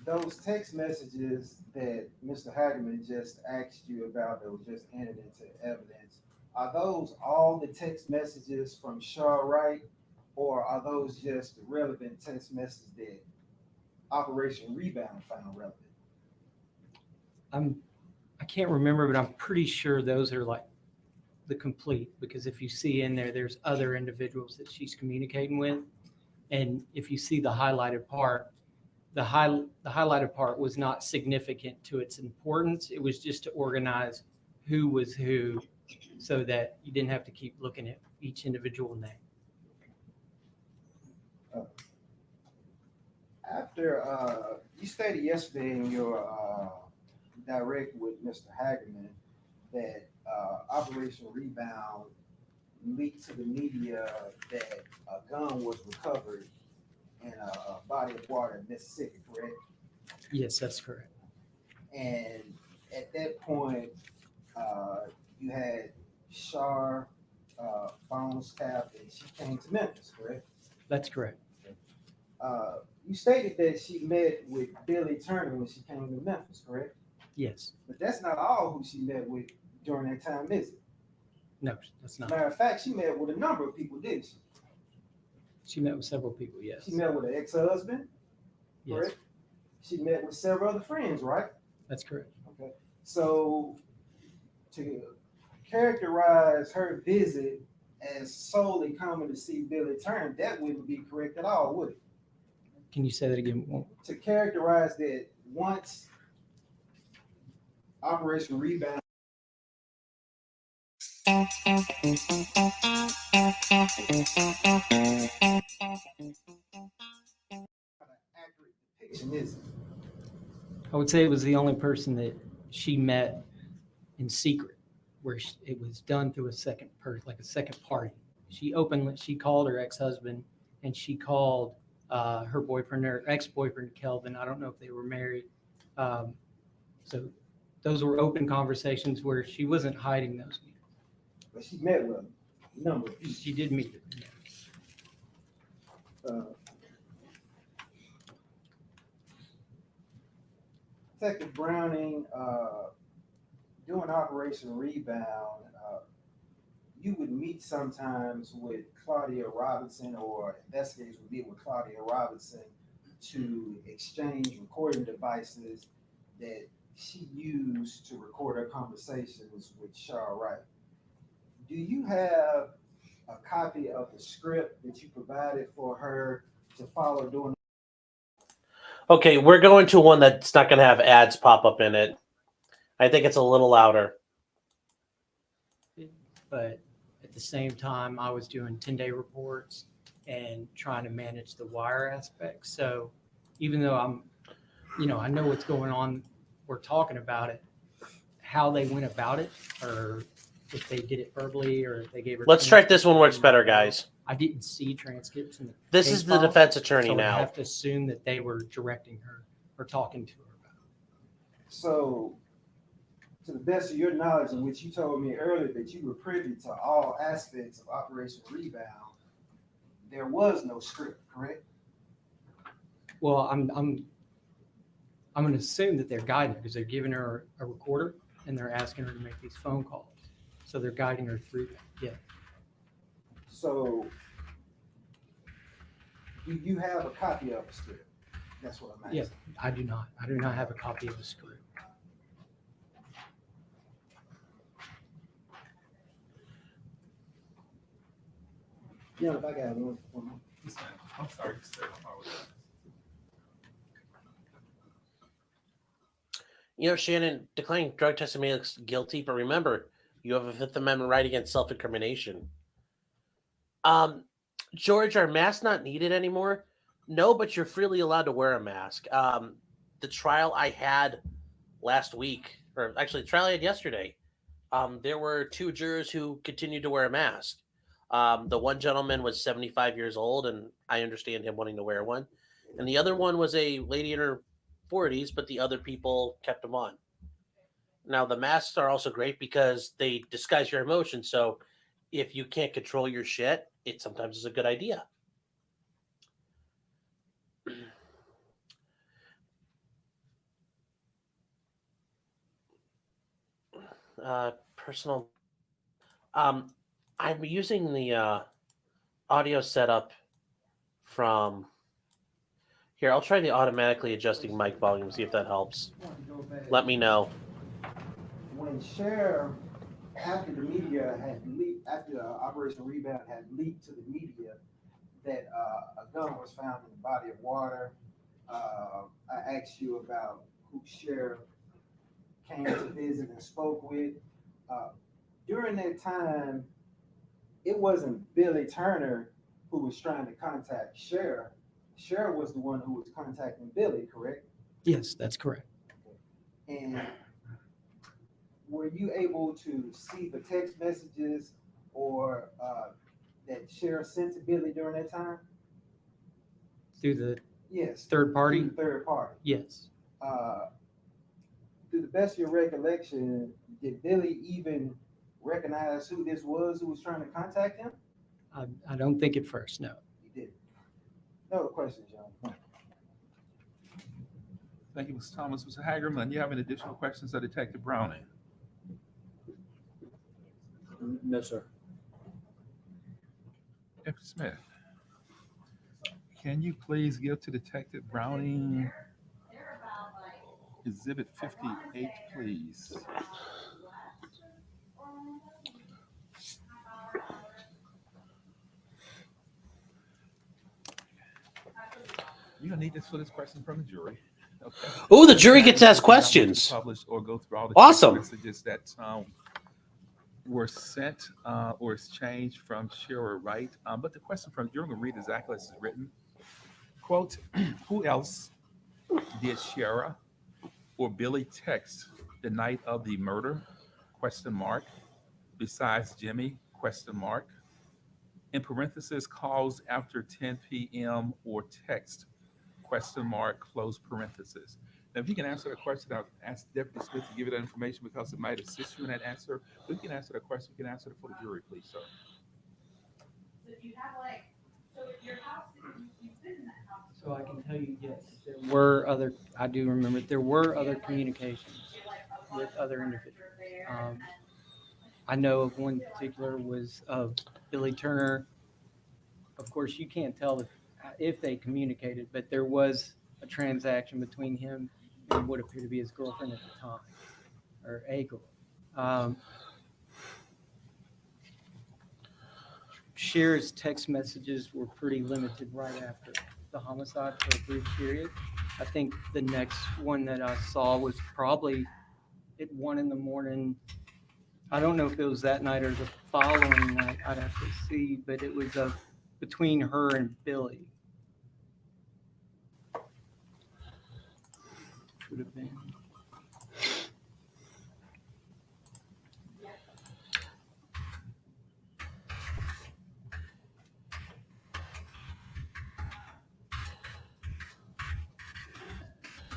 Those text messages that Mr. Hagerman just asked you about that was just entered into evidence, are those all the text messages from Sherra Wright, or are those just the relevant text messages that Operation Rebound found relevant? I can't remember, but I'm pretty sure those are like the complete, because if you see in there, there's other individuals that she's communicating with. And if you see the highlighted part, the highlighted part was not significant to its importance. It was just to organize who was who so that you didn't have to keep looking at each individual name. After you stated yesterday in your direct with Mr. Hagerman that Operation Rebound leaked to the media that a gun was recovered in a body of water in Mississippi, correct? Yes, that's correct. And at that point, you had Sherra phones tapped, and she came to Memphis, correct? That's correct. You stated that she met with Billy Turner when she came to Memphis, correct? Yes. But that's not all who she met with during that time, is it? No, that's not. Matter of fact, she met with a number of people, didn't she? She met with several people, yes. She met with an ex-husband, Yes, correct? She met with several other friends, right? that's correct. Okay. So to characterize her visit as solely coming to see Billy Turner, that wouldn't be correct at all, would it? Can you say that again? To characterize that once Operation Rebound accurate depiction, is it? I would say it was the only person that she met in secret, where it was done through a second person, like a second party. She called her ex-husband, and she called her boyfriend or ex-boyfriend, Kelvin. I don't know if they were married. So those were open conversations where she wasn't hiding those people. But she met with a number of people. She did meet them. Detective Browning, during Operation Rebound, you would meet sometimes with Claudia Robinson, or investigators would meet with Claudia Robinson to exchange recording devices that she used to record her conversations with Sherra Wright. Do you have a copy of the script that you provided for her to follow during? Okay, we're going to one that's not going to have ads pop up in it. I think it's a little louder. But at the same time, I was doing 10-day reports and trying to manage the wire aspect. So even though I know what's going on, we're talking about it, how they went about it, or if they did it verbally, or if they gave her. Let's try this one works better, guys. I didn't see transcripts in the This is the defense attorney so now. I have to assume that they were directing her or talking to her about it. So, to the best of your knowledge, in which you told me earlier that you were privy to all aspects of Operation Rebound, there was no script, correct? Well, I'm going to assume that they're guiding her because they're giving her a recorder and they're asking her to make these phone calls. So they're guiding her through that. Yeah. So, do you have a copy of the script? That's what I'm asking. Yeah, I do not. I do not have a copy of the script. Yeah, if I got one. I'm sorry, sir. I'm always- You know, Shannon, declaring drug testing makes guilty, but remember, you have a Fifth Amendment right against self-incrimination. George, are masks not needed anymore? No, but you're freely allowed to wear a mask. The trial I had last week, or actually the trial I had yesterday, there were 2 jurors who continued to wear a mask. The one gentleman was 75 years old, and I understand him wanting to wear one. And the other one was a lady in her 40s, but the other people kept them on. Now, the masks are also great because they disguise your emotions. So if you can't control your shit, it sometimes is a good idea. Personal. I'm using the audio setup from here. I'll try the automatically adjusting mic volume, see if that helps. Let me know. When Sherra, after the media had leaked, after Operation Rebound had leaked to the media that a gun was found in the body of water, I asked you about who Sherra came to visit and spoke with. During that time, it wasn't Billy Turner who was trying to contact Sherra. Sherra was the one who was contacting Billy, correct? Yes, that's correct. And were you able to see the text messages or that Sherra sent to Billy during that time? Through the Yes. third party? Through the third party. Yes. To the best of your recollection, did Billy even recognize who this was who was trying to contact him? I don't think at first, no. You did. No other questions, John. Thank you, Mr. Thomas. Mr. Hagerman, you have any additional questions of Detective Browning? No, sir. F. Smith, can you please give to Detective Browning Exhibit 58, please? You're gonna need this for this question from the jury. Okay. Oh, the jury gets asked questions. Publish or go through all the Awesome. text messages that were sent or exchanged from Sherra Wright. But the question from you're going to read exactly as it's written. Quote, who else did Sherra or Billy text the night of the murder? Question mark. Besides Jimmy? Question mark. In parentheses, calls after 10 p.m. or text? Question mark, close parentheses. Now, if you can answer the question, I'll ask Deputy Smith to give you that information because it might assist you in that answer. But if you can answer the question, you can answer it for the jury, please, sir. So if you have so your house, you've been in that house. So I can tell you, yes, there were other, I do remember, there were other communications with other individuals. I know of one particular was of Billy Turner. Of course, you can't tell if they communicated, but there was a transaction between him and what appeared to be his girlfriend at the time, or a girl. Sherra's text messages were pretty limited right after the homicide for a brief period. I think the next one that I saw was probably at 1 a.m. I don't know if it was that night or the following night. I'd have to see, but it was between her and Billy. Should have been.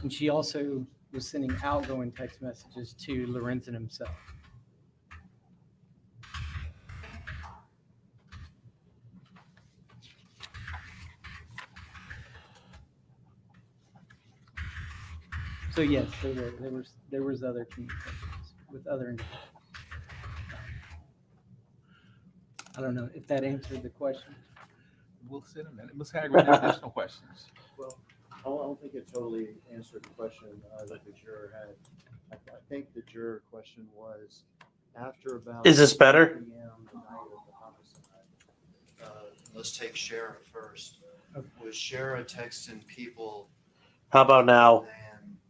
And she also was sending outgoing text messages to Lorenzen himself. So yes, there was other communications with other individuals. I don't know if that answered the question. We'll sit a minute. Ms. Haggerty, any additional questions? Well, I don't think it totally answered the question that the juror had. I think the juror question was after about. Is this better? 10 p.m. the night of the homicide. Let's take Sherra first. Okay. Was Sherra texting people? How about now? Than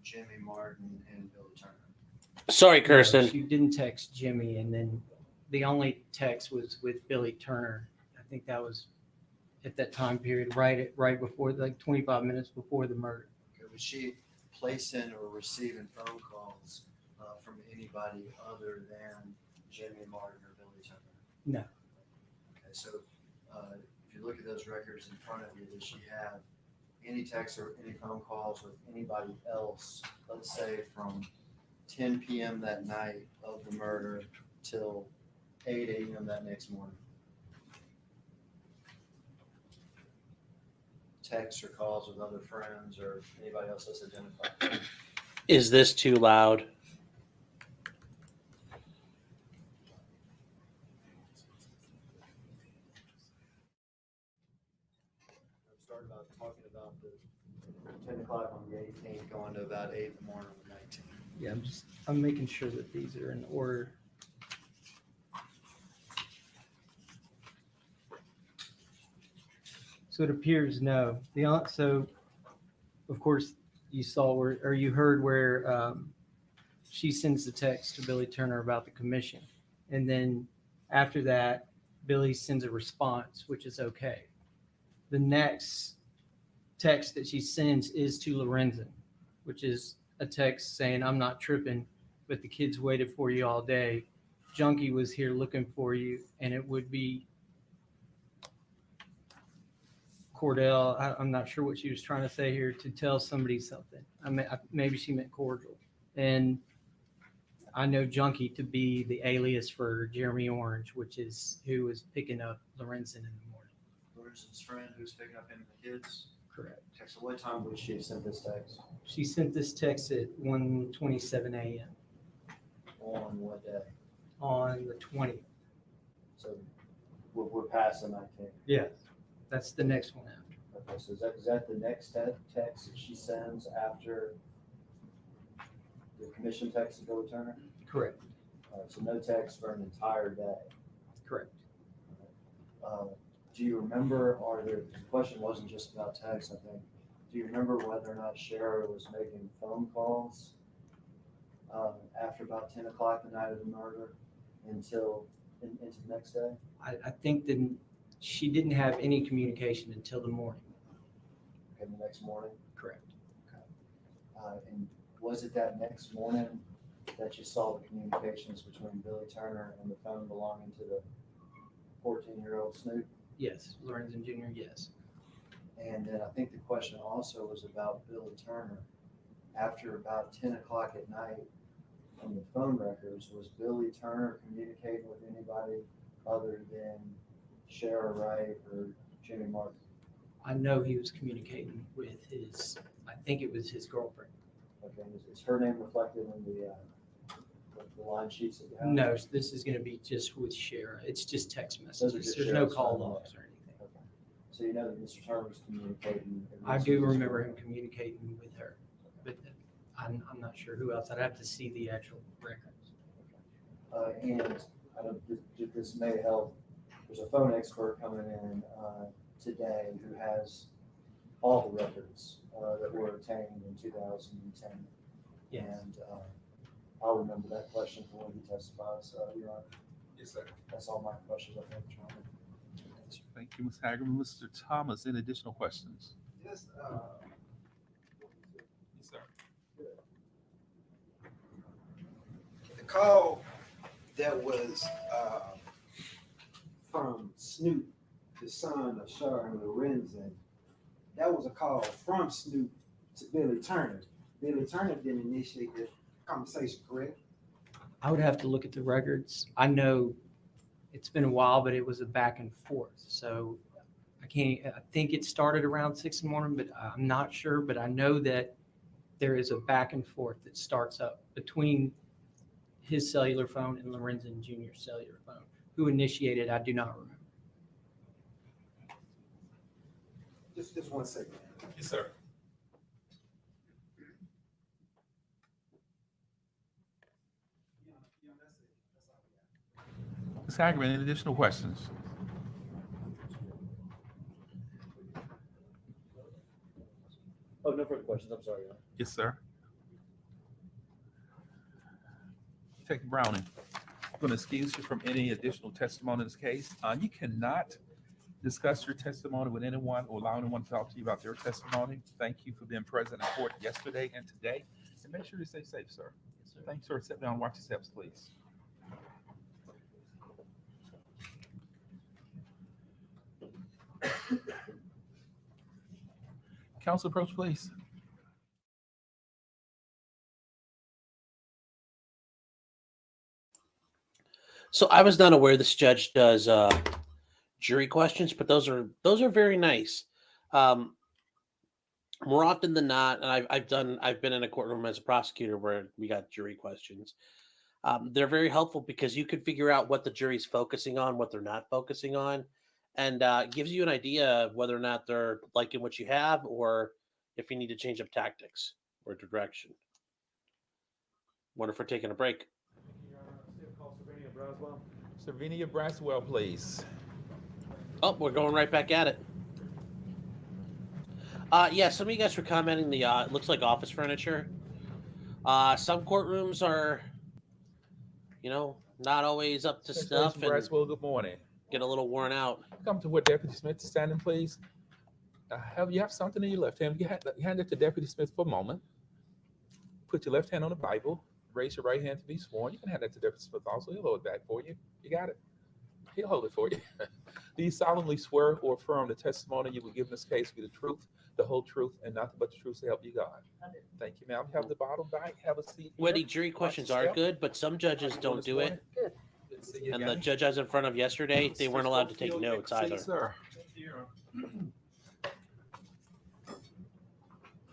Jimmy Martin and Billy Turner. Sorry, Kirsten. No, she didn't text Jimmy, and then the only text was with Billy Turner. I think that was at that time period, right before, like 25 minutes before the murder. Okay, was she placing or receiving phone calls from anybody other than Jimmy Martin or Billy Turner? No. Okay, so if you look at those records in front of you, does she have any texts or any phone calls with anybody else, let's say from 10 p.m. that night of the murder till 8 a.m. that next morning? Texts or calls with other friends or anybody else that's identified? Is this too loud? Started about talking about the 10 o'clock on the 18th, going to about 8 in the morning on the 19th. Yeah, I'm making sure that these are in order. So it appears no. So, of course, you saw or you heard where she sends the text to Billy Turner about the commission, and then after that, Billy sends a response, which is okay. The next text that she sends is to Lorenzen, which is a text saying, "I'm not tripping, but the kids waited for you all day. Junkie was here looking for you," and it would be Cordell. I'm not sure what she was trying to say here, to tell somebody something. I mean, maybe she meant cordial. And I know Junkie to be the alias for Jeremy Orange, which is who was picking up Lorenzen in the morning. Lorenzen's friend who's picking up him and the kids? Correct. Okay, so what time would she have sent this text? She sent this text at 1:27 a.m. On what day? on the 20th. So we're past the 19th. Yes, that's the next one after. Okay, so is that the next text that she sends after the commission text to Billy Turner? Correct. So no text for an entire day. Correct. Do you remember, or the question wasn't just about text, I think. Do you remember whether or not Sherra was making phone calls after about 10 o'clock the night of the murder until into the next day? I think that she didn't have any communication until the morning. Okay, the next morning? Correct. Okay. And was it that next morning that you saw the communications between Billy Turner and the phone belonging to the 14-year-old Snoop? Yes, Lorenzen Jr., yes. And then I think the question also was about Billy Turner. After about 10 o'clock at night, on the phone records, was Billy Turner communicating with anybody other than Sherra Wright or Jimmy Martin? I know he was communicating with his, I think it was his girlfriend. Okay, is her name reflected in the line sheets that you have? No, this is going to be just with Sherra. It's just text Those are messages. just There's no Sherra's call phone logs calls. or anything. Okay. So you know that Mr. Turner was communicating. I do remember him communicating with her, but I'm not sure who else. I'd have to see the actual records. And I don't, this may help. There's a phone expert coming in today who has all the records that were obtained in 2010. Yes. And I'll remember that question for when he testifies, Your Honor. Yes, sir. That's all my questions, I think, Your Honor. Thank you, Ms. Hagerman. Mr. Thomas, any additional questions? Just, Yes, sir. the call that was from Snoop, the son of Sherra and Lorenzen, that was a call from Snoop to Billy Turner. Billy Turner didn't initiate the conversation, correct? I would have to look at the records. I know it's been a while, but it was a back and forth. So I think it started around 6 in the morning, but I'm not sure. But I know that there is a back and forth that starts up between his cellular phone and Lorenzen Jr.'s cellular phone. Who initiated, I do not remember. Just 1 second. Yes, sir. Ms. Hagerman, any additional questions? Oh, no further questions. I'm sorry, Your Honor. Yes, sir. Detective Browning, I'm going to excuse you from any additional testimony in this case. You cannot discuss your testimony with anyone or allow anyone to talk to you about their testimony. Thank you for being present in court yesterday and today. And make sure you stay safe, sir. Yes, sir. Thanks, sir. Sit down and watch your steps, please. Counsel, approach, please. So I was not aware this judge does jury questions, but those are very nice. More often than not, and I've been in a courtroom as a prosecutor where we got jury questions. They're very helpful because you can figure out what the jury's focusing on, what they're not focusing on, and gives you an idea of whether or not they're liking what you have or if you need to change up tactics or direction. Wonder if we're taking a break. Servinia Braswell, please. Oh, we're going right back at it. Yeah, some of you guys were commenting the it looks like office furniture. Some courtrooms are, not always up to snuff and Braswell, good morning. get a little worn out. Come to where Deputy Smith is standing, please. You have something in your left hand. You hand it to Deputy Smith for a moment. Put your left hand on the Bible. Raise your right hand to be sworn. You can hand that to Deputy Smith also. He'll hold it back for you. You got it. He'll hold it for you. Do you solemnly swear or affirm the testimony you will give in this case be the truth, the whole truth, and nothing but the truth to help you God? I do. Thank you, ma'am. Have the bottom back. Have a seat. Wendy, here. jury questions Watch are your step. good, but some judges How you doing don't this do morning? it. Good. Good to see you And the again. judge I was in front of yesterday, they weren't allowed to take Schofield, notes good to see you, either. sir.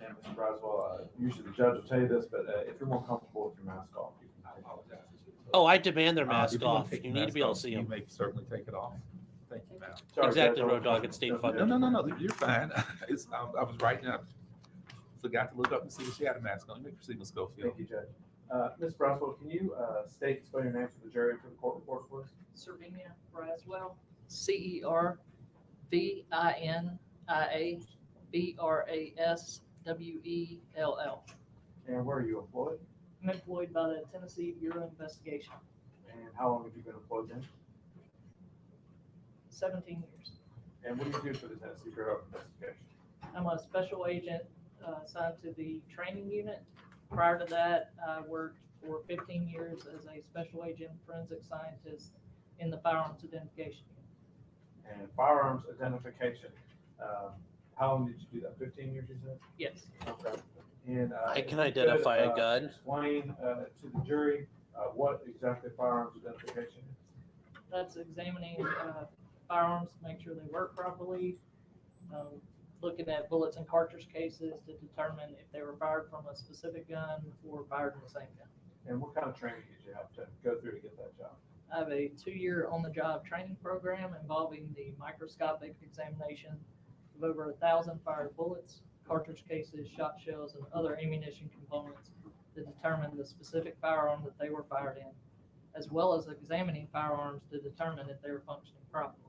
And Mr. Braswell, usually the judge will tell you this, but if you're more comfortable with your mask off, you can. I apologize. Oh, I demand their If mask you wanna off. take You the need to mask be able off, to see you them. may certainly take it off. Thank you, ma'am. Sorry, Exactly, Judge, Road Dog. It's state funded. No, you're fine. It's, I was writing up. Forgot to look up and see if she had a mask on. You may proceed, Ms. Schofield. Thank you, Judge. Ms. Braswell, can you state, spell your name for the jury for the court report, please? Servinia Braswell, CerviniaBraswell. And where are you employed? I'm employed by the Tennessee Bureau of Investigation. And how long have you been employed then? 17 years. And what do you do for the Tennessee Bureau of Investigation? I'm a special agent assigned to the training unit. Prior to that, I worked for 15 years as a special agent forensic scientist in the firearms identification unit. And firearms identification, how long did you do that? 15 years, you said? Yes. Okay. And I if can you identify could, a gun. Explain to the jury what exactly firearms identification is. That's examining firearms to make sure they work properly, looking at bullets and cartridge cases to determine if they were fired from a specific gun or fired in the same gun. And what kind of training did you have to go through to get that job? I have a 2-year on-the-job training program involving the microscopic examination of over 1,000 fired bullets, cartridge cases, shot shells, and other ammunition components to determine the specific firearm that they were fired in, as well as examining firearms to determine if they were functioning properly.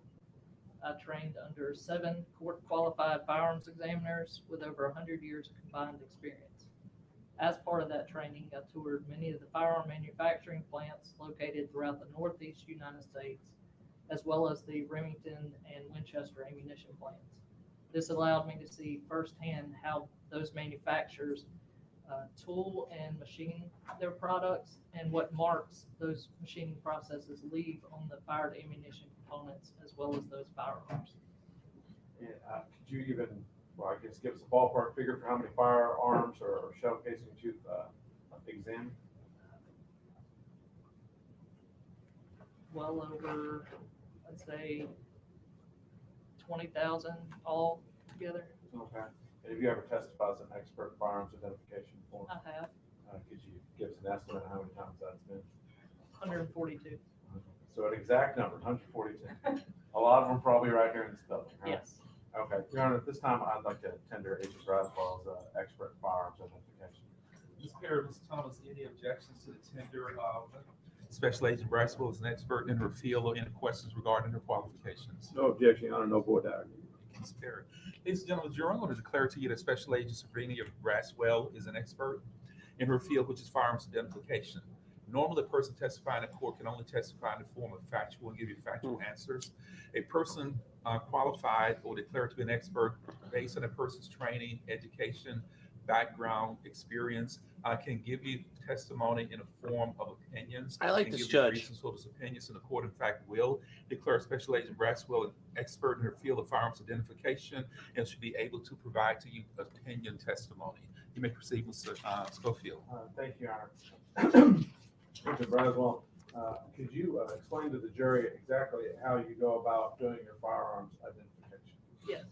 I trained under 7 court-qualified firearms examiners with over 100 years of combined experience. As part of that training, I toured many of the firearm manufacturing plants located throughout the Northeast United States, as well as the Remington and Winchester ammunition plants. This allowed me to see firsthand how those manufacturers tool and machine their products and what marks those machining processes leave on the fired ammunition components as well as those firearms. And could you even, well, I guess, give us a ballpark figure for how many firearms or shell casings you've examined? Well over, I'd say, 20,000 all together. Okay. And have you ever testified as an expert in firearms identification before? I have. Could you give us an estimate of how many times that's been? 142. So an exact number, 142. A lot of them probably right here in this building, right? Yes. Okay, Your Honor, at this time, I'd like to tender Agent Braswell as an expert in firearms identification. Ms. Perry, Ms. Thomas, any objections to the tender of Special Agent Braswell as an expert in her field or any questions regarding her qualifications? No objection, Your Honor, no board action. Ms. Perry. Ladies and gentlemen, the jury, I'm going to declare to you that Special Agent Servinia Braswell is an expert in her field, which is firearms identification. Normally, a person testifying in court can only testify in the form of factual and give you factual answers. A person qualified or declared to be an expert based on a person's training, education, background, experience, can give you testimony in a form of opinions. I like and this give you judge. reasons for those opinions, and the court, in fact, will declare Special Agent Braswell an expert in her field of firearms identification and should be able to provide to you opinion testimony. You may proceed, Mr. Schofield. Thank you, Your Honor. Mr. Braswell, could you explain to the jury exactly how you go about doing your firearms identification? Yes.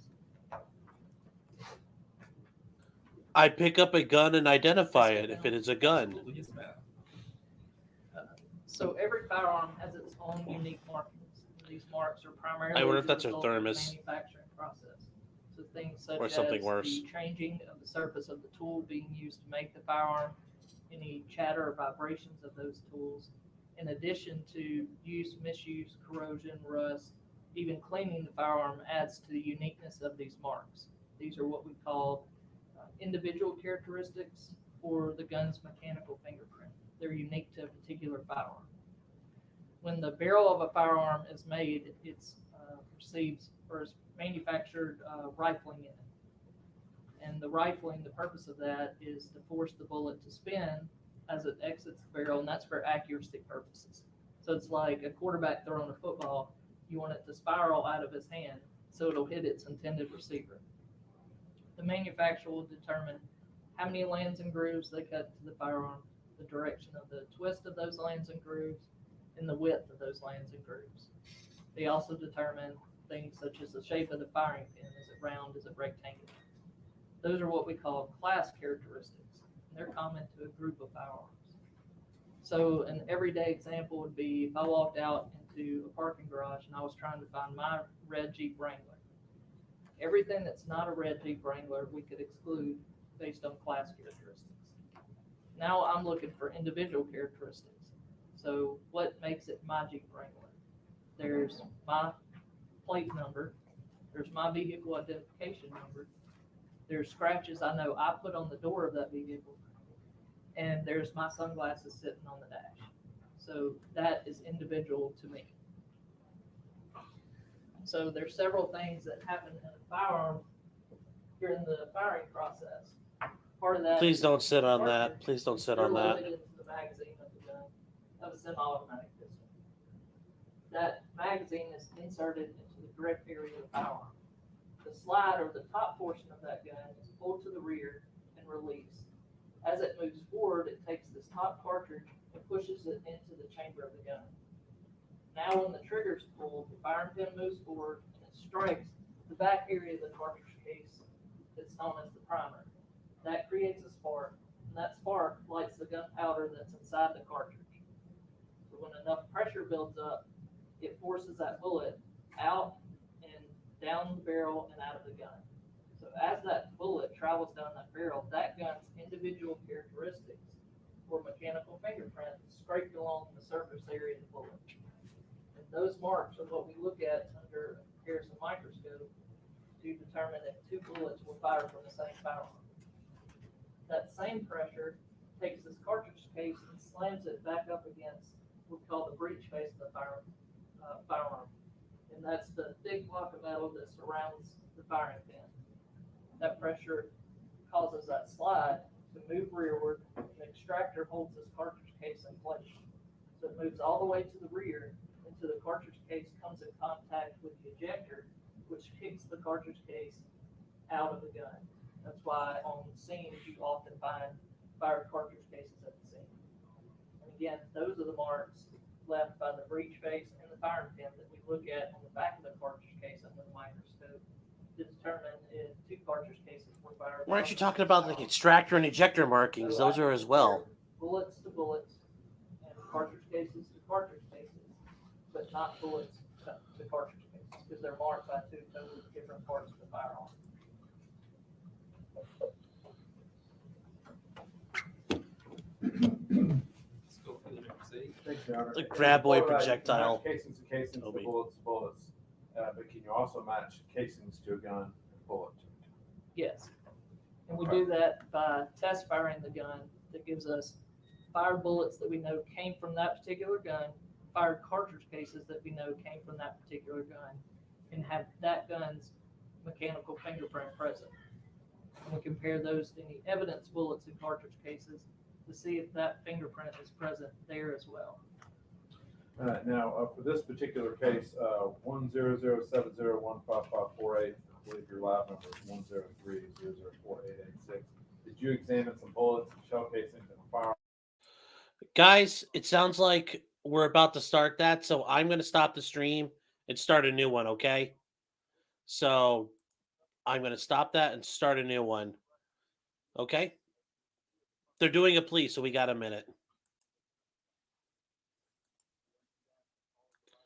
I pick up a gun and identify it if it is a gun. Yes, ma'am. So every firearm has its own unique markings. These marks are primarily I wonder if the that's a result of the thermos. manufacturing process. So things such Or as something worse. the changing of the surface of the tool being used to make the firearm, any chatter or vibrations of those tools, in addition to use, misuse, corrosion, rust, even cleaning the firearm adds to the uniqueness of these marks. These are what we call individual characteristics for the gun's mechanical fingerprint. They're unique to a particular firearm. When the barrel of a firearm is made, it's receives or is manufactured rifling in it. And the rifling, the purpose of that is to force the bullet to spin as it exits the barrel, and that's for accuracy purposes. So it's like a quarterback throwing a football. You want it to spiral out of his hand so it'll hit its intended receiver. The manufacturer will determine how many lands and grooves they cut to the firearm, the direction of the twist of those lands and grooves, and the width of those lands and grooves. They also determine things such as the shape of the firing pin. Is it round? Is it rectangular? Those are what we call class characteristics. And they're common to a group of firearms. So an everyday example would be if I walked out into a parking garage and I was trying to find my red Jeep Wrangler. Everything that's not a red Jeep Wrangler we could exclude based on class characteristics. Now I'm looking for individual characteristics. So what makes it my Jeep Wrangler? There's my plate number. There's my vehicle identification number. There's scratches I know I put on the door of that vehicle. And there's my sunglasses sitting on the dash. So that is individual to me. So there's several things that happen in a firearm during the firing process. Part of that. Please don't sit on that. Please don't sit on that. Into the magazine of the gun of a semi-automatic pistol. That magazine is inserted into the grip area of the firearm. The slide or the top portion of that gun is pulled to the rear and released. As it moves forward, it takes this top cartridge and pushes it into the chamber of the gun. Now when the trigger is pulled, the firing pin moves forward and it strikes the back area of the cartridge case that's known as the primer. That creates a spark, and that spark lights the gunpowder that's inside the cartridge. So when enough pressure builds up, it forces that bullet out and down the barrel and out of the gun. So as that bullet travels down that barrel, that gun's individual characteristics or mechanical fingerprint is scraped along the surface area of the bullet. And those marks are what we look at under a comparison microscope to determine if two bullets were fired from the same firearm. That same pressure takes this cartridge case and slams it back up against what we call the breech face of the firearm. And that's the thick block of metal that surrounds the firing pin. That pressure causes that slide to move rearward, and the extractor holds this cartridge case in place. So it moves all the way to the rear until the cartridge case comes in contact with the ejector, which kicks the cartridge case out of the gun. That's why on scenes you often find fired cartridge cases at the scene. And again, those are the marks left by the breech face and the firing pin that we look at on the back of the cartridge case under the microscope to determine if two cartridge cases were fired. Why aren't you talking about the extractor and ejector markings? Those are as well. Bullets to bullets and cartridge cases to cartridge cases, but not bullets to cartridge cases because they're marked by two totally different parts of the firearm. Thanks, Your Honor. The graboid All right, projectile. match casings to casings, to bullets to bullets. But can you also match casings to a gun and bullet to it? Yes. And we do that by test firing the gun that gives us fired bullets that we know came from that particular gun, fired cartridge cases that we know came from that particular gun, and have that gun's mechanical fingerprint present. And we compare those to any evidence bullets and cartridge cases to see if that fingerprint is present there as well. Now, for this particular case, 10070155548, I believe your lab number is 103004886. Did you examine some bullets and shell casings and a firearm? Guys, it sounds like we're about to start that, so I'm going to stop the stream and start a new one, okay? So I'm going to stop that and start a new one. Okay? They're doing a plea, so we got a minute.